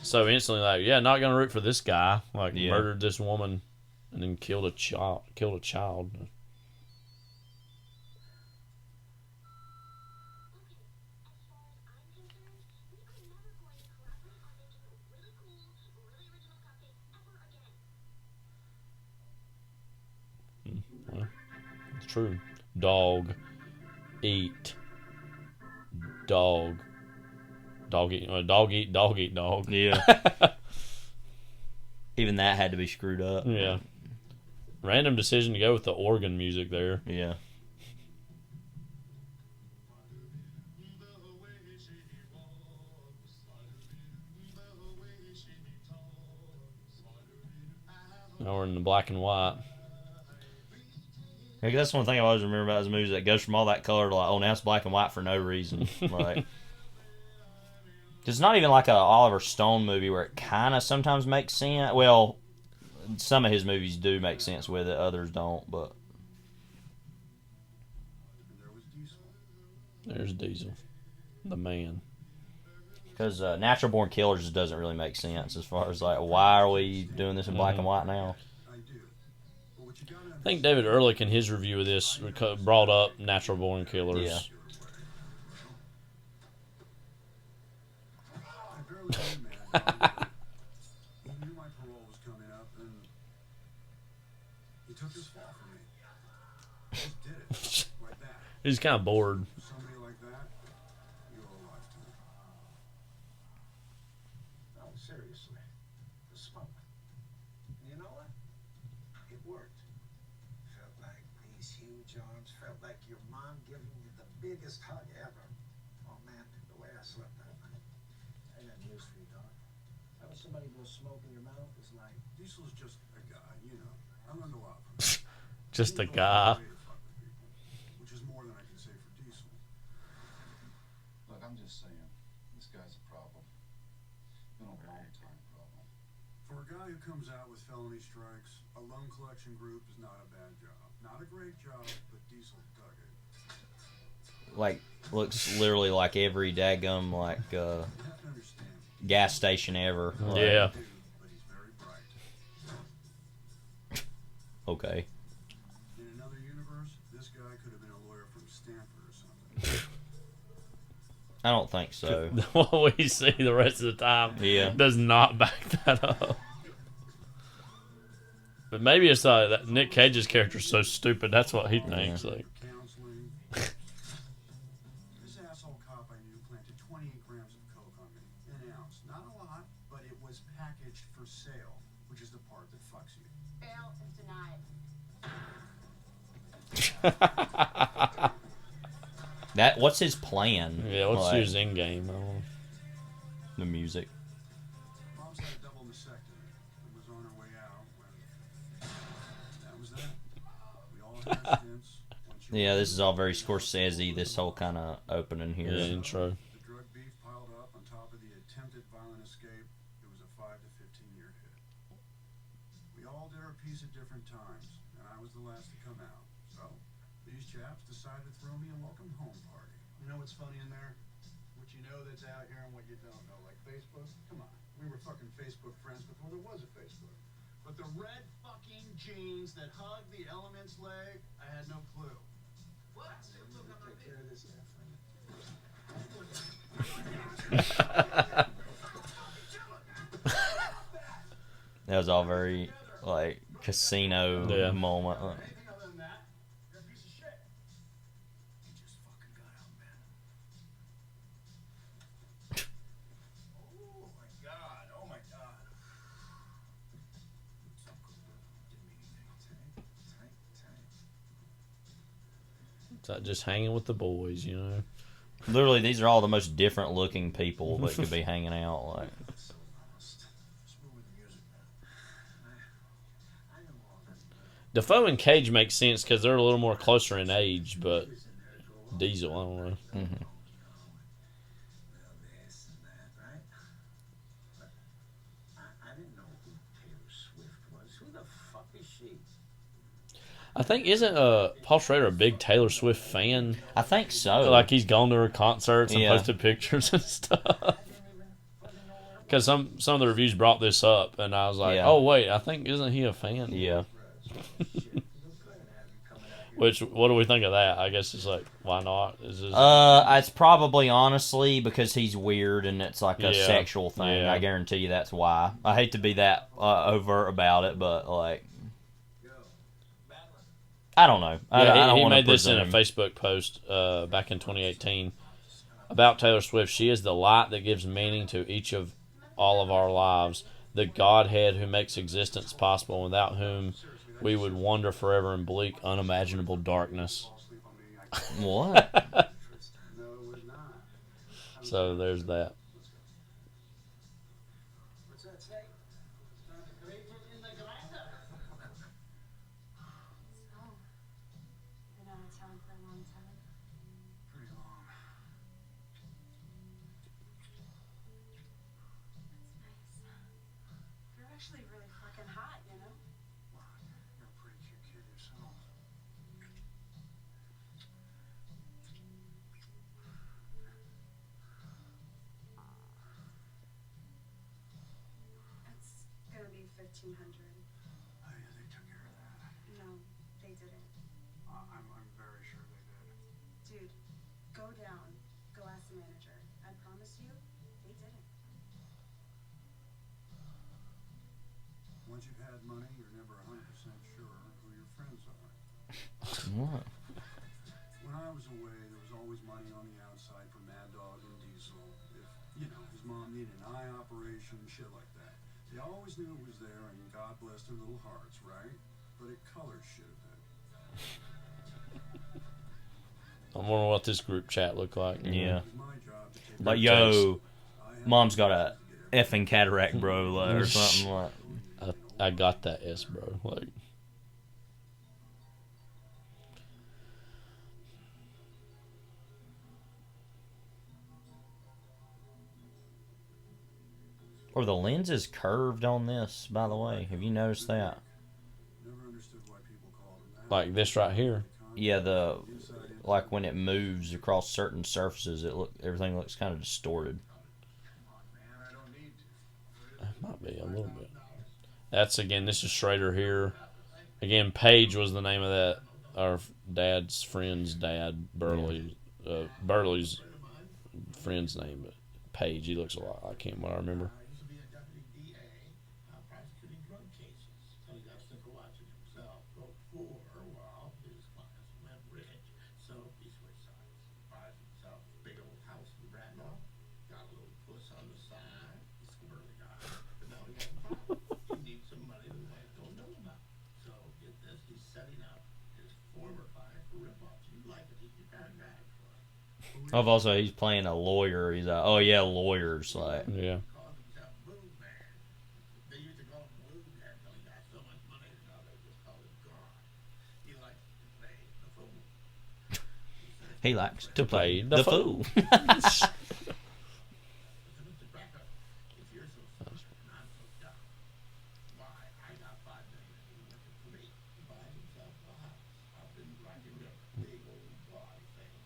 So instantly, like, not gonna root for this guy, like murdered this woman and then killed a child. Well, it's true. Dog eat dog. Dog eat dog. Yeah. Even that had to be screwed up. Yeah. Random decision to go with the organ music there. Yeah. Now we're in the black and white. Like, that's one thing I always remember about his movies, that goes from all that color to like, oh, now it's black and white for no reason. Like, it's not even like a Oliver Stone movie where it kind of sometimes makes sense. Well, some of his movies do make sense with it, others don't. But there's Diesel, the man. Because Natural Born Killers just doesn't really make sense as far as like, why are we doing this in black and white now? I think David Ehrlich in his review of this brought up Natural Born Killers. I He knew my parole was coming up, and he took this fall from me. He just did it like that. He's kind of bored. Somebody like that, you owe a life to me. No, seriously. The smoke. And you know what? It worked. Felt like these huge arms. Felt like your mom giving you the biggest hug ever. Oh man, the way I slept that night. I got news for you, dog. How about somebody blow smoke in your mouth? It's like Diesel's just a guy, you know. I learned a lot from him. Just a guy. Which is more than I can say for Diesel. Look, I'm just saying, this guy's a problem. Been a long time problem. For a guy who comes out with felony strikes, a loan collection group is not a bad job. Not a great job, but Diesel dug it. Like, looks literally like every daggum like gas station ever. Like, yeah. Okay. In another universe, this guy could have been a lawyer from Stanford or something. I don't think so. What we see the rest of the time does not back that up. But maybe it's that Nick Cage's character is so stupid. That's what he thinks. Like, Counseling. This asshole cop I knew planted 28 grams of coke on me. An ounce. Not a lot, but it was packaged for sale, which is the part that fucks you. Bail is denied. What's his plan? yeah, what's Like, his end game? the music. Mom's had a double mastectomy and was on her way out when Yeah, this is all very Scorsese, this whole kind of opening here. Yeah, intro. The drug beef piled up on top of the attempted violent escape. It was a 5 to 15-year hit. We all did our piece at different times, and I was the last to come out. So, these chaps decided to throw me a welcome home party. You know what's funny in there? What you know that's out here and what you don't know. Like Facebook? Come on. We were fucking Facebook friends before there was a Facebook. But the red fucking jeans that hugged the Element's leg, I had no clue. What? Take care of this That was all very, like, casino moment. It's like just hanging with the boys, you know. Literally, these are all the most different looking people that could be hanging out. Like, Dafoe and Cage make sense because they're a little more closer in age, but Diesel, I don't know. mm-hmm. I think isn't Paul Schrader a big Taylor Swift fan? I think so. Like he's gone to her concerts and posted pictures and stuff. Because some of the reviews brought this up, and I was like, oh wait, I think isn't he a fan? Yeah. Which, what do we think of that? I guess it's like, why not? It's probably honestly because he's weird and it's like a sexual thing. Yeah. I guarantee you that's why. I hate to be that overt about it, but like, I don't know. He made this in a Facebook post back in 2018 about Taylor Swift. She is the light that gives meaning to each of all of our lives, the Godhead who makes existence possible, without whom we would wander forever in bleak, unimaginable darkness. What? So there's that. $1,500. Oh, yeah, they took care of that. No, they didn't. I'm very sure they did. Dude, go down. Go ask the manager. I promise you, they didn't. Once you've had money, you're never 100% sure who your friends are. What? When I was away, there was always money on the outside for Mad Dog and Diesel. If, his mom needed an eye operation, shit like that. They always knew it was there, and God bless their little hearts, right? But it colors shit a bit. I wonder what this group chat looked like. Yeah. Like, yo, mom's got a effing cataract, bro, like, or something like. I got that S, bro. Like. Or the lens is curved on this, by the way. Have you noticed that? Like this right here. Yeah, like when it moves across certain surfaces, everything looks kind of distorted. It might be a little bit. This is Schrader here. Again, Paige was the name of that, our dad's friend's dad, Burley. Burley's friend's name, but Paige, he looks a lot like him, what I remember. Also, he's playing a lawyer. He's like, oh yeah, lawyers, like, yeah. He likes to play the the fool. fool.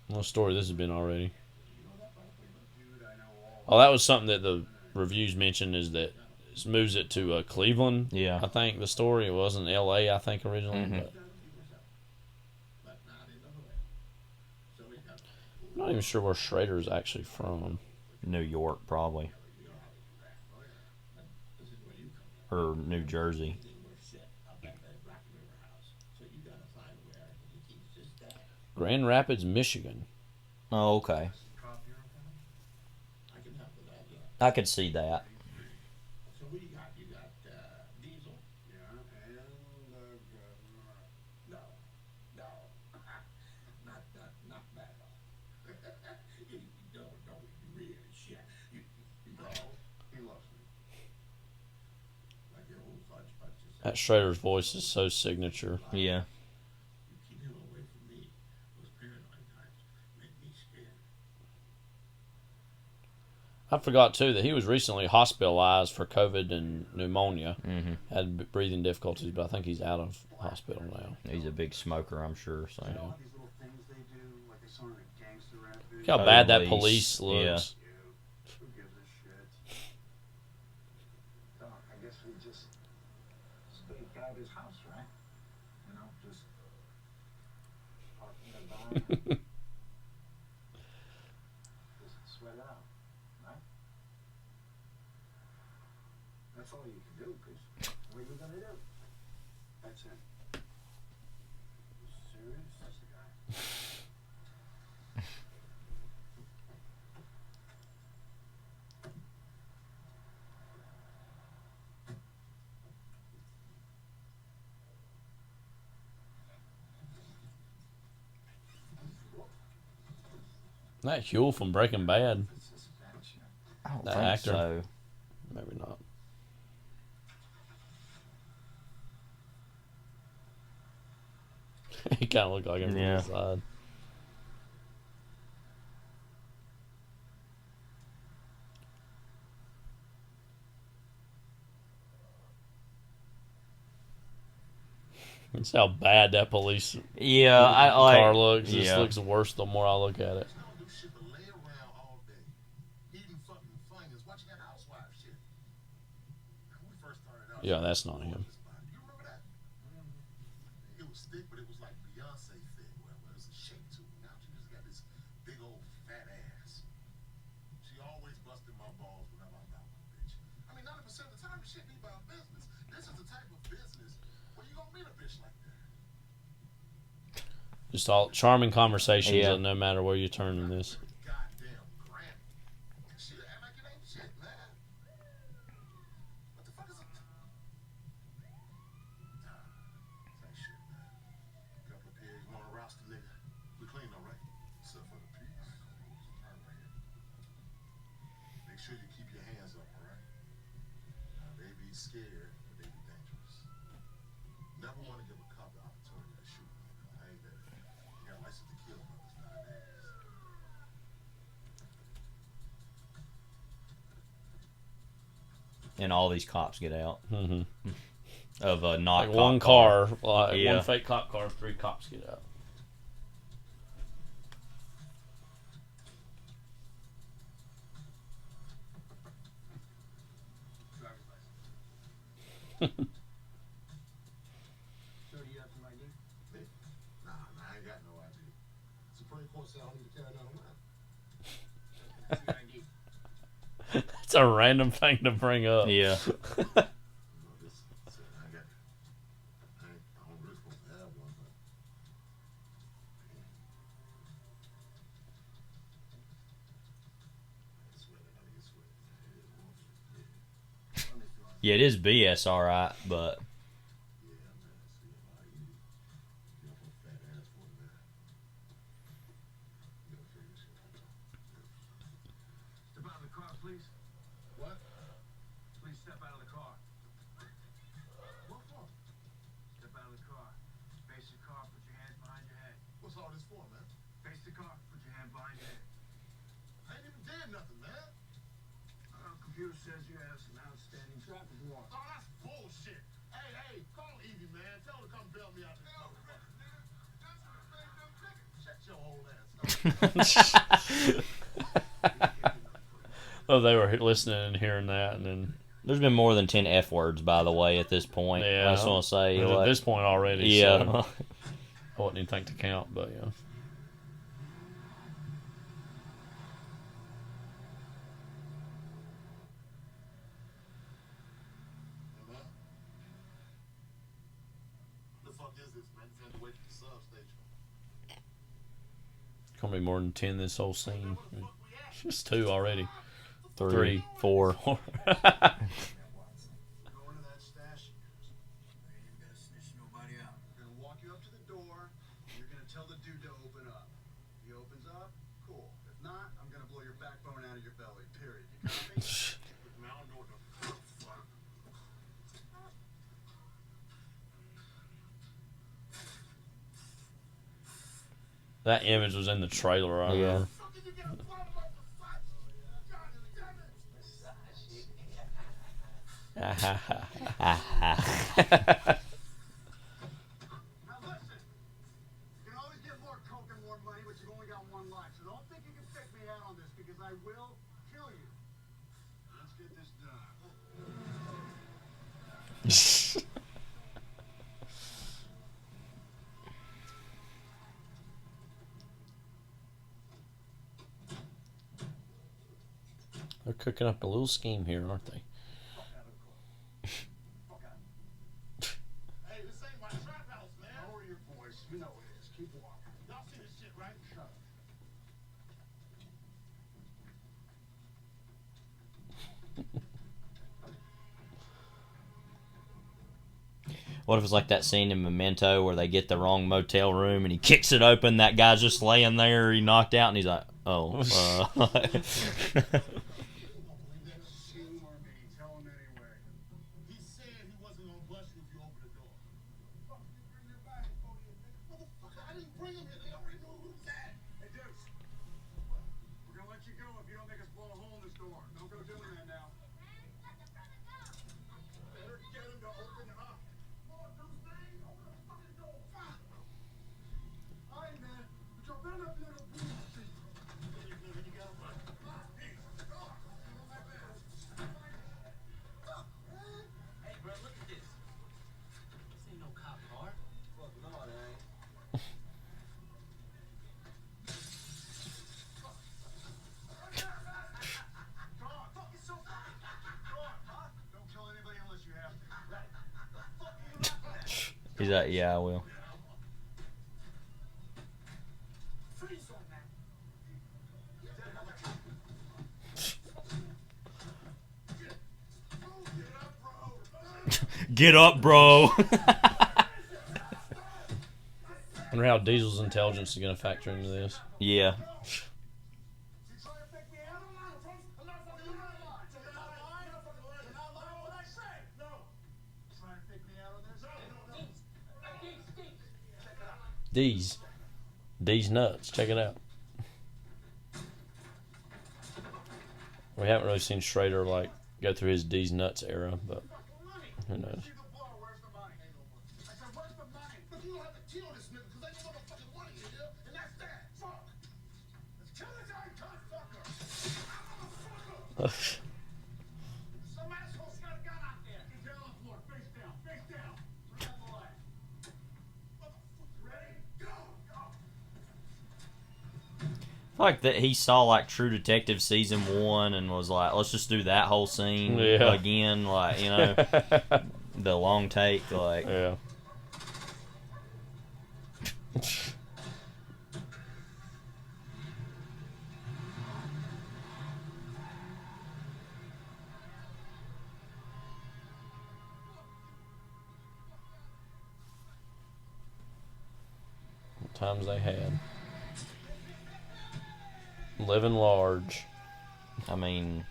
What story this has been already? Oh, that was something that the reviews mentioned, is that it moves it to Cleveland. Yeah. I think the story, it wasn't L.A. I think originally. But I'm not even sure where Schrader is actually from. New York, probably, or New Jersey. Grand Rapids, Michigan. Oh, okay. I could see that. So what do you got? You got Diesel. Yeah, and no, not bad. You really shit. You he loves me. Like your old fudge just. That Schrader's voice is so signature. Yeah. You keep him away from me. Those paranoid types make me scared. I forgot too that he was recently hospitalized for COVID and pneumonia. Mm-hmm. Had breathing difficulties, but I think he's out of hospital now. He's a big smoker, I'm sure. So. Yeah. These little things they do, like I saw in a gangster rap video. Look how bad that police looks. Yeah. Who gives a shit? Doc, I guess we just staked out his house, right? You know, just parking the barn. Just sweat it out, right? That's all you can do, because what are you gonna do? That's him. Serious? That's the guy. That Huel from Breaking Bad. I don't That think actor. so. Maybe not. He kind of looked like him from the side. That's how bad that police car looks. It just looks worse the more I look at it. Yeah, that's not him. It was thick, but it was like Beyonce thick. Well, there's a shape to it. Now she just got this big old fat ass. She always busted my balls whenever I'm out with a bitch. I mean, 90% of the time, shit be about business. This is the type of business where you gonna meet a bitch like that. Just all charming conversations, Yeah. no matter where you turn in this. Goddamn granny. Shit, act like it ain't shit, man. What the fuck is it? That shit, man. Couple of pigs want to roust a nigga. We clean though, right? Except for the pigs. Turn right here. Make sure you keep your hands up, alright? Now, they be scared, but they be dangerous. Never want to give a cop the opportunity to shoot. I ain't that. You got a license to kill brothers nowadays. And all these cops get out. Mm-hmm. Of a not Like cop one car, Yeah. one fake cop car, 3 cops get out. So do you have some ID? Me? Nah, I ain't got no ID. Supreme Court said I don't need to carry none around. ID. It's a random thing to bring up. Yeah. Yeah, it is BS, all right, but Step out of the car, please. What? Please step out of the car. What for? Step out of the car. Face your car, put your hands behind your head. What's all this for, man? Face the car. Oh, they were listening and hearing that, and then there's been more than 10 F words, by the way, at this point. Yeah, I just want to say, at this point already. Yeah, so I wouldn't even think to count, but yeah. Gonna be more than 10 this whole scene. It's 2 already. 3, 4. That image was in the trailer. I remember. They're cooking up a little scheme here, aren't they? Hey, this ain't my trap house, man. Lower your voice. You know it is. Keep walking. Y'all see this shit, right? Shut up. What if it's like that scene in Memento where they get the wrong motel room and he kicks it open, that guy's just laying there, he knocked out, and he's like, oh. He's like, yeah, I will. Get up, bro. Wonder how Diesel's intelligence is going to factor into this. Yeah. D's nuts. Check it out. We haven't really seen Schrader like go through his D's nuts era, but who knows? Like that, he saw like True Detective season 1 and was like, "Let's just do that whole scene again." Like, you know, the long take. Like, yeah. What times they had. Living large. I mean,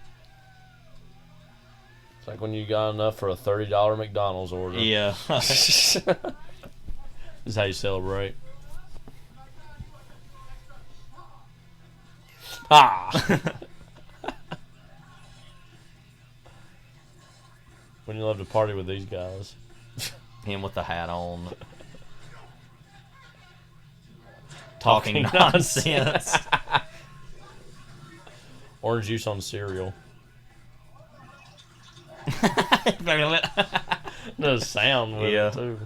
it's like when you got enough for a $30 McDonald's order. Yeah. This is how you celebrate. Ah! When you love to party with these guys. Him with the hat on. Talking nonsense. Orange juice on cereal. No sound with it, too.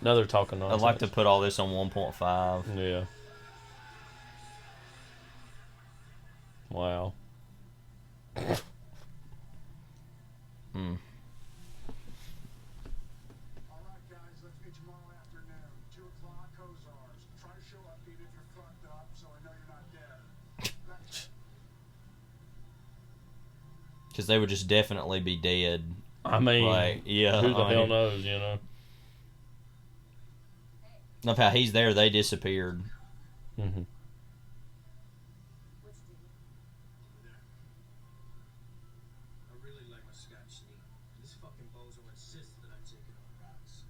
Another talking nonsense. I'd like to put all this on 1.5. Yeah. Wow. Alright, guys, let's meet tomorrow afternoon. 2 o'clock, Ozars. Try to show up even if you're fucked up, so I know you're not dead. Because they would just definitely be dead. I mean, like, yeah, who the hell knows, you know? Of how he's there, they disappeared. Mm-hmm. I really like my scotch neat. This fucking bozo insists that I take it on rocks.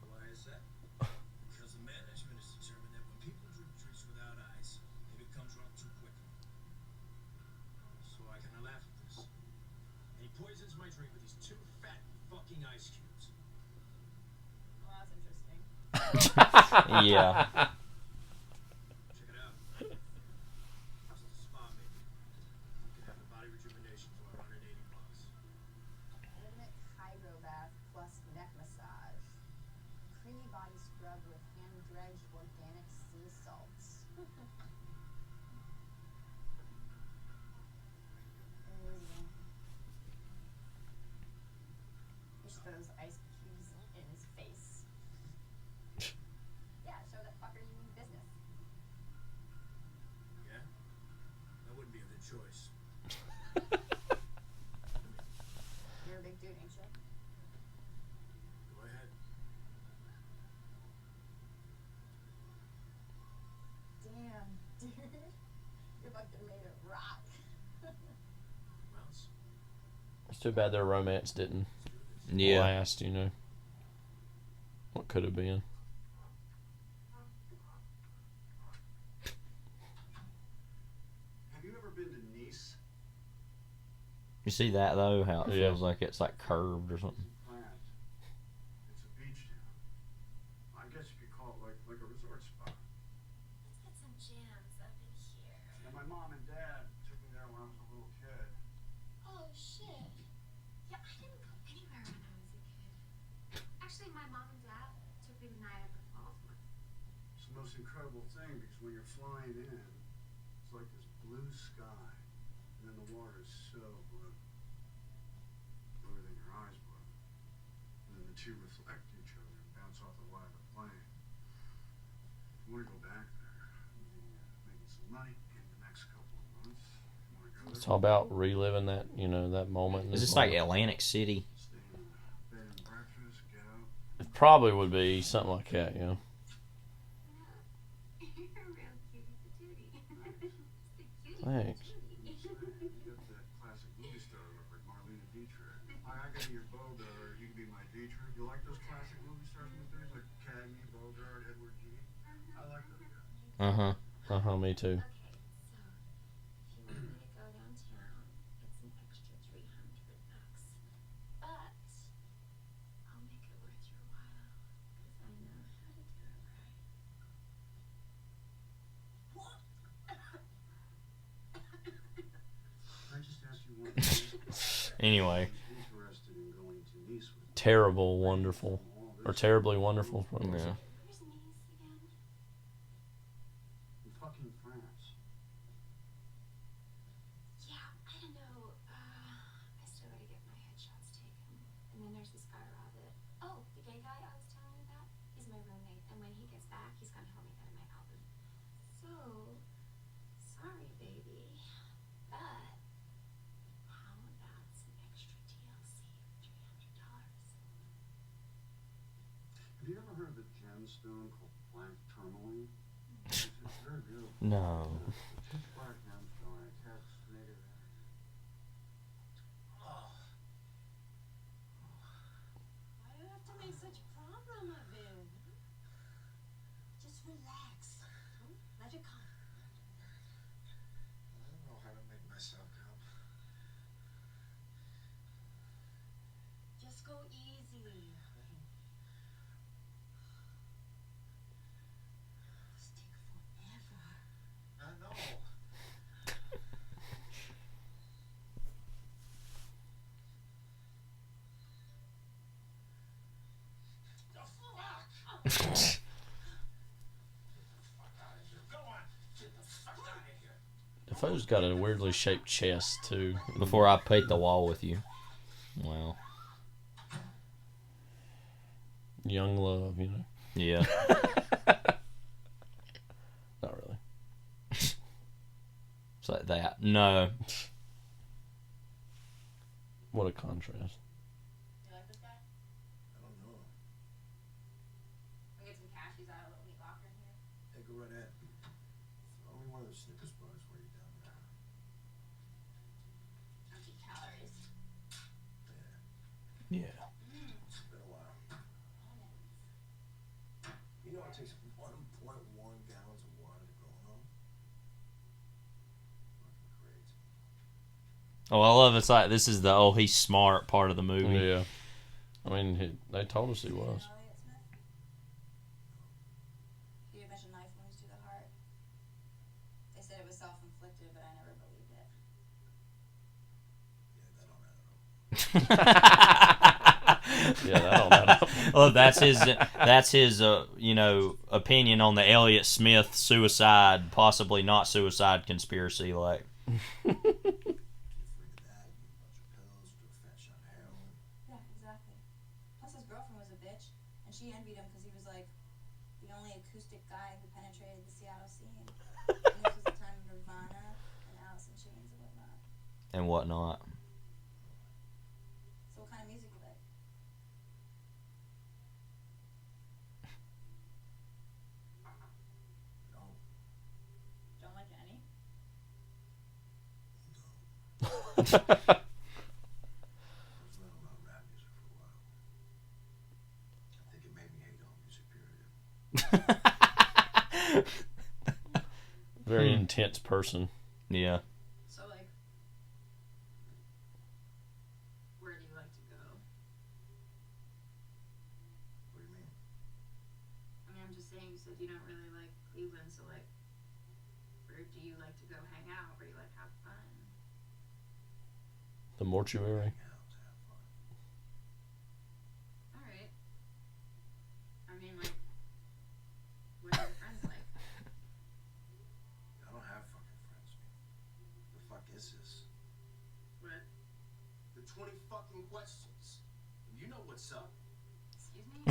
Why is that? Because the management has determined that when people drink drinks without ice, they become drunk too quickly. So I kind of laugh at this. And he poisons my drink with these 2 fat fucking ice cubes. Well, that's interesting. Yeah. Check it out. This is a spa, maybe. You can have the body rejuvenation for $180. Ultimate hydro bath plus neck massage. Creamy body scrub with hand-dredged organic sea salts. You should throw those ice cubes in his face. Yeah, show that fucker you mean business. Yeah? That wouldn't be a good choice. You're a big dude, ain't you? Go ahead. Damn, dude. You're fucking made of rock. Mouse? It's too bad their romance didn't last, you know. What could have been. Have you ever been to Nice? You see that, though? How it feels like it's like curved or something. Plant. It's a beach town. I guess you could call it like a resort spot. Let's get some jams up in here. And my mom and dad took me there when I was a little kid. Oh, shit. Yeah, I didn't go anywhere when I was a kid. Actually, my mom and dad took me to Niagara Falls once. It's the most incredible thing because when you're flying in, it's like this blue sky, and then the water is so blue, bluer than your eyes blue, and then the two reflect each other and bounce off the wide of the plane. I want to go back there. Making some money in the next couple of months. Want to go It's there? all about reliving that, you know, that moment. Is this like Atlantic City? Stay in a bed and breakfast, get out. It probably would be something like that, you know. You're a real cutie patootie. Thanks. You got that classic movie star look like Marlene Dietrich. I gotta be your Bogart. You can be my Dietrich. You like those classic movie stars from the 30s, like Cagney, Bogart, Edward G. I like those guys. Me too. Okay, so if you want me to go downtown, it's an extra $300. But I'll make it worth your while, because I know how to do it right. I just asked you one thing. Anyway. Interested in going to Nice with me. Terrible, wonderful. Or terribly wonderful. Yeah. Where's Nice again? In fucking France. Yeah, I don't know. I still gotta get my headshots taken. And then there's this guy Rabbit. Oh, the gay guy I was telling you about? He's my roommate. And when he gets back, he's gonna help me edit my album. So, sorry, baby. But, how about some extra TLC for $300? Have you ever heard of a gemstone called black tourmaline? It's very beautiful. No. It's black gemstone. It has native energy. Why do you have to make such a problem of it? Just relax. Let it come. I don't know how to make myself come. Just go eat This take forever. I know. The fuck? Dafoe's got a weirdly shaped chest too. Before I paint the wall with you. Wow. Young love, you know. Yeah. Not really. It's like that. No. What a contrast. You like this guy? I don't know. We get some cashews out of a little meat locker in here. Hey, go right ahead. Throw me one of those Snickers bars while you're down there. Empty calories. Yeah. It's been a while. You know it takes 1.1 gallons of water to grow them. Fucking crazy. Oh, I love it's like this is the he's smart part of the movie. Yeah. I mean, they told us he was. He did a bunch of knife wounds to the heart. They said it was self-inflicted, but I never believed it. Yeah, that don't matter. Well, that's his you know, opinion on the Elliott Smith suicide, possibly not suicide conspiracy. Like, Yeah, exactly. Plus his girlfriend was a bitch, and she envied him because he was like the only acoustic guy who penetrated the Seattle scene. And this was the time of Nirvana and Alice in Chains and whatnot. and whatnot. So what kind of music you like? Don't like any? Very intense person. Yeah. So like, where do you like to go? What do you mean? I mean, I'm just saying, you said you don't really like Cleveland, so like, where do you like to go hang out? Where you like have fun? The mortuary. Alright. I mean, like, what are your friends like? I don't have fucking friends. The fuck is this? What? The 20 fucking questions. You know what's up. Excuse me?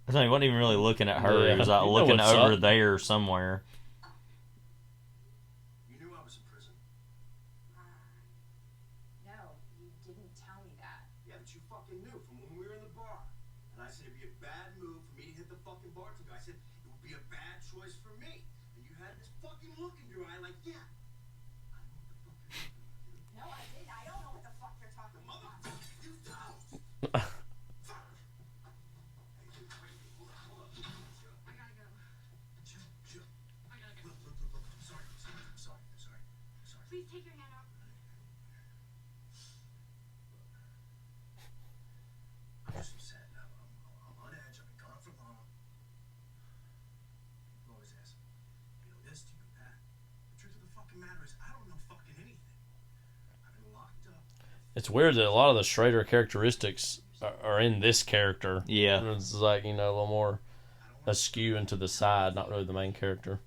I thought he wasn't even really looking at her. Yeah, He was like you know looking what's over up. there somewhere. You knew I was in prison. No, you didn't tell me that. Yeah, but you fucking knew from when we were in the bar. And I said it'd be a bad move for me to hit the fucking bartender. I said it would be a bad choice for me. And you had this fucking look in your eye like, yeah. No, I didn't. I don't know what the fuck you're talking about. You don't. I gotta go. Chill. I gotta go. Look. I'm sorry. Please take your hand off. I'm just upset now. I'm on edge. I've been gone for long. People always ask me, you know this, do you know that? The truth of the fucking matter is, I don't know fucking anything. I've been locked up. It's weird that a lot of the Schrader characteristics are in this character. Yeah. It's like, you know, a little more askew into the side, not really the main character.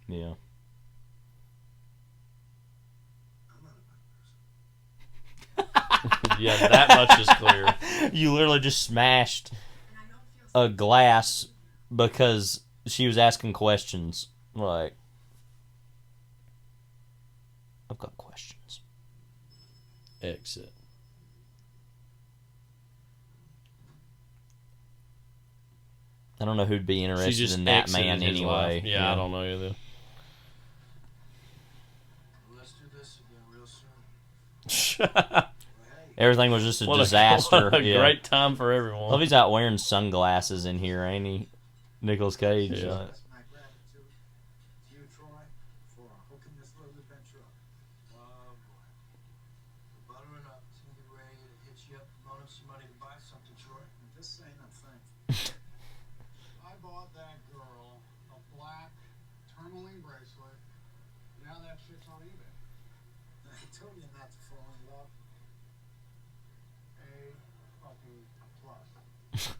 Yeah. Yeah, that much is clear. You literally just smashed a glass because she was asking questions. Like, I've got questions. Exit. I don't know who'd be She interested just in that exited man his anyway. life. Yeah, I don't know either. Let's do this again real soon. Everything was just a What disaster. What a Yeah. great time for everyone. Love he's out wearing sunglasses in here, ain't he? Nicolas Cage. Yeah. That's my gratitude to you, Troy, for hooking this little adventure up. Oh, boy. We're buttering up. It's gonna get ready to hit you up This ain't a thing. I bought that girl a black tourmaline bracelet. Now that shit's on eBay. I told you not to fall in love. A fucking plus.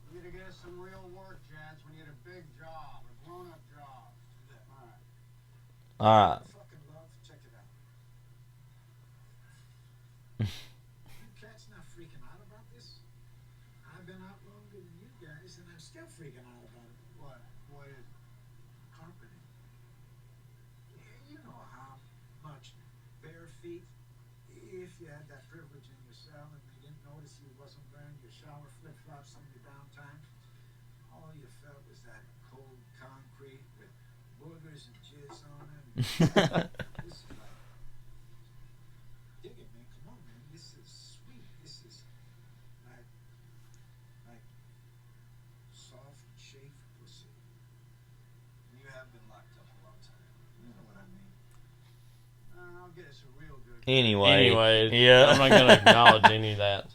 We need to get us some real work, Jads. We need a big job, a grown-up job. All right. Fucking love, check it out. You cats not freaking out about this? I've been out longer than you guys, and I'm still freaking out about it. What? What is it? Carpeting. You know how much bare feet. If you had that privilege in your cell and they didn't notice you wasn't wearing your shower flip-flops on your downtime, all you felt was that cold concrete with boogers and jizz on it. This is like, dig it, man. Come on, man. This is sweet. This is like soft shaved pussy. You have been locked up a long time. You know what I mean. I'll get us a real good. Anyway, yeah, I'm not gonna acknowledge any of that.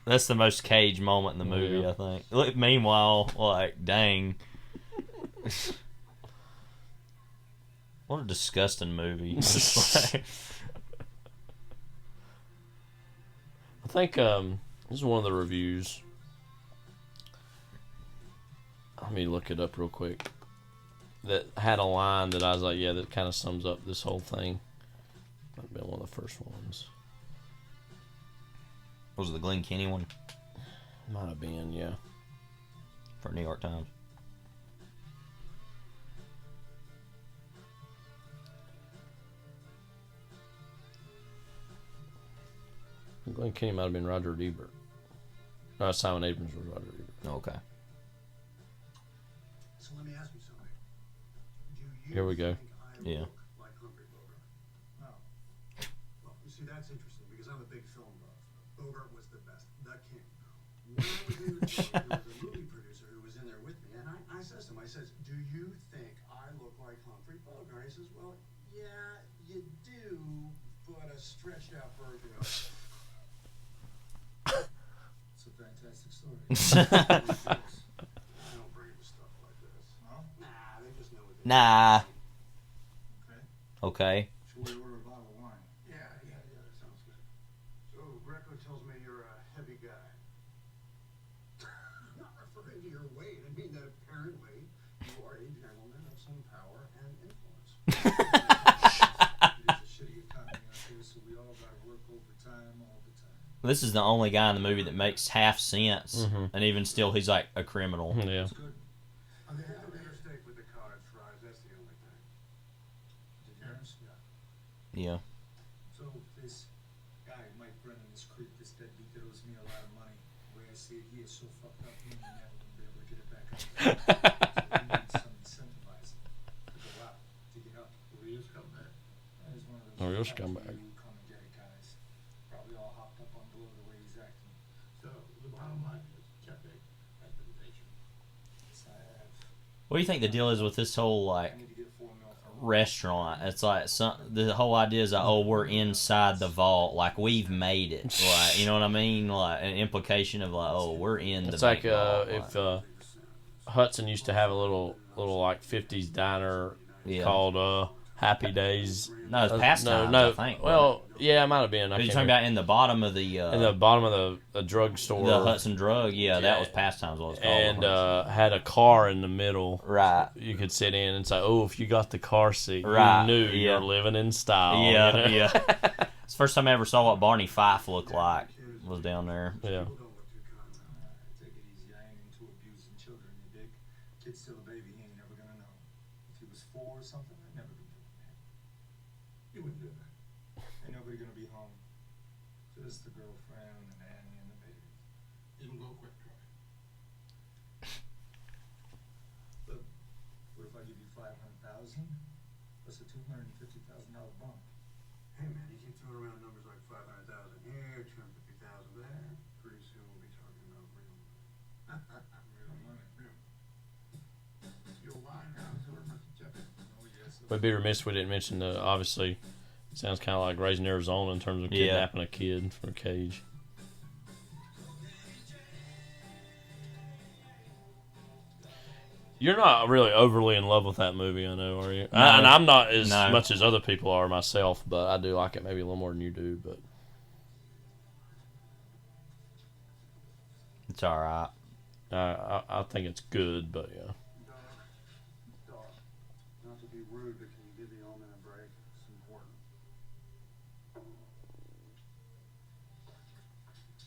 That's the most Cage moment in the movie, I think. Look, meanwhile, like, dang. What a disgusting movie. I think this is one of the reviews. Let me look it up real quick. That had a line that I was like, yeah, that kind of sums up this whole thing. Might have been one of the first ones. Was it the Glenn Kenny one? Might have been, yeah. For New York Times. Glenn Kenny might have been Roger Ebert. No, Simon Abrams was Roger Ebert. Okay. So let me ask you something. Do you Here we go. Yeah. look like Humphrey Bogart? No. Well, you see, that's interesting because I'm a big film buff. Bogart was the best, the king. When I was in the show, there was a movie producer who was in there with me, and I says to him, I says, do you think I look like Humphrey Bogart? He says, well, yeah, you do, but a stretched out version of it. It's a fantastic story. I don't bring to stuff like this. No? Nah, they just know what they Nah. Okay. Should we order a bottle of wine? Yeah, that sounds good. So, Greco tells me you're a heavy guy. I'm not referring to your weight. I mean that apparently you are a gentleman of some power and influence. It is a shitty economy out here, so we all gotta work overtime all the time. This is the only guy in the movie that makes half sense, and even still, he's like a criminal. Yeah. That's good. They have a dinner steak with the cottage fries. That's the only thing. Dinners? Yeah. Yeah. So this guy, Mike Brennan, this creep, this deadbeat that owes me a lot of money. The way I see it, he is so fucked up, he may never be able to get it back on. So we need some incentivizing to go out, to get up. Real scumbag. That is one of those Real scumbag. come and get it guys. Probably all hopped up on blow the way he's acting. So the bottom line is, check it. Recommendation. Yes, I have. What do you think the deal is with this whole, like, restaurant? It's like the whole idea is like, oh, we're inside the vault, like we've made it, like, you know what I mean, like an implication of like, oh, we're in the. It's like vault, if Hudson used to have a little like 50s diner called Happy Days. No, it's Pastimes, no, I think. Well, yeah, it might have been. You're talking about in the bottom of the drugstore, the Hudson Drug. Yeah, that was Pastimes. What it was called. And had a car in the middle. Right. You could sit in and say, "Oh, if you got the car seat, right. you knew you're living in style." Yeah, you know? yeah. It's the first time I ever saw what Barney Fife looked like. Was down there. Yeah. Take it easy. I ain't into abusing children, you dig? Kid's still a baby. He ain't never gonna know. If he was 4 or something, I'd never be doing that. You wouldn't do that. Ain't nobody gonna be home. Just the girlfriend and Annie and the baby. Even go quick dry. Look, what if I give you $500,000 plus a $250,000 bump? Hey man, you keep throwing around numbers like 500,000 here, 250,000 there. Pretty soon we'll be talking about real money. Real money. Real. You'll lie now, so we're Mr. Jeff. Oh yes. We'd be remiss if we didn't mention the obviously. Sounds kind of like Raising Arizona in terms of kidnapping a kid from a cage. You're not really overly in love with that movie, I know, are you? No. And I'm not as No. much as other people are myself, but I do like it maybe a little more than you do. But It's all right. I think it's good, but yeah. Not to be rude, but can you give the omen a break? It's important.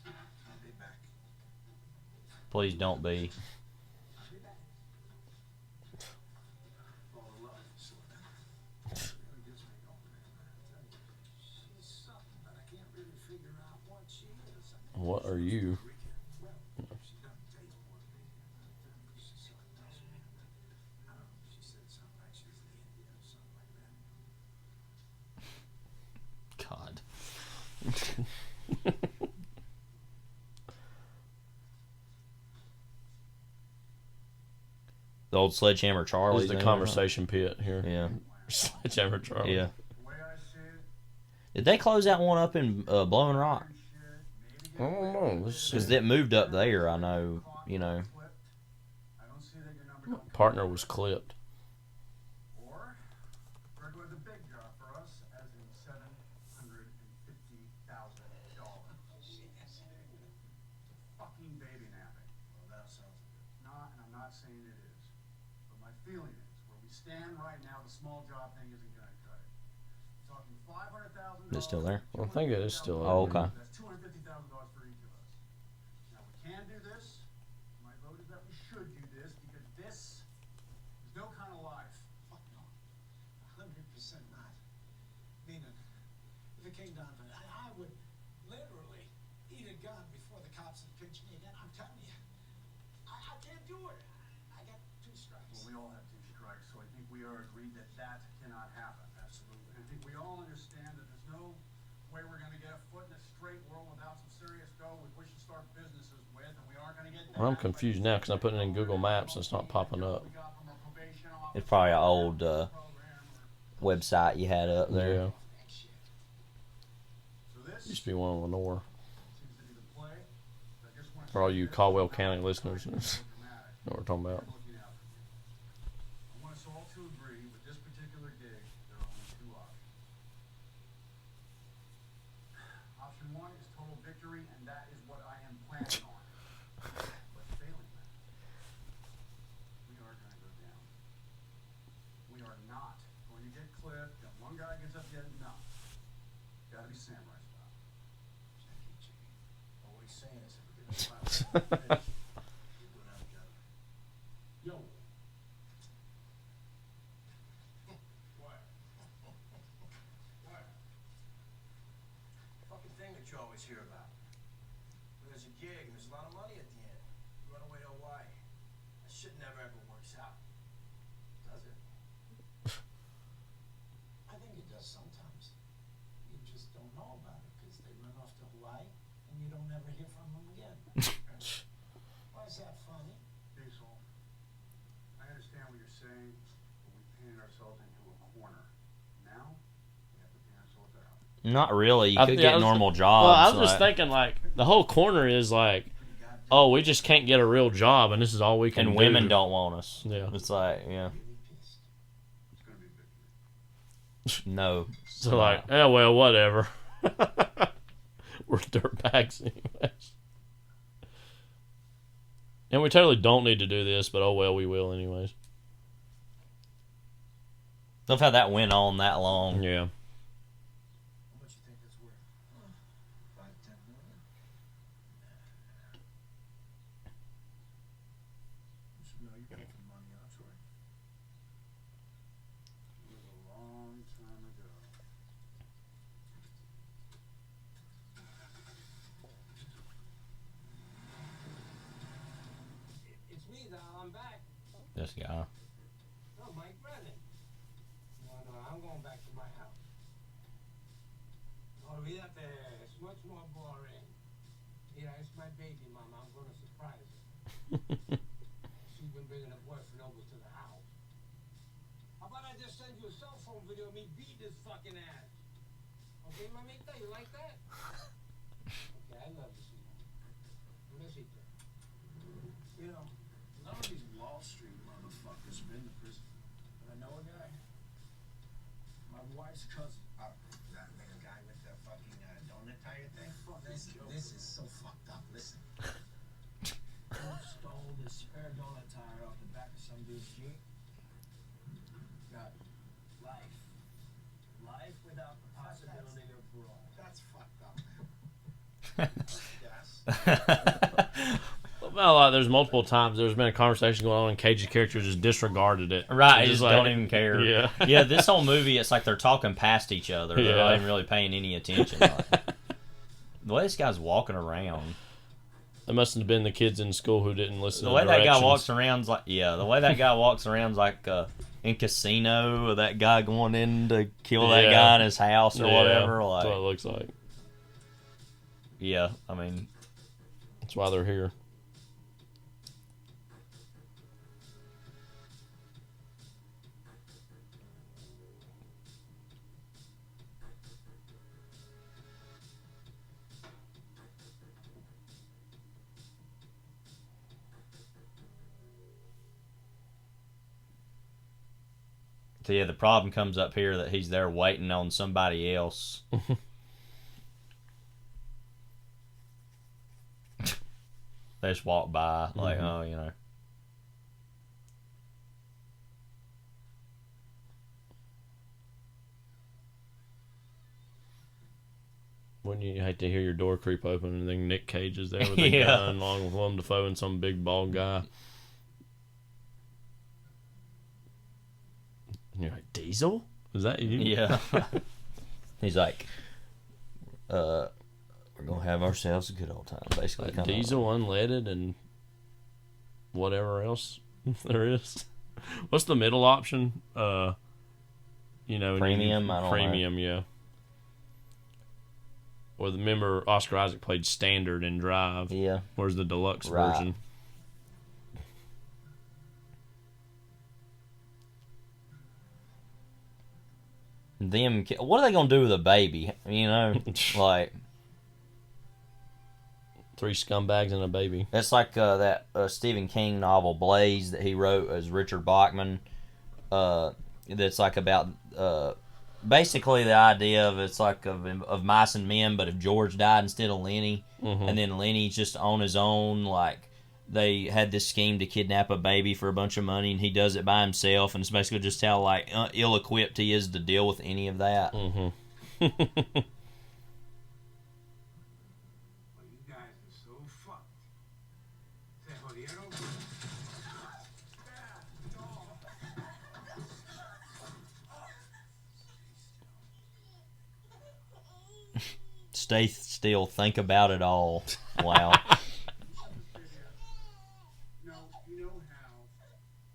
I'll be back. Please don't be. Fall in love, sort of. Really gets me going, man. She's something, but I can't really figure out what she is. What are you? She doesn't taste more than me. She's something else, man. I don't know. She said something like she was in India or something like that. God. The old Sledgehammer Charlie. This is the conversation pit here. Yeah. Sledgehammer Charlie. Yeah. Did they close that one up in Blowing Rock? I don't know. Because it moved up there, I know. You know. Partner was clipped. Or regular the big job for us, as in $750,000. Fucking baby napping. Well, that sounds good. Not, and I'm not saying it is. But my feeling is, where we stand right now, the small job thing isn't going to cut it. We're talking $500,000. Is it still there? Well, I think it is still. Oh, okay. That's $250,000 for each of us. Now we can do this. My vote is that we should do this because this is no kind of life. Fuck no. 100% not. Meaning, if it came down to it, I would literally eat a gun before the cops would pinch me again. I'm telling you, I can't do it. I got 2 strikes. Well, we all have 2 strikes, so I think we are agreed that that cannot happen. Absolutely. And I think we all understand that there's no way we're going to get a foot in a straight world without some serious dough with which to start businesses with, and we aren't going to get that. Well, I'm confused now because I'm putting it in Google Maps and it's not popping up. It's probably an old website you had up there. Yeah. Used to be one in Lenore. For all you Caldwell County listeners, know what we're talking about. I want us all to agree with this particular gig, there are only 2 options. Option 1 is total victory, and that is what I am planning on. But failing that, we are going to go down. We are not going to get clipped, and one guy gets up yet, no. Gotta be samurai style. Jackie G. All he's saying is if we get a slap on the face, we go down together. Yo. What? What? Fucking thing that you always hear about. When there's a gig and there's a lot of money at the end, you run away to Hawaii. That shit never ever works out. Does it? I think it does sometimes. You just don't know about it because they run off to Hawaii and you don't ever hear from them again. Why is that funny? Diesel, I understand what you're saying, but we painted ourselves into a corner. Now, we have to paint ourselves out. Not really. You could Yeah, get I was- normal jobs. Well, I was just thinking, like, the whole corner is like, oh, we just can't get a real job, and this is all we can do. And women don't want us. Yeah. It's like, yeah. No. So, like, yeah, well, whatever. We're dirtbags anyways. And we totally don't need to do this, but oh well, we will anyways. Love how that went on that long. Yeah. How much you think it's worth? 5 to 10 million? You should know you got some money out, Troy. It was a long time ago. It's me, Dal. I'm back. This guy. No, Mike Brennan. No, I'm going back to my house. Olvídate, it's much more boring. Mira, it's my baby, Mama. I'm going to surprise her. She's been bringing her boyfriend over to the house. How about I just send you a cell phone video of me beating his fucking ass? Okay, mamita, you like that? Okay, I love you, sweetheart. Besito. You know, none of these Wall Street motherfuckers Well, there's multiple times there's been a conversation going on and Cage's character just disregarded it. Right, they just don't even care. Yeah. Yeah, this whole movie, it's like they're talking past each other. They're not even really paying any attention. Like, the way this guy's walking around. It must have been the kids in school who didn't listen The to way directions. that guy walks around's like, the way that guy walks around's like in Casino, that guy going in to kill that guy in his house or whatever. Like, that's what it looks like. Yeah, I mean. That's why they're here. So yeah, the problem comes up here that he's there waiting on somebody else. They just walk by, like, oh, you know. Wouldn't you hate to hear your door creep open and then Nick Cage is there with a gun along with Willem Dafoe and some big bald guy? And you're like, Diesel? Is that you? Yeah. He's like, we're going to have ourselves a good old time, basically. Like Diesel, unleaded, and whatever else there is. What's the middle option? You know, premium, I don't premium, know. Yeah. Or the member Oscar Isaac played standard in Drive. Yeah. Where's the deluxe Right. version? Them, what are they gonna do with a baby? You know, like 3 scumbags and a baby. That's like that Stephen King novel Blaze that he wrote as Richard Bachman. That's like about basically the idea of it's like of mice and men, but if George died instead of Lenny, and then Lenny's just on his own, like. They had this scheme to kidnap a baby for a bunch of money, and he does it by himself, and it's basically just how like ill-equipped he is to deal with any of that. Well, you guys are so fucked. Te jodieron. Stay still, think about it all. Wow.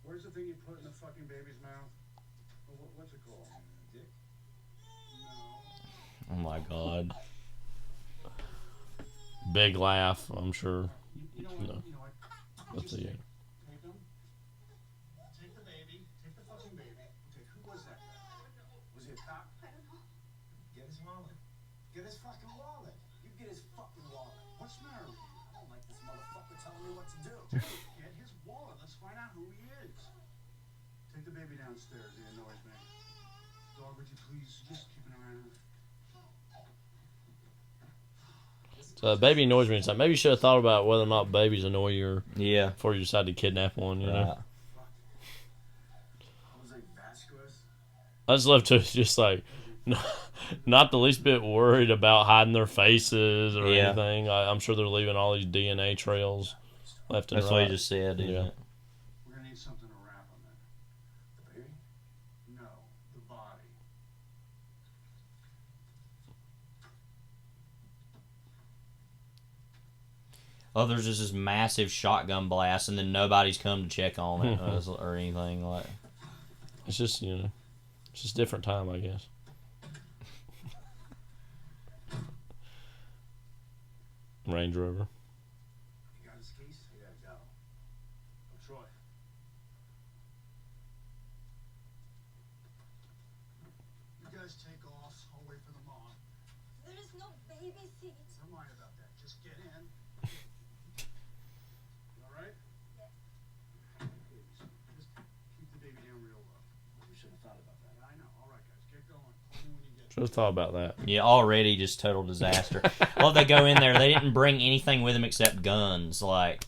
Where's the thing you put in the fucking baby's mouth? What's it called? Dick? No. Oh my god. Big laugh, I'm sure. No. Let's see. Take the baby. Take the fucking baby. Okay, who was that guy? Was he a cop? I don't know. Get his wallet. Get his fucking wallet. You get his fucking wallet. What's the matter with you? I don't like this motherfucker telling me what to do. Get his wallet. Let's find out who he is. Take the baby downstairs. He annoys me. Dog, would you please just keep it around? So baby annoys me. It's like maybe you should have thought about whether or not babies annoy you before you decide to kidnap one, you know? I just love to just like not the least bit worried about hiding their faces or anything. I'm sure they're leaving all these DNA trails left and right. That's what you just said, isn't it? We're gonna need something to wrap on that. The baby? No, the body. Oh, there's just this massive shotgun blast, and then nobody's come to check on it or anything like. It's just it's just different time, I guess. Range Rover. You got his keys? Yeah, go. Troy. You guys take off. I'll wait for the mom. There is no baby seat. Don't mind about that. Just get in. You all right? Just keep the baby down real low. You should have thought about that. I know. All right, guys, get going. Call me when you get. Should have thought about that. Yeah, already just total disaster. Well, they go in there. They didn't bring anything with them except guns. Like,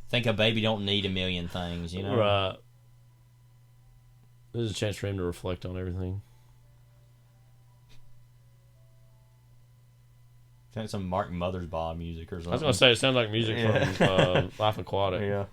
think a baby don't need a million things, you know? Right. There's a chance for him to reflect on everything. Sounds like some Mark Mothersbaugh music or something. I was gonna say it sounds like music from Life Aquatic. Yeah.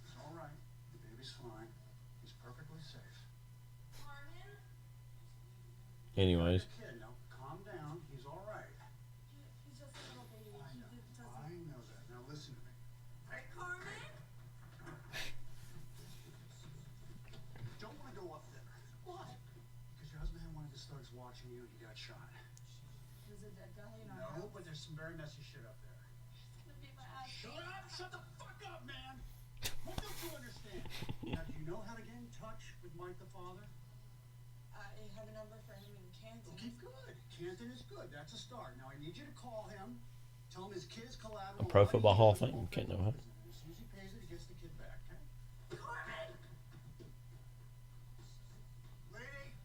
It's all right. The baby's fine. He's perfectly safe. Anyways. Kid, now calm down. He's all right. He's just a little baby. I know that. Now listen to me. Hey, Carmen? Don't want to go up there. Why? Because your husband had one of his thugs watching you and he got shot. There's a dead guy in our No, house. but there's some very messy shit up there. Shut up! Shut the fuck up, man! What don't you understand? Now, do you know how to get in touch with Mike the father? I have a number for him in Canton. Okay, good. Canton is good. That's a start. Now, I need you to call him. Tell him his kid's collateral. A Pro Football Hall of Fame. Can't know how. As soon as he pays it, he gets the kid back, okay? Carmen! Lady!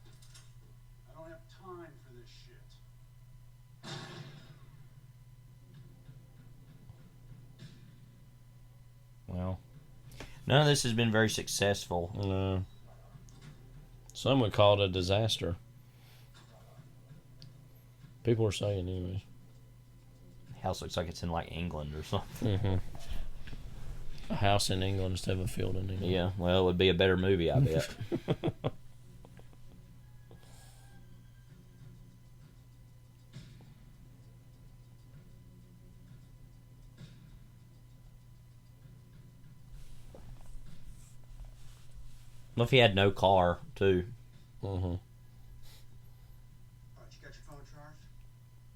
I don't have time for this shit. Well, none of this has been very successful. No. Some would call it a disaster. People are saying, anyways. House looks like it's in like England or something. Mm-hmm. A house in England instead of a field in England. Yeah, well, it would be a better movie, I bet. What if he had no car, too? Mm-hmm. Alright, you got your phone charged?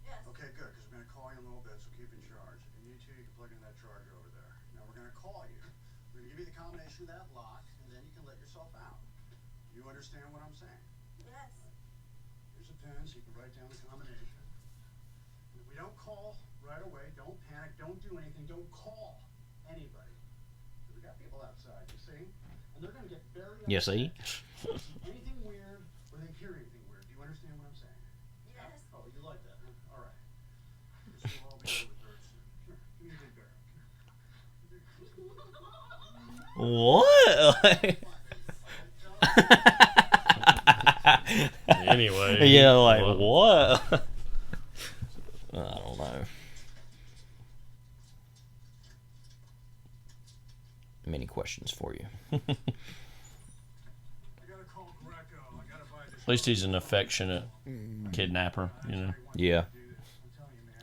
Yes. Okay, good, because we're going to call you in a little bit, so keep in charge. If you need to, you can plug in that charger over there. Now, we're going to call you. We're going to give you the combination of that lock, and then you can let yourself out. You understand what I'm saying? Yes. Here's a pen, so you can write down the combination. If we don't call right away, don't panic, don't do anything, don't call anybody. We got people outside, you see? And they're going to get very You see? anything weird, or they hear anything weird. Do you understand what I'm saying? Yes. Oh, you like that, huh? All right. This will all be over with very soon. Here, give me a big bear. What? Anyway. Yeah, like, what? I don't know. Many questions for you. At least he's an affectionate kidnapper, you know. Yeah.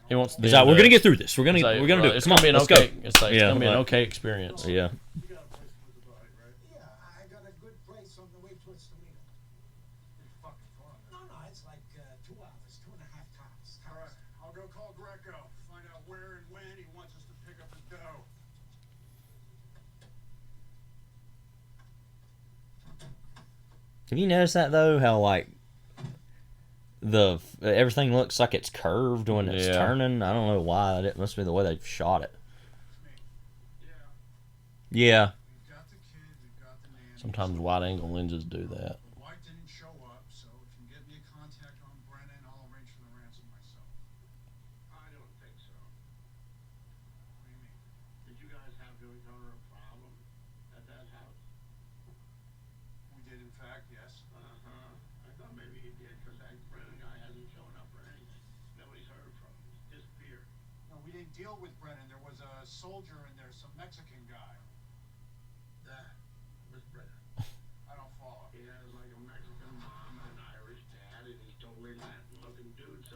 He wants. He's like, we're gonna get through this. We're gonna do it. It's Come gonna on, be an let's okay. go. It's like, it's gonna be an okay experience. Yeah. Yeah, I got a good place on the way towards Toledo. Fucking far. No, it's like 2 hours, 2.5 hours. All right, I'll go call Greco. Find out where and when he wants us to pick up his dough. Have you noticed that though? How like everything looks like it's curved when it's turning. I don't know why. It must be the way they've shot it. Yeah. Sometimes wide-angle lenses do that. White didn't show up, so if you can get me a contact on Brennan, I'll arrange for the ransom myself. I don't think so. What do you mean? Did you guys have to encounter a problem at that house? We did, in fact, yes. I thought maybe you did, because that Brennan guy hasn't shown up or anything. Nobody's heard from him. He's disappeared. No, we didn't deal with Brennan. There was a soldier in there, some Mexican guy. That was Brennan. I don't follow. He has like a Mexican mom and an Irish dad, and he's totally Latin-looking dude. So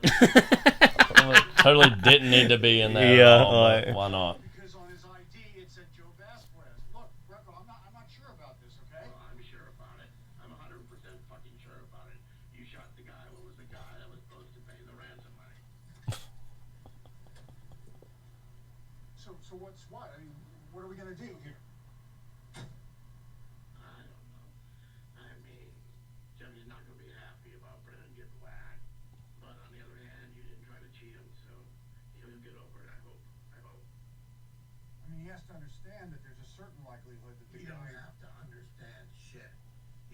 Totally didn't need to be in there. Yeah, at all, but why not? Because on his ID it said Joe Vasquez. Look, Greco, I'm not sure about this, okay? Well, I'm sure about it. I'm 100% fucking sure about it. You shot the guy. What was the guy that was supposed to pay the ransom money? So what's what? I mean, what are we gonna do here? I don't know. I mean, Jimmy's not going to be happy about Brennan getting whacked. But on the other hand, you didn't try to cheat him, so he'll get over it, I hope. I mean, he has to understand that there's a certain likelihood that the You don't guy... have to understand shit.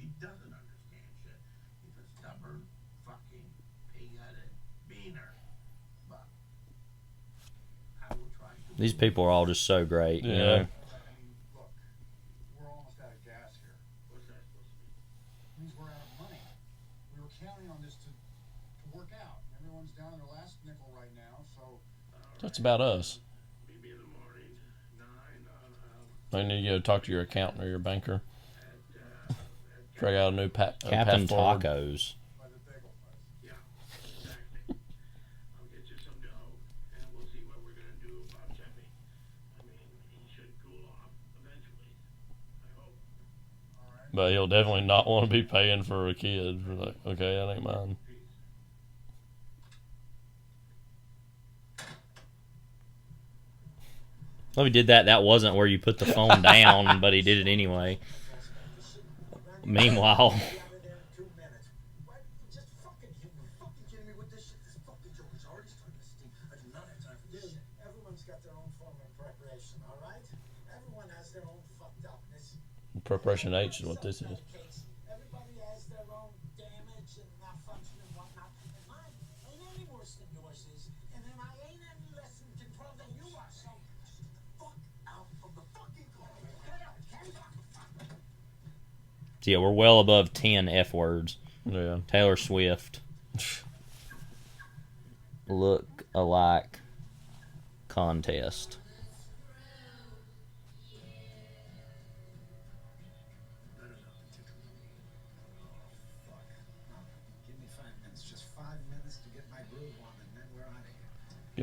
He doesn't understand shit. He's a stubborn, fucking, pig-headed beaner. But These people are all just so great. Yeah. You know? I mean, look, we're almost out of gas here. What's that supposed to mean? It means we're out of money. We were counting on this to work out. Everyone's down to their last nickel right now, so... That's about us. Meet me in the morning, 9, I need you to talk to your accountant or your banker. Drag out a new Captain path forward. Tacos. Yeah, exactly. I'll get you some dough, and we'll see what we're going to do about Jimmy. I mean, he should cool off eventually. I hope. But he'll definitely not want to be paying for a kid. We're like, okay, that ain't mine. Well, he did that. That wasn't where you put the phone down, but he did it anyway. Meanwhile, Everyone's got their own form of preparation, all right? Everyone has their own fucked upness. Preparation H is what this is. Everybody has their own damage and malfunction and whatnot. And mine ain't any worse than yours is. And then I ain't any less in control than you are. So, fuck out of the fucking car. yeah, we're well above 10 F words. Yeah. Taylor Swift. Look alike contest. Give me 5 minutes. Just 5 minutes to get my groove on, and then we're out of here.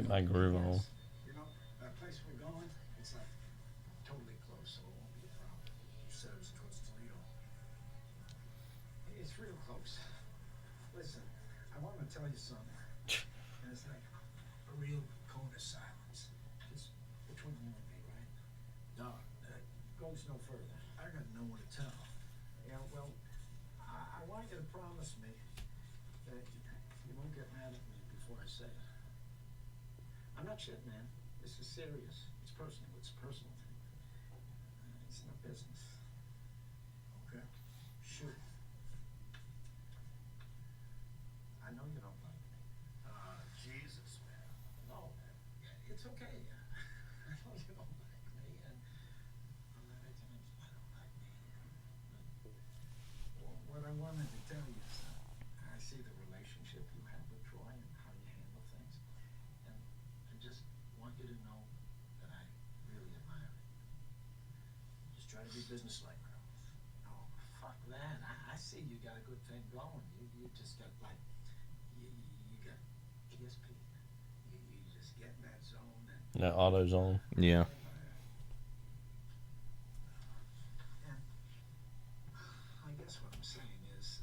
Get my groove on. You know, that place we're going, it's like totally close, so it won't be a problem. You said it was towards Toledo. It's real close. Listen, I want to tell you something. And it's like a real cone of silence. It's between you and me, right? No, goes no further. I got no one to tell. Yeah, well, I want you to promise me that you won't get mad at me before I say it. I'm not shit, man. This is serious. It's personal. It's a personal thing. It's not business. Okay? Shoot. I know you don't like me. Jesus, man. No, man. It's okay. I know you don't like me, and a lot of times I don't like me. But what I wanted to tell you is I see the relationship you have with Troy and how you handle things. And I just want you to know that I really admire it. Just try to be businesslike, girl. No, fuck that. I see you got a good thing going. You just got like, you got ESP. You just get in that zone and That auto zone. Yeah. I guess what I'm saying is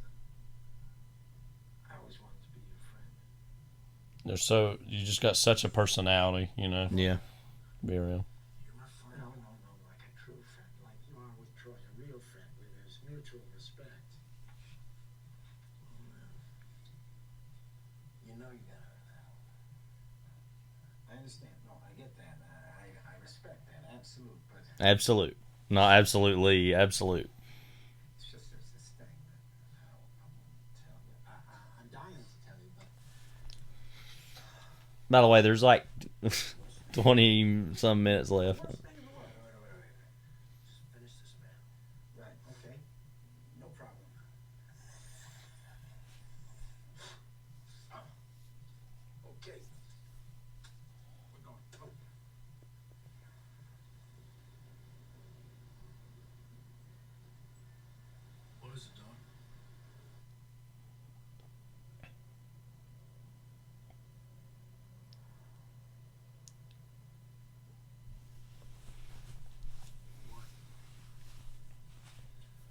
I always wanted to be your friend. You just got such a personality, you know. Yeah. Be real. You're my friend. No, like a true friend, like you are with Troy, a real friend where there's mutual respect. You know you gotta earn that. I understand. No, I get that. I respect that. Absolute. But Absolute. Not absolutely. Absolute. it's just there's this thing that I won't tell you. I'm dying to tell you, but By the way, there's like 20 some minutes left. Wait. Just finish this, man. Right, okay. No problem. Okay. We're going. Oh. What is it, Don?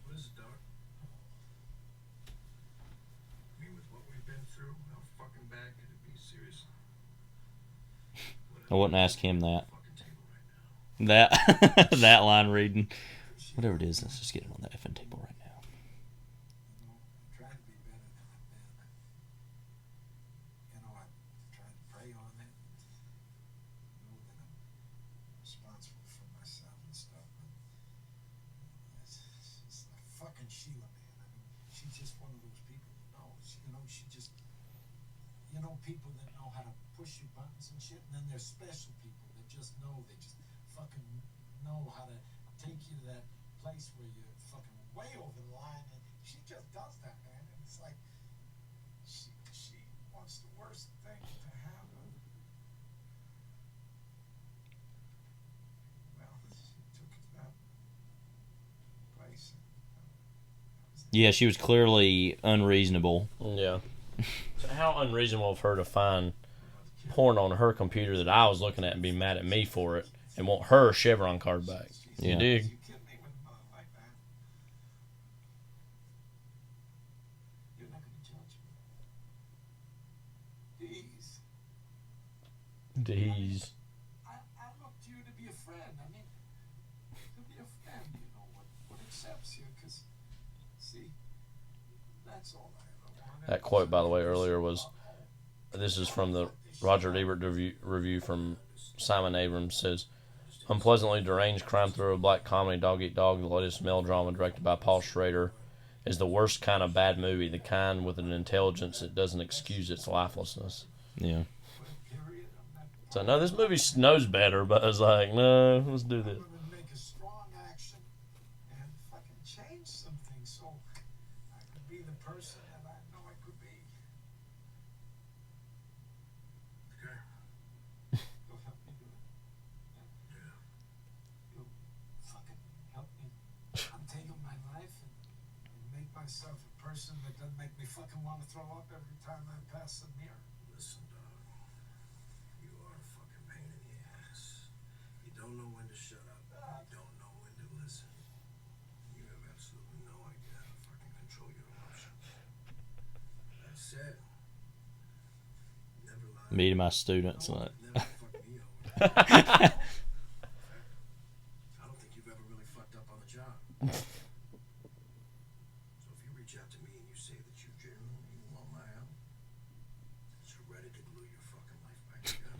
What is it, Doc? I mean, with what we've been through, how fucking bad could it be? Seriously? I wouldn't ask him that. That line reading. Whatever it is, let's just get it on the effing table right now. Trying to be better than I've been. You know, I tried to pray on it. Know that I'm responsible for myself and stuff, but it's like fucking Sheila, man. I mean, she's just one of those people that knows. You know, she just, people that know how to push your buttons and shit, and then there's special people that just know that does that, man. And it's like she wants the worst thing to happen. Well, she took it to that place. Yeah, she was clearly unreasonable. Yeah. So how unreasonable of her to find porn on her computer that I was looking at and be mad at me for it and want her Chevron card back. Yeah. You dig? You're not going to judge me. D's. I look to you to be a friend. I mean, to be a friend, you know, what accepts you, because, see, that's all I ever wanted. That quote, by the way, earlier was, this is from the Roger Ebert review from Simon Abrams, says, unpleasantly deranged crime thriller black comedy Dog Eat Dog, the latest melodrama directed by Paul Schrader, is the worst kind of bad movie, the kind with an intelligence that doesn't excuse its lifelessness. Yeah. So, no, this movie knows better, but it's like, no, let's do this. Make a strong action and fucking change some things so I could be the person that I know I could be. Okay. You'll help me do it. Yeah. You'll fucking help me untangle my life and make myself a person that doesn't make me fucking want to throw up every time I pass the mirror. Listen, dog. You are a fucking pain in the ass. You don't know when to shut up. You don't know when to listen. You have absolutely no idea how to fucking control your emotions. That said, never lie. Me to my students. Never fuck me over. I don't think you've ever really fucked up on the job. So if you reach out to me and you say that you genuinely want my help, it's ready to glue your fucking life back together.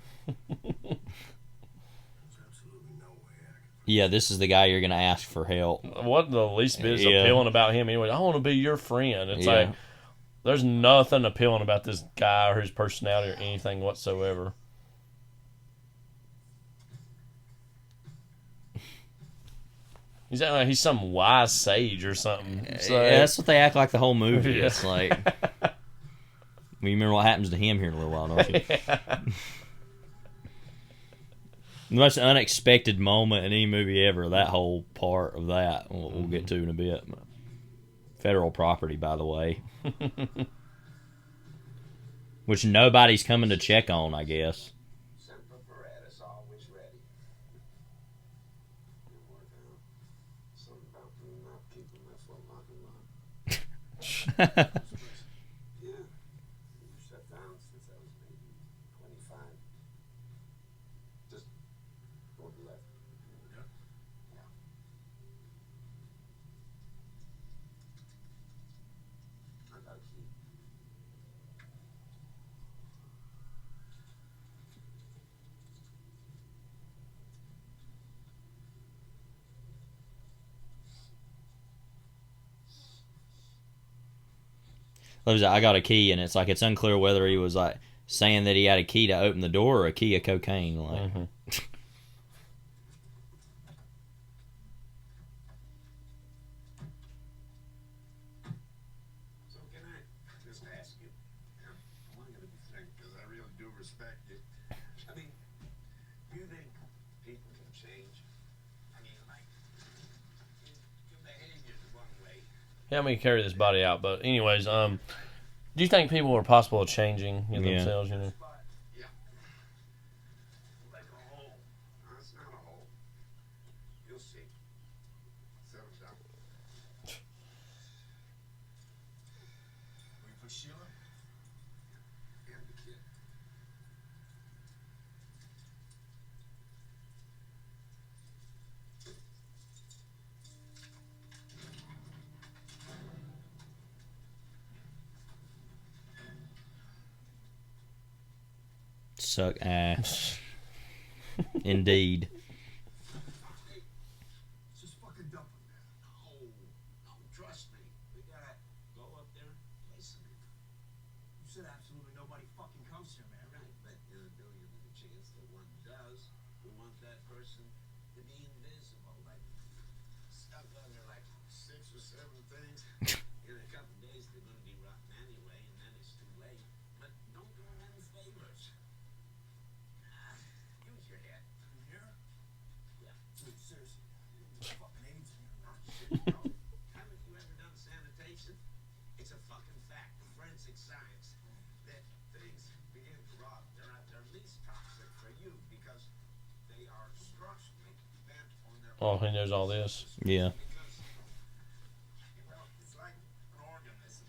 There's absolutely no way I can. Yeah, this is the guy you're going to ask for help. What the least bit is appealing about him anyway? I want to be your friend. It's like, there's nothing appealing about this guy or his personality or anything whatsoever. He's acting like he's some wise sage or something. It's like, yeah, that's what they act like the whole movie. Yeah. It's like, well, you remember what happens to him here in a little while, don't you? Yeah. The most unexpected moment in any movie ever. That whole part of that we'll get to in a bit. Federal property, by the way, which nobody's coming to check on, I guess. Always ready. Something about not keeping my foot locked and locked. Yeah. You shut down since I was maybe 25. Just go to the left. Yeah. I got a key. I got a key, and it's like it's unclear whether he was like saying that he had a key to open the door or a key of cocaine. Like, So can I just ask you? I'm only going to be frank because I really do respect you. I mean, do you think people can change? I mean, like, your behavior's one way. Yeah, I'm going to carry this body out. But anyways, do you think people are possible of changing themselves? You know? Yeah. Like a hole. No, it's not a hole. You'll see. Settle down. We put Sheila and the kid. suck ass. Indeed. It's just fucking dump him, man. No, trust me. We gotta go up there and play some. You said absolutely nobody fucking comes here, man, right? But in a billion there's a chance that one does. We want that person to be invisible, like stuck under like 6 or 7 things. In a couple of days, they're going to be rotten anyway, and then it's too late. But don't do them any favors. Use your head. Here? Yeah. Dude, seriously. There's fucking AIDS in here. Shit, no. Haven't you ever done sanitation? It's a fucking fact. Forensic science. That things begin to rot. They're least toxic for you because they are structurally bent on their Oh, he knows all this. Yeah. It's like an organism.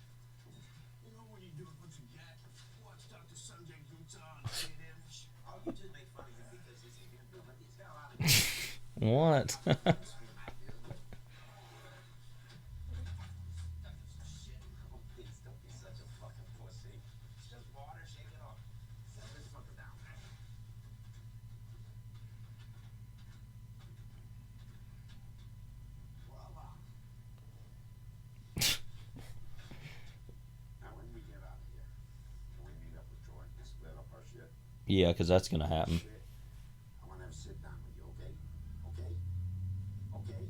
You know when you do a bunch of yak, watch Dr. Sanjay Gupta on CNN? Oh, you just make fun of him because he's a Hindu, but he's got a lot of... What? Oh, please don't be such a fucking pussy. It's just water, shake it off. Set this fucker down. Voila. Now when we get out of here, can we meet up with Troy and split up our shit? Yeah, because that's going to happen. I want to have a sit down with you, okay? Okay? Okay?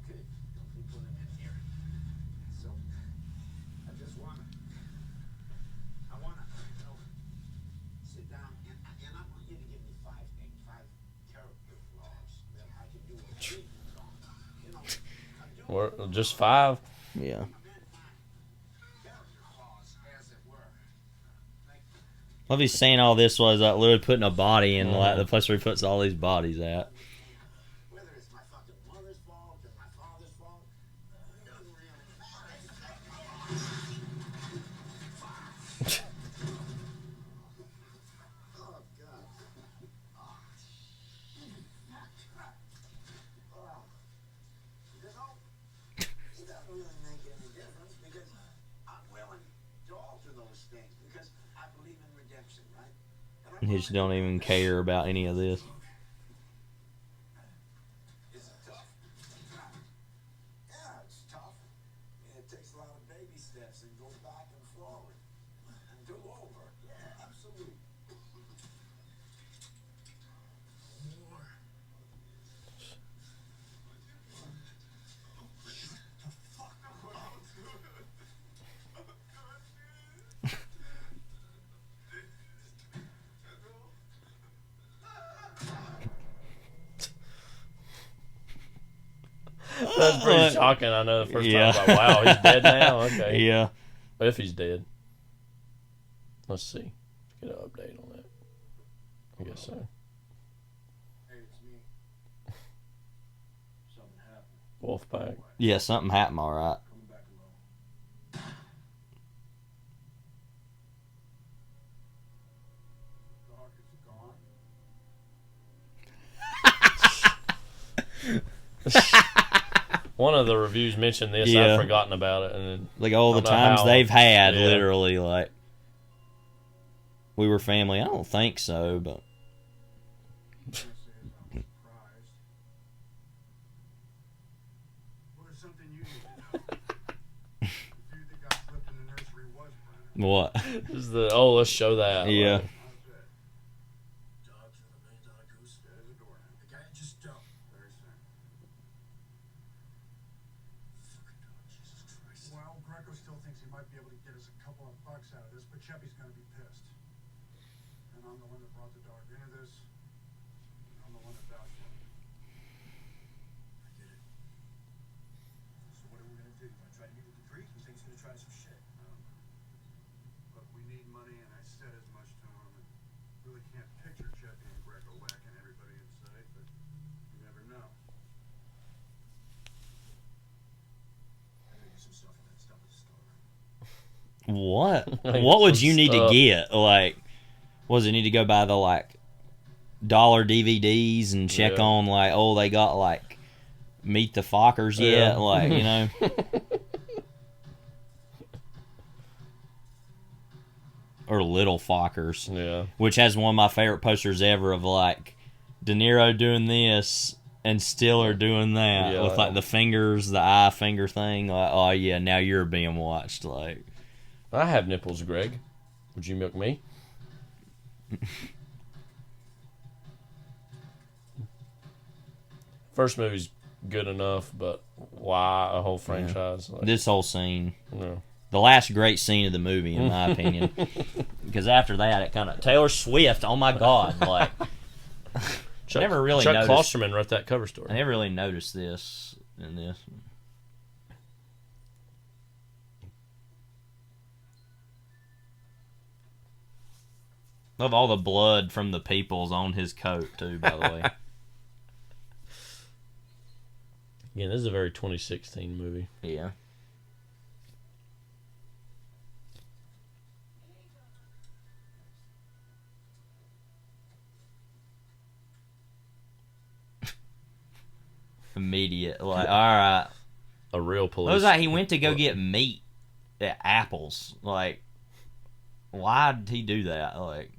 Okay. Don't be putting in here. So, I just want to, you know, sit down and I want you to give me five character flaws that I can do a treatment on. You know, Or just 5. Yeah. character flaws, as it were. Like, What he's saying all this was like literally putting a body in like the place where he puts all these bodies at. whether it's my fucking mother's fault or my father's fault, it doesn't really matter. Oh, God. You know, it doesn't really make any difference because I'm willing to alter those things because I believe in redemption, right? And He just don't even care about any of this. Is it tough? Yeah, it's tough. It takes a lot of baby steps and go back and forward and do over. Yeah, absolutely. More. That's pretty shocking. I know the first Yeah. time. Like, wow, he's dead now? Okay. Yeah. If he's dead. Let's see. Get an update on that. I guess so. Hey, it's me. Something happened. Wolfpack. Yeah, something happened, all right. Coming back alone. Doc, is it gone? One of the reviews mentioned this. Yeah. I'd forgotten about it. And then, Like all the I don't know times how- they've had, Yeah. literally, like we were family. I don't think so, but Well, there's something you need to know. The dude that got flipped in the nursery was Brennan. what? This is the let's show that. Yeah. Like, Dogs with a $1 million goose. There's a door. The guy just don't. Very soon. Fucking dog, Jesus Christ. Well, Greco still thinks he might be able to get us a couple of bucks out of this, but Cheppy's gonna be pissed. And I'm the one that brought the dog into this. And I'm the one that vouched for him. I get it. So what are we gonna do? You wanna try to meet with the Greek? You think he's gonna try some shit? Look, we need money, and I said as much to him. And really can't picture Cheppy and Greco whacking everybody in sight, but you never know. I gotta get some stuff in that stuff at the store. What? Like What would some you need to stuff. get? Like, was it need to go buy the like dollar DVDs and check Yeah. on like, oh, they got like Meet the Fockers yet? Yeah. Like, you know. Or Little Fockers. Yeah. Which has one of my favorite posters ever of like De Niro doing this and Stiller doing that Yeah. with like the fingers, the eye finger thing. Like, oh yeah, now you're being watched. Like, I have nipples, Greg. Would you milk me? First movie's good enough, but why a whole franchise. Yeah. This whole scene. Yeah. The last great scene of the movie, in my opinion. Because after that, it kind of... Taylor Swift, oh my God. Like, Chuck, never really Chuck noticed... Klosterman wrote that cover story. I never really noticed this in this. Love all the blood from the peoples on his coat, too, by the way. Again, this is a very 2016 movie. Yeah. Immediate, like, all right. A real police. It was like he went to go get meat at Apple's. Like, why did he do that? Like,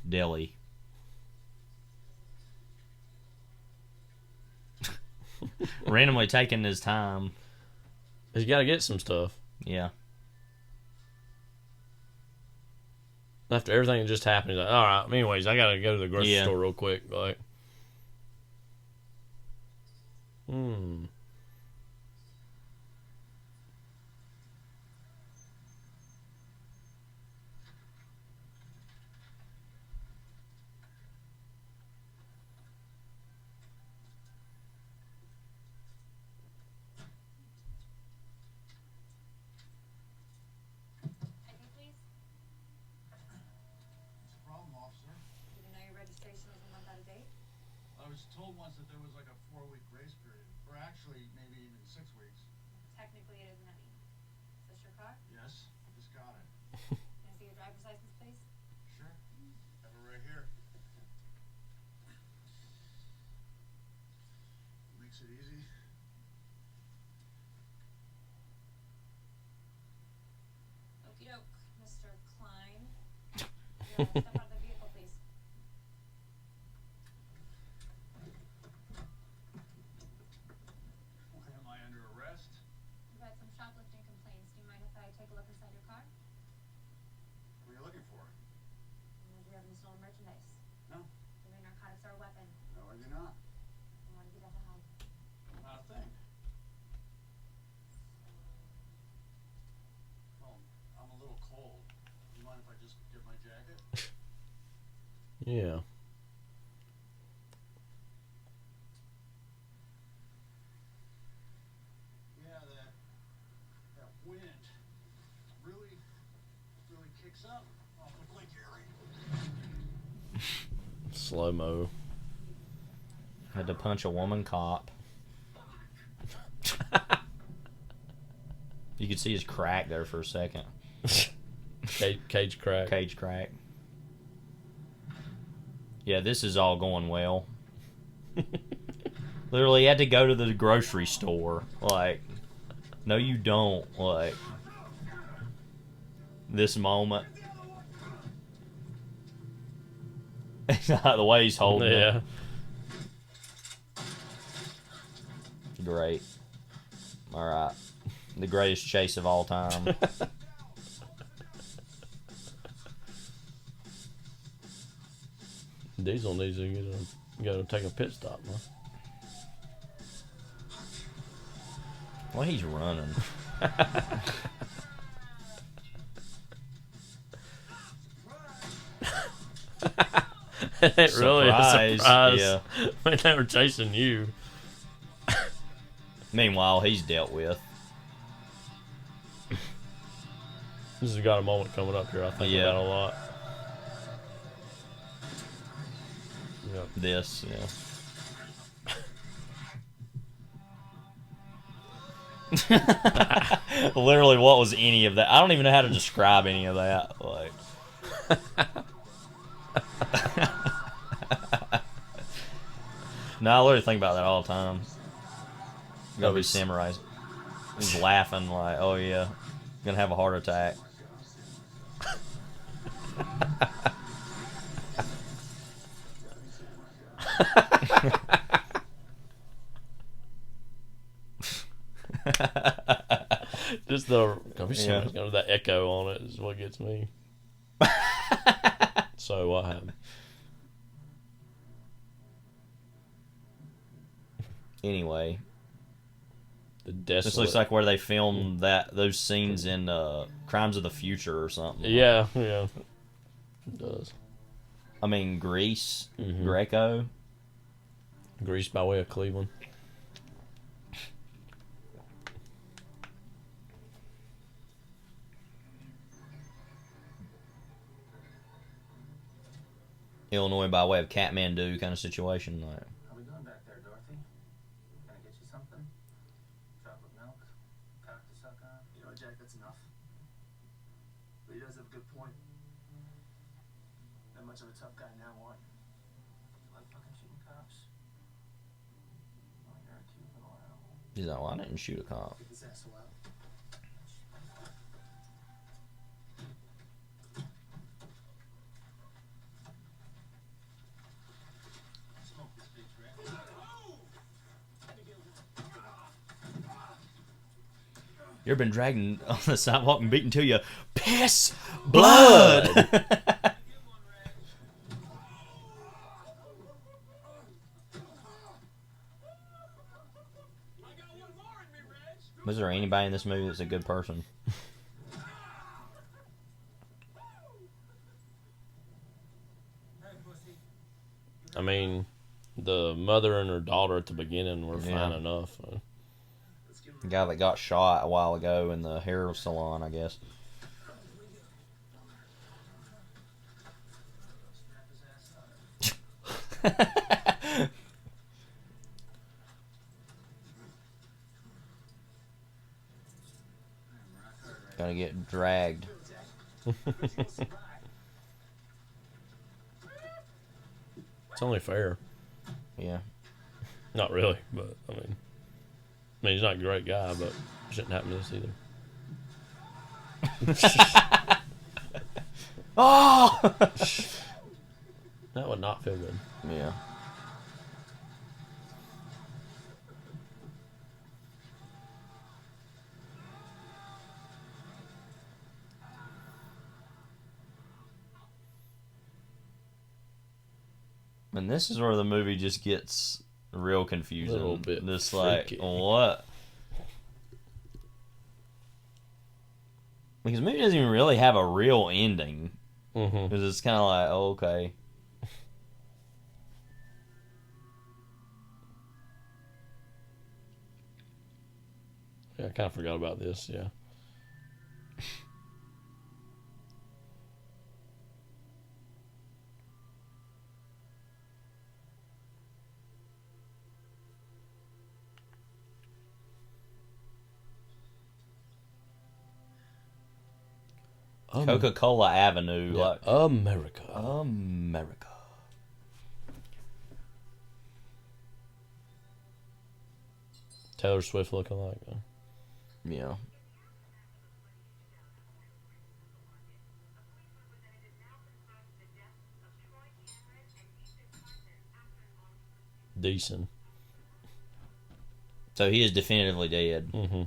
Deli. Randomly taking his time. He's got to get some stuff. Yeah. After everything that just happened, he's like, all right, anyways, I got to go to the grocery store real quick. Like, I was told once that there was like a 4-week grace period, or actually maybe even 6 weeks. Technically, it isn't any. Is this your car? Yes, I just got it. Can I see your driver's license, please? Sure. Have it right here. Makes it easy. Okie doke, Mr. Klein. Step out of the vehicle, please. Okay, am I under arrest? We've had some shoplifting complaints. Do you mind if I take a look inside your car? What are you looking for? Do you have any stolen merchandise? No. Do you know narcotics are a weapon? No, I do not. What have you got to hide? Not a thing. Well, I'm a little cold. Do you mind if I just get my jacket? yeah. Yeah, that wind really kicks up off the Blake area. Slow mo. Had to punch a woman cop. You could see his crack there for a second. Cage crack. Cage crack. Yeah, this is all going well. Literally had to go to the grocery store. Like, no you don't. Like, this moment. The way he's holding it. Great. Alright. The greatest chase of all time. Diesel needs to go take a pit stop, huh? Well, he's running. It really is a surprise yeah. when they were chasing you. Meanwhile, he's dealt with. This has got a moment coming up here I think about a lot. Yep. This, yeah. Literally, what was any of that? I don't even know how to describe any of that. Like, No, I literally think about that all the time. You gotta be samurai. He's laughing like, oh yeah, gonna have a heart attack. Just that echo on it is what gets me. So what happened? Anyway, this looks like where they filmed those scenes in Crimes of the Future or something. Yeah, it does. I mean, Greece, Mm-hmm. Greco. Greece by way of Cleveland. Illinois by way of Kathmandu kind of situation. Like, How we doing back there, Dorothy? Can I get you something? Chocolate milk? Cock to suck on? You know, Jack, that's enough. But he does have a good point. Not much of a tough guy now, are you? You like fucking shooting cops? Oh, you're a cute little animal. he's like, well, I didn't shoot a cop. Get this asshole out. Smoke this bitch, right? You ever been dragged on the sidewalk and beaten till you piss blood? Was there anybody in this movie that's a good person? I mean, the mother and her daughter at the beginning were fine enough. The guy that got shot a while ago in the hair salon, I guess. Gonna get dragged. It's only fair. Yeah. Not really, but I mean, he's not a great guy, but it shouldn't happen to us either. Oh! That would not feel good. Yeah. And this is where the movie just gets real confusing. A little bit Just freaky. like, what? Because the movie doesn't even really have a real ending. Because it's kind of like, oh, okay. Yeah, I kind of forgot about this, yeah. Coca-Cola Avenue. Yeah. Like, America. Taylor Swift looking like. Yeah. Decent. So he is definitively dead. Mm-hmm.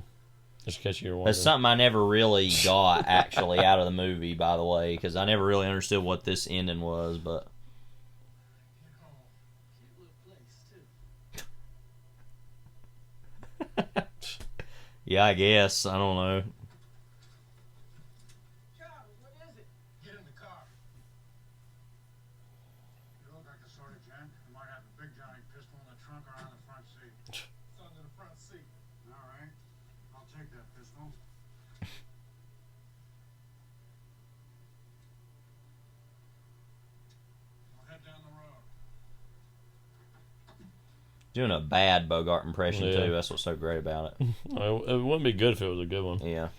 Just in case you're wondering. That's something I never really got, actually, out of the movie, by the way, because I never really understood what this ending was, but... Yeah, I guess. I don't know. Charles, what is it? Get in the car. You look like the sort of gent who might have a big Johnny pistol in the trunk or on the front seat. It's under the front seat. All right. I'll take that pistol. We'll head down the road. Doing a bad Bogart impression, Yeah. too. That's what's so great about it. It wouldn't be good if it was a good one. Yeah.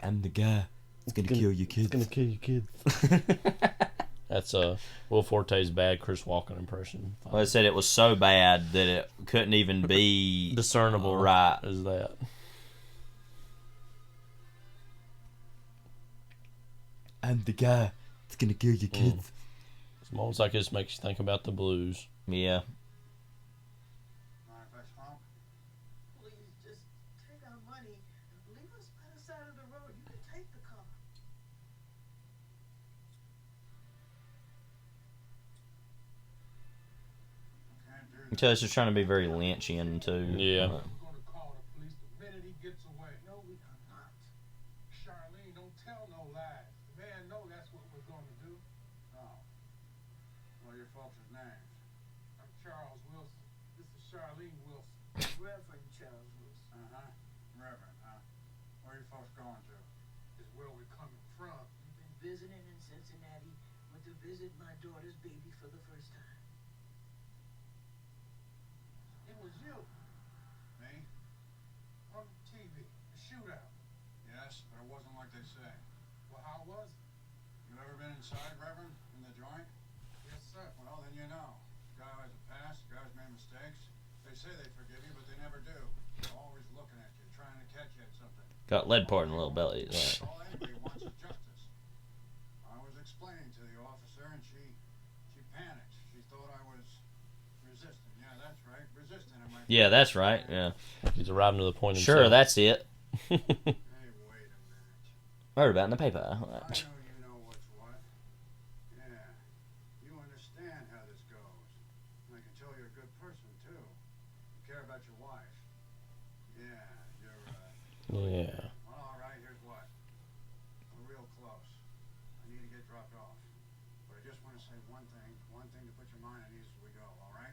I'm the guy that's gonna kill your kids. Gonna kill your kids. That's Will Forte's bad Chris Walken impression. Well, it said it was so bad that it couldn't even be discernible. Right. As that. I'm the guy that's gonna kill your kids. It's moments like this makes you think about the blues. Yeah. Please, just take our money and leave us by the side of the road. You can take the car. So it's just trying to be very Lynchian too. Yeah. We're gonna call the police the minute he gets away. No, we are not. Charlene, don't tell no lies. The man know that's what we're gonna do. Oh. What are your folks' names? I'm Charles Wilson. This is Charlene Wilson. Reverend Charles Wilson. Uh-huh. Reverend, huh? Where are your folks going to? Is where we're coming from. We've been visiting in Cincinnati. Went to visit my daughter's baby for the first time. It was you Me? on TV, the shootout. Yes, but it wasn't like they say. Well, how was it? You ever been inside, Reverend? In the joint? Yes, sir. Well, then you know. Guy has a past, guys made mistakes. They say they forgive you, but they never do. They're always looking at you, trying to catch you at something. Got lead part in the little belly. Right. All anybody wants is justice. I was explaining to the officer, and she panicked. She thought I was resisting. Yeah, that's right. Resisting. Yeah, that's right. Yeah. He's arriving to the point. Sure, himself. that's it. Hey, wait a minute. Heard about it in the paper. I know you know what's what. Yeah. You understand how this goes. And I can tell you're a good person, too. You care about your wife. Yeah, you're, Yeah. Well, all right, here's what. We're real close. I need to get dropped off. But I just want to say one thing to put your mind at ease as we go, all right?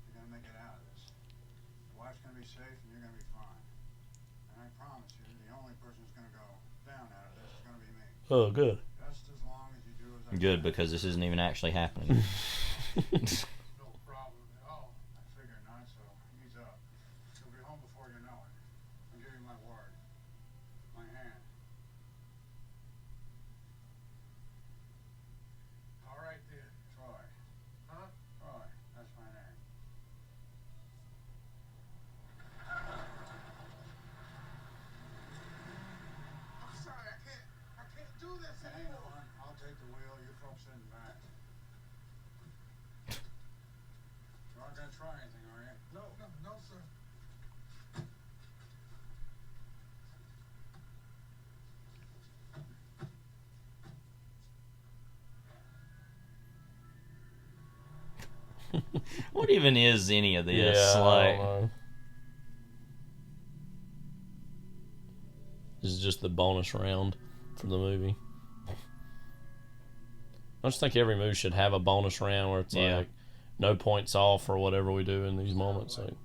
You're going to make it out of this. Your wife's going to be safe and you're going to be fine. And I promise you, the only person who's going to go down out of this is going to be me. Oh, good. Just as long as you do as I Good, because this isn't even actually happening. No problem at all. I figure not, so ease up. You'll be home before you know it. I'll give you my word. My hand. All right then. Troy. Huh? Troy. That's my name. I'm sorry, I can't do this Hang anymore. on. I'll take the wheel. You folks sit in back. You're not going to try anything, are you? No, sir. What even is any of this? Yeah, I Like, don't know. This is just the bonus round for the movie. I just think every movie should have a bonus round where it's Yeah. like no points off or whatever we do in these moments. Like, Got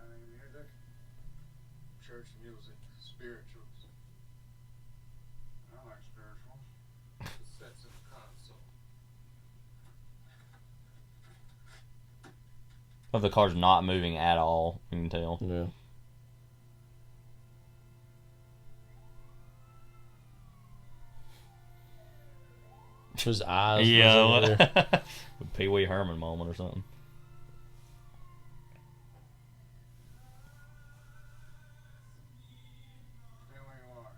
any music? Church music, spirituals, I like spiritual. cassettes in the console. if the car's not moving at all, you can tell. yeah. His eyes. was over there. Yeah. Pee Wee Herman moment or something. Stay where you are.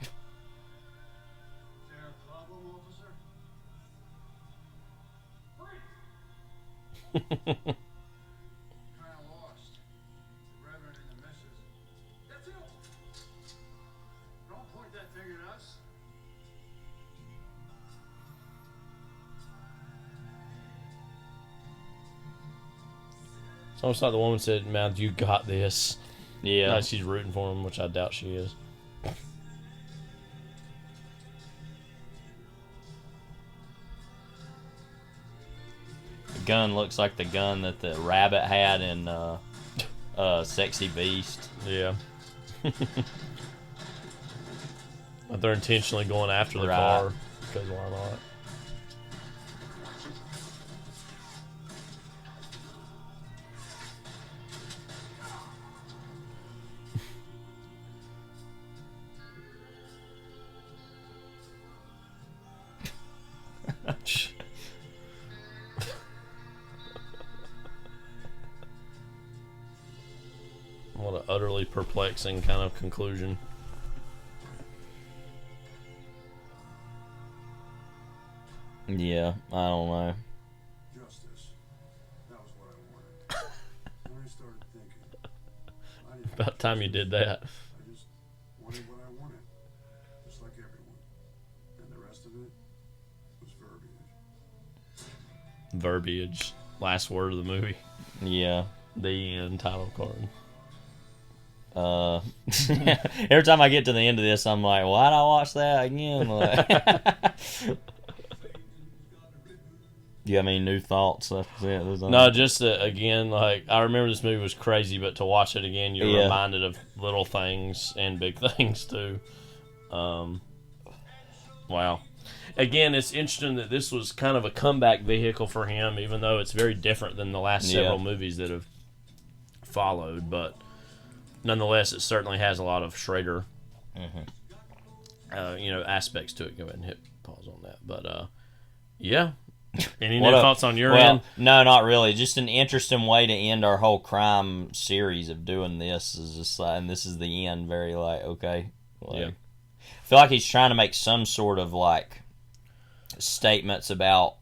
Is there a problem, officer? Kinda lost. The Reverend and the Missus. That's you! Don't point that thing at us. It's almost like the woman said, "Man, you got this." Yeah. Like she's rooting for him, which I doubt she is. gun looks like the gun that the rabbit had in Sexy Beast. Yeah. But they're intentionally going after the car because why not? What an utterly perplexing kind of conclusion. Yeah, I don't know. Justice. That was what I wanted. Then I started thinking. About time you did that. I just wanted what I wanted. Just like everyone. And the rest of it was verbiage. Verbiage. Last word of the movie. Yeah. The end title card. Every time I get to the end of this, I'm like, why'd I watch that again? Like, do you have any new thoughts? No, just again, like, I remember this movie was crazy, but to watch it again, you're reminded of little things and big things too. Wow. Again, it's interesting that this was kind of a comeback vehicle for him, even though it's very different than the last several movies that have followed. But nonetheless, it certainly has a lot of Schrader, aspects to it. Go ahead and hit pause on that. But yeah. Any new thoughts on your end? No, not really. Just an interesting way to end our whole crime series of doing this. Is just like, and this is the end. Very like, okay. Like, I feel like he's trying to make some sort of like statements about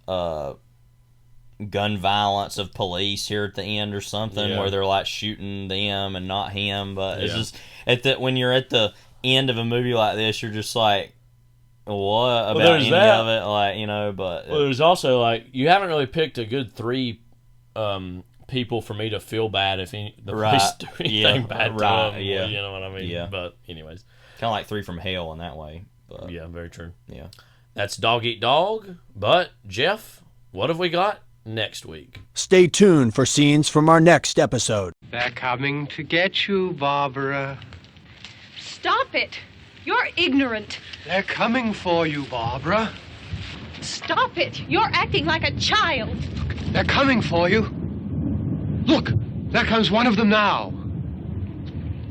gun violence of police here at the end or something, where they're like shooting them and not him. But it's just when you're at the end of a movie like this, you're just like, what about any of it? Like, but there's also like, you haven't really picked a good three people for me to feel bad if the police do anything bad to them. Yeah. You know what I mean? Yeah. But anyways, kind of like Three from Hell in that way. But yeah, very true. Yeah. That's Dog Eat Dog. But Jeff, what have we got next week? Stay tuned for scenes from our next episode. They're coming to get you, Barbara. Stop it! You're ignorant. They're coming for you, Barbara. Stop it! You're acting like a child. They're coming for you. Look, there comes one of them now.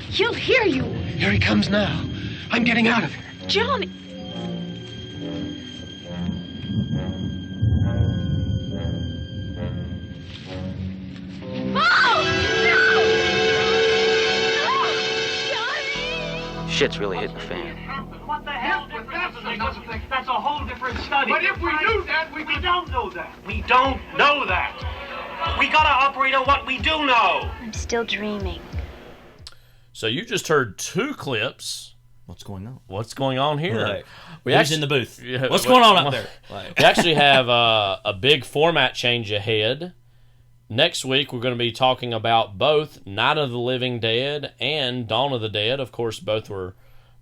He'll hear you. Here he comes now. I'm getting out of here. Johnny. Shit's really hitting the fan. What the hell? That's a whole different study. But if we knew that, we don't know that. We don't know that. We gotta operate on what we do know. I'm still dreaming. So you just heard two clips. What's going on? What's going on here? Right. Who's in the booth? Yeah, what's going on up there? We actually have a big format change ahead. Next week, we're going to be talking about both Night of the Living Dead and Dawn of the Dead. Of course, both were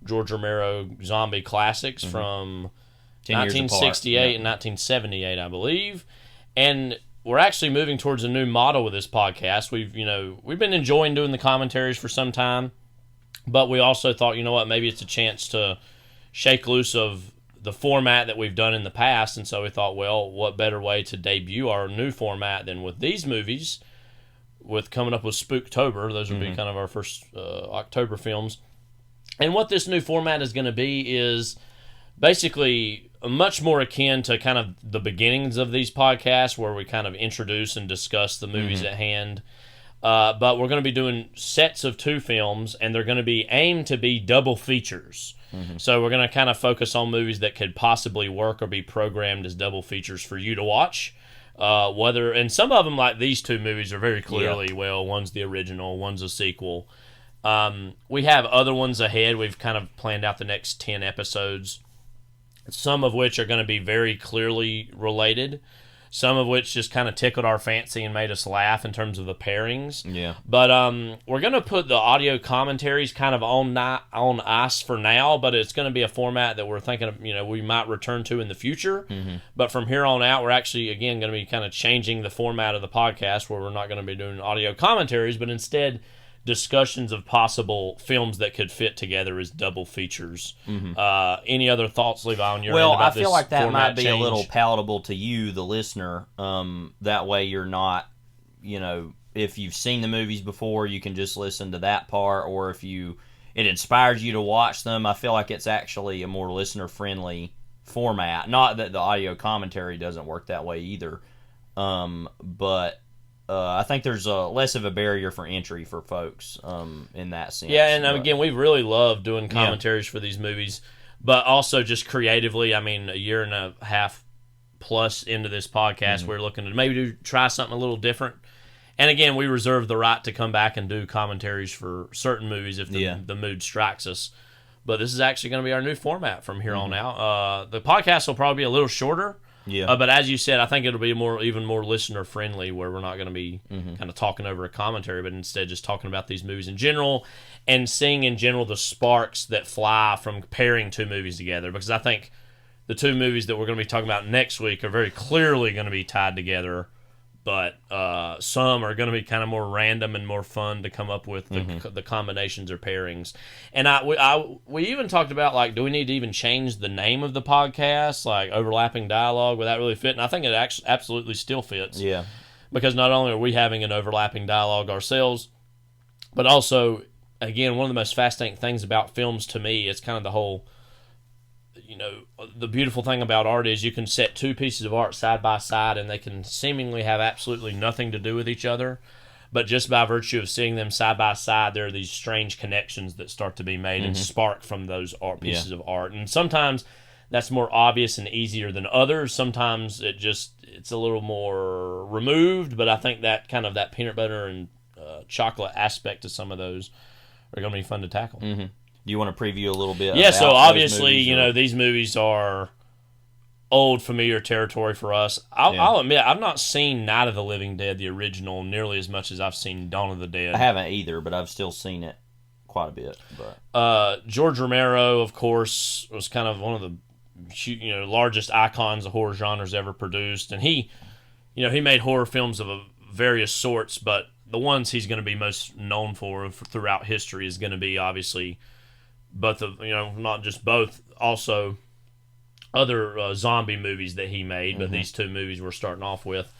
George Romero zombie classics from 1968 and 1978, I believe. And we're actually moving towards a new model with this podcast. We've been enjoying doing the commentaries for some time, but we also thought, maybe it's a chance to shake loose of the format that we've done in the past, and so we thought, well, what better way to debut our new format than with these movies, with coming up with Spooktober. Those would be kind of our first October films. And what this new format is going to be is basically much more akin to kind of the beginnings of these podcasts, where we kind of introduce and discuss the movies at hand. But we're going to be doing sets of 2 films, and they're going to be aimed to be double features. So we're going to kind of focus on movies that could possibly work or be programmed as double features for you to watch. And some of them, like these 2 movies, are very clearly, one's the original, one's a sequel. We have other ones ahead. We've kind of planned out the next 10 episodes, some of which are going to be very clearly related. some of which just kind of tickled our fancy and made us laugh in terms of the pairings. Yeah. But we're going to put the audio commentaries kind of on ice for now, but it's going to be a format that we're thinking of, we might return to in the future. But from here on out, we're actually, again, going to be kind of changing the format of the podcast where we're not going to be doing audio commentaries, but instead discussions of possible films that could fit together as double features. Any other thoughts, Levi, on your end about I feel this like that might be change? a little palatable to you, the listener. That way you're not, if you've seen the movies before, you can just listen to that part, or if it inspires you to watch them. I feel like it's actually a more listener-friendly format. Not that the audio commentary doesn't work that way either, but I think there's less of a barrier for entry for folks in that sense. Yeah, and again, we really love doing commentaries for these movies, but also just creatively. I mean, a year and a half plus into this podcast, we're looking to maybe try something a little different. And again, we reserve the right to come back and do commentaries for certain movies if the mood strikes us. But this is actually going to be our new format from here on out. The podcast will probably be a little shorter. Yeah. But as you said, I think it'll be even more listener friendly, where we're not going to be kind of talking over a commentary, but instead just talking about these movies in general and seeing in general the sparks that fly from pairing two movies together. Because I think the two movies that we're going to be talking about next week are very clearly going to be tied together, but some are going to be kind of more random and more fun to come up with the combinations or pairings. And we even talked about, like, do we need to even change the name of the podcast, like Overlapping Dialogue? Would that really fit? And I think it absolutely still fits. Yeah. Because not only are we having an overlapping dialogue ourselves, but also, again, one of the most fascinating things about films to me is kind of the whole, the beautiful thing about art is you can set two pieces of art side by side and they can seemingly have absolutely nothing to do with each other. But just by virtue of seeing them side by side, there are these strange connections that start to be made and spark from those pieces of art. And sometimes that's more obvious and easier than others. Sometimes it's a little more removed, but I think that kind of that peanut butter and chocolate aspect of some of those are going to be fun to tackle. Do you want to preview a little bit? Yeah, so obviously, movies, these movies are old, familiar territory for us. I'll admit, I've not seen Night of the Living Dead, the original, nearly as much as I've seen Dawn of the Dead. I haven't either, but I've still seen it quite a bit. But George Romero, of course, was kind of one of the largest icons the horror genre's ever produced, and he made horror films of various sorts, but the ones he's going to be most known for throughout history is going to be obviously both of not just both, also other zombie movies that he made, but these two movies we're starting off with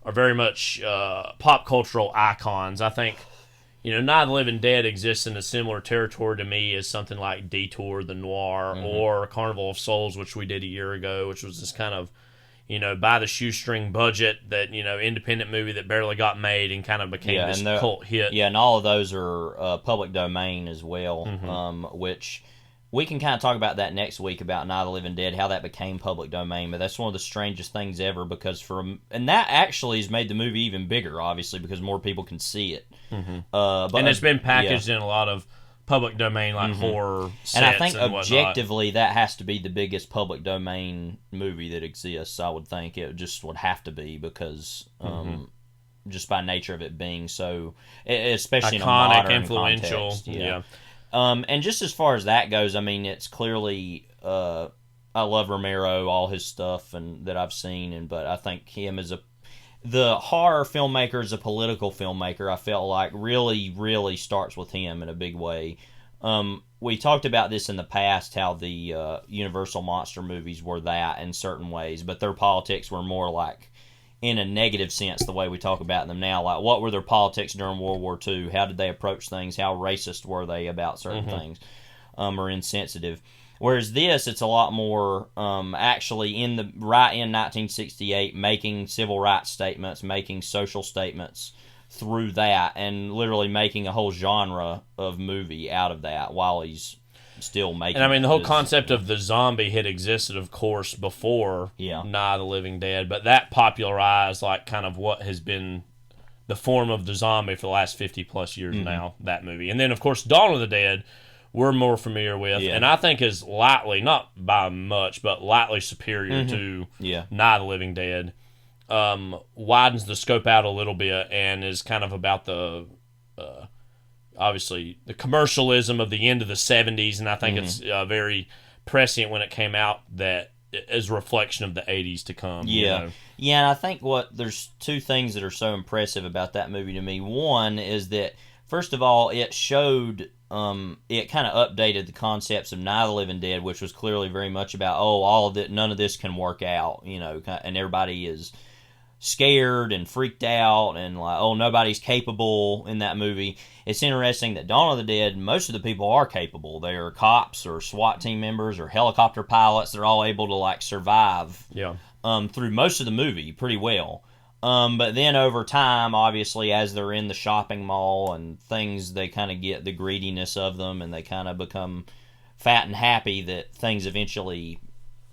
are very much pop cultural icons. I think Night of the Living Dead exists in a similar territory to me as something like Detour the Noir or Carnival of Souls, which we did a year ago, which was this kind of by the shoestring budget that independent movie that barely got made and kind of became this cult hit. Yeah, and all of those are public domain as well, which we can kind of talk about that next week about Night of the Living Dead, how that became public domain. But that's one of the strangest things ever, because and that actually has made the movie even bigger, obviously, because more people can see it. And it's been packaged in a lot of public domain horror sets, and I think objectively that has to be the biggest public domain movie that exists. I would think it just would have to be, because just by nature of it being so, especially iconic, in a modern influential context. And just as far as that goes, I mean, it's clearly I love Romero, all his stuff and that I've seen, but I think him as the horror filmmaker is a political filmmaker. I felt like really starts with him in a big way. We talked about this in the past, how the Universal monster movies were that in certain ways, but their politics were more like, in a negative sense, the way we talk about them now. Like, what were their politics during World War II? How did they approach things? How racist were they about certain things? Or insensitive? Whereas this, it's a lot more actually in 1968, making civil rights statements, making social statements through that, and literally making a whole genre of movie out of that while he's still making. And I mean, the whole concept of the zombie had existed, of course, before Night of the Living Dead, but that popularized like kind of what has been the form of the zombie for the last 50 plus years now, that movie. And then, of course, Dawn of the Dead, we're more familiar with, and I think is lightly, not by much, but lightly superior to Night of the Living Dead. widens the scope out a little bit and is kind of about the obviously the commercialism of the end of the 70s, and I think it's very prescient when it came out that as a reflection of the 80s to come. Yeah. You know? Yeah, and I think there's two things that are so impressive about that movie to me. One is that, first of all, it showed, it kind of updated the concepts of Night of the Living Dead, which was clearly very much about, all of it, none of this can work out, and everybody is scared and freaked out and like, nobody's capable in that movie. It's interesting that Dawn of the Dead, most of the people are capable. They are cops or SWAT team members or helicopter pilots. They're all able to like survive through most of the movie pretty well. But then over time, obviously, as they're in the shopping mall and things, they kind of get the greediness of them and they kind of become fat and happy that things eventually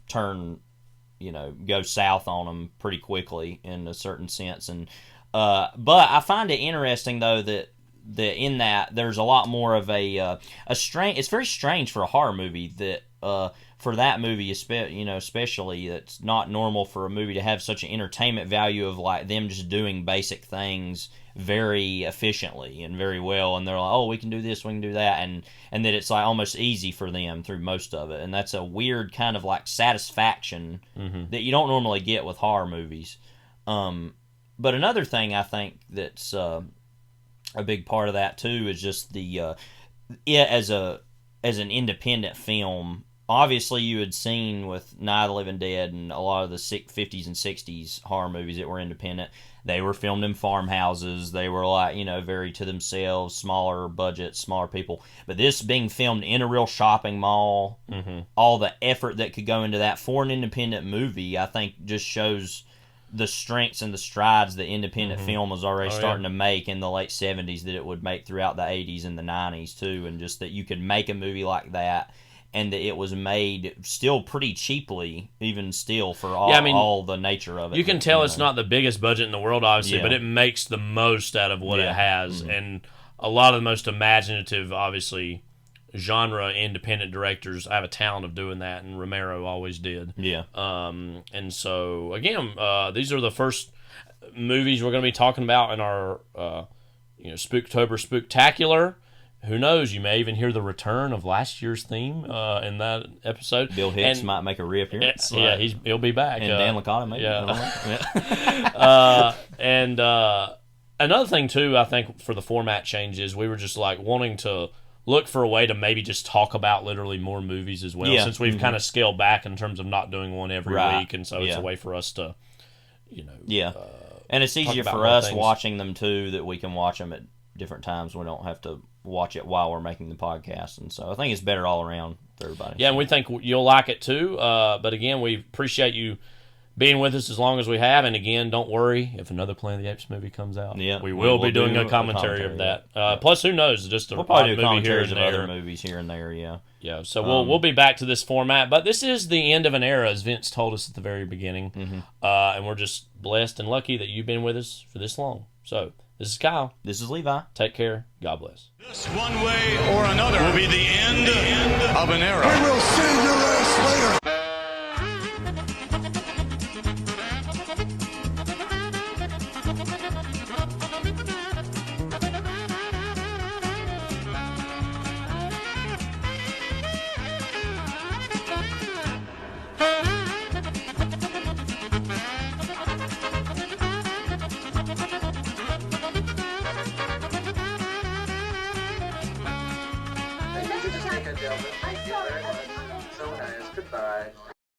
turn, go south on them pretty quickly in a certain sense. And but I find it interesting, though, that in that there's a lot more of a strange. It's very strange for a horror movie that for that movie, especially, it's not normal for a movie to have such an entertainment value of like them just doing basic things very efficiently and very well, and they're like, we can do this, we can do that, and that it's like almost easy for them through most of it, and that's a weird kind of like satisfaction that you don't normally get with horror movies. But another thing I think that's a big part of that too is just the it as an independent film. Obviously, you had seen with Night of the Living Dead and a lot of the 50s and 60s horror movies that were independent, they were filmed in farmhouses. They were like, very to themselves, smaller budgets, smaller people. But this being filmed in a real shopping mall, all the effort that could go into that for an independent movie, I think just shows the strengths and the strides that independent film was already starting to make in the late 70s that it would make throughout the 80s and the 90s too, and just that you could make a movie like that and that it was made still pretty cheaply, even still, for all the nature of it. You can tell it's not the biggest budget in the world, obviously, but it makes the most out of what it has. And a lot of the most imaginative, obviously, genre independent directors have a talent of doing that, and Romero always did. Yeah. And so, again, these are the first movies we're going to be talking about in our Spooktober Spooktacular. Who knows? You may even hear the return of last year's theme in that episode. Bill Hicks might make a reappearance. Yeah, he'll be back. And Dan Licata, maybe. And another thing, too, I think for the format changes, we were just like wanting to look for a way to maybe just talk about literally more movies as well, since we've kind of scaled back in terms of not doing one every week, and so it's a way for us to, and it's easier for us watching them, too, that we can watch them at different times. We don't have to watch it while we're making the podcast, and so I think it's better all around for everybody. Yeah, and we think you'll like it too. But again, we appreciate you being with us as long as we have. And again, don't worry if another Planet of the Apes movie comes out. Yeah, we will be doing a commentary of that. Plus, who knows? Just we'll probably do movie commentaries of other movies here and there. Yeah. So we'll be back to this format, but this is the end of an era, as Vince told us at the very beginning, and we're just blessed and lucky that you've been with us for this long. So. This is Kyle. This is Levi. Take care. God bless. This one way or another will be the end of an era. We will see your ass later.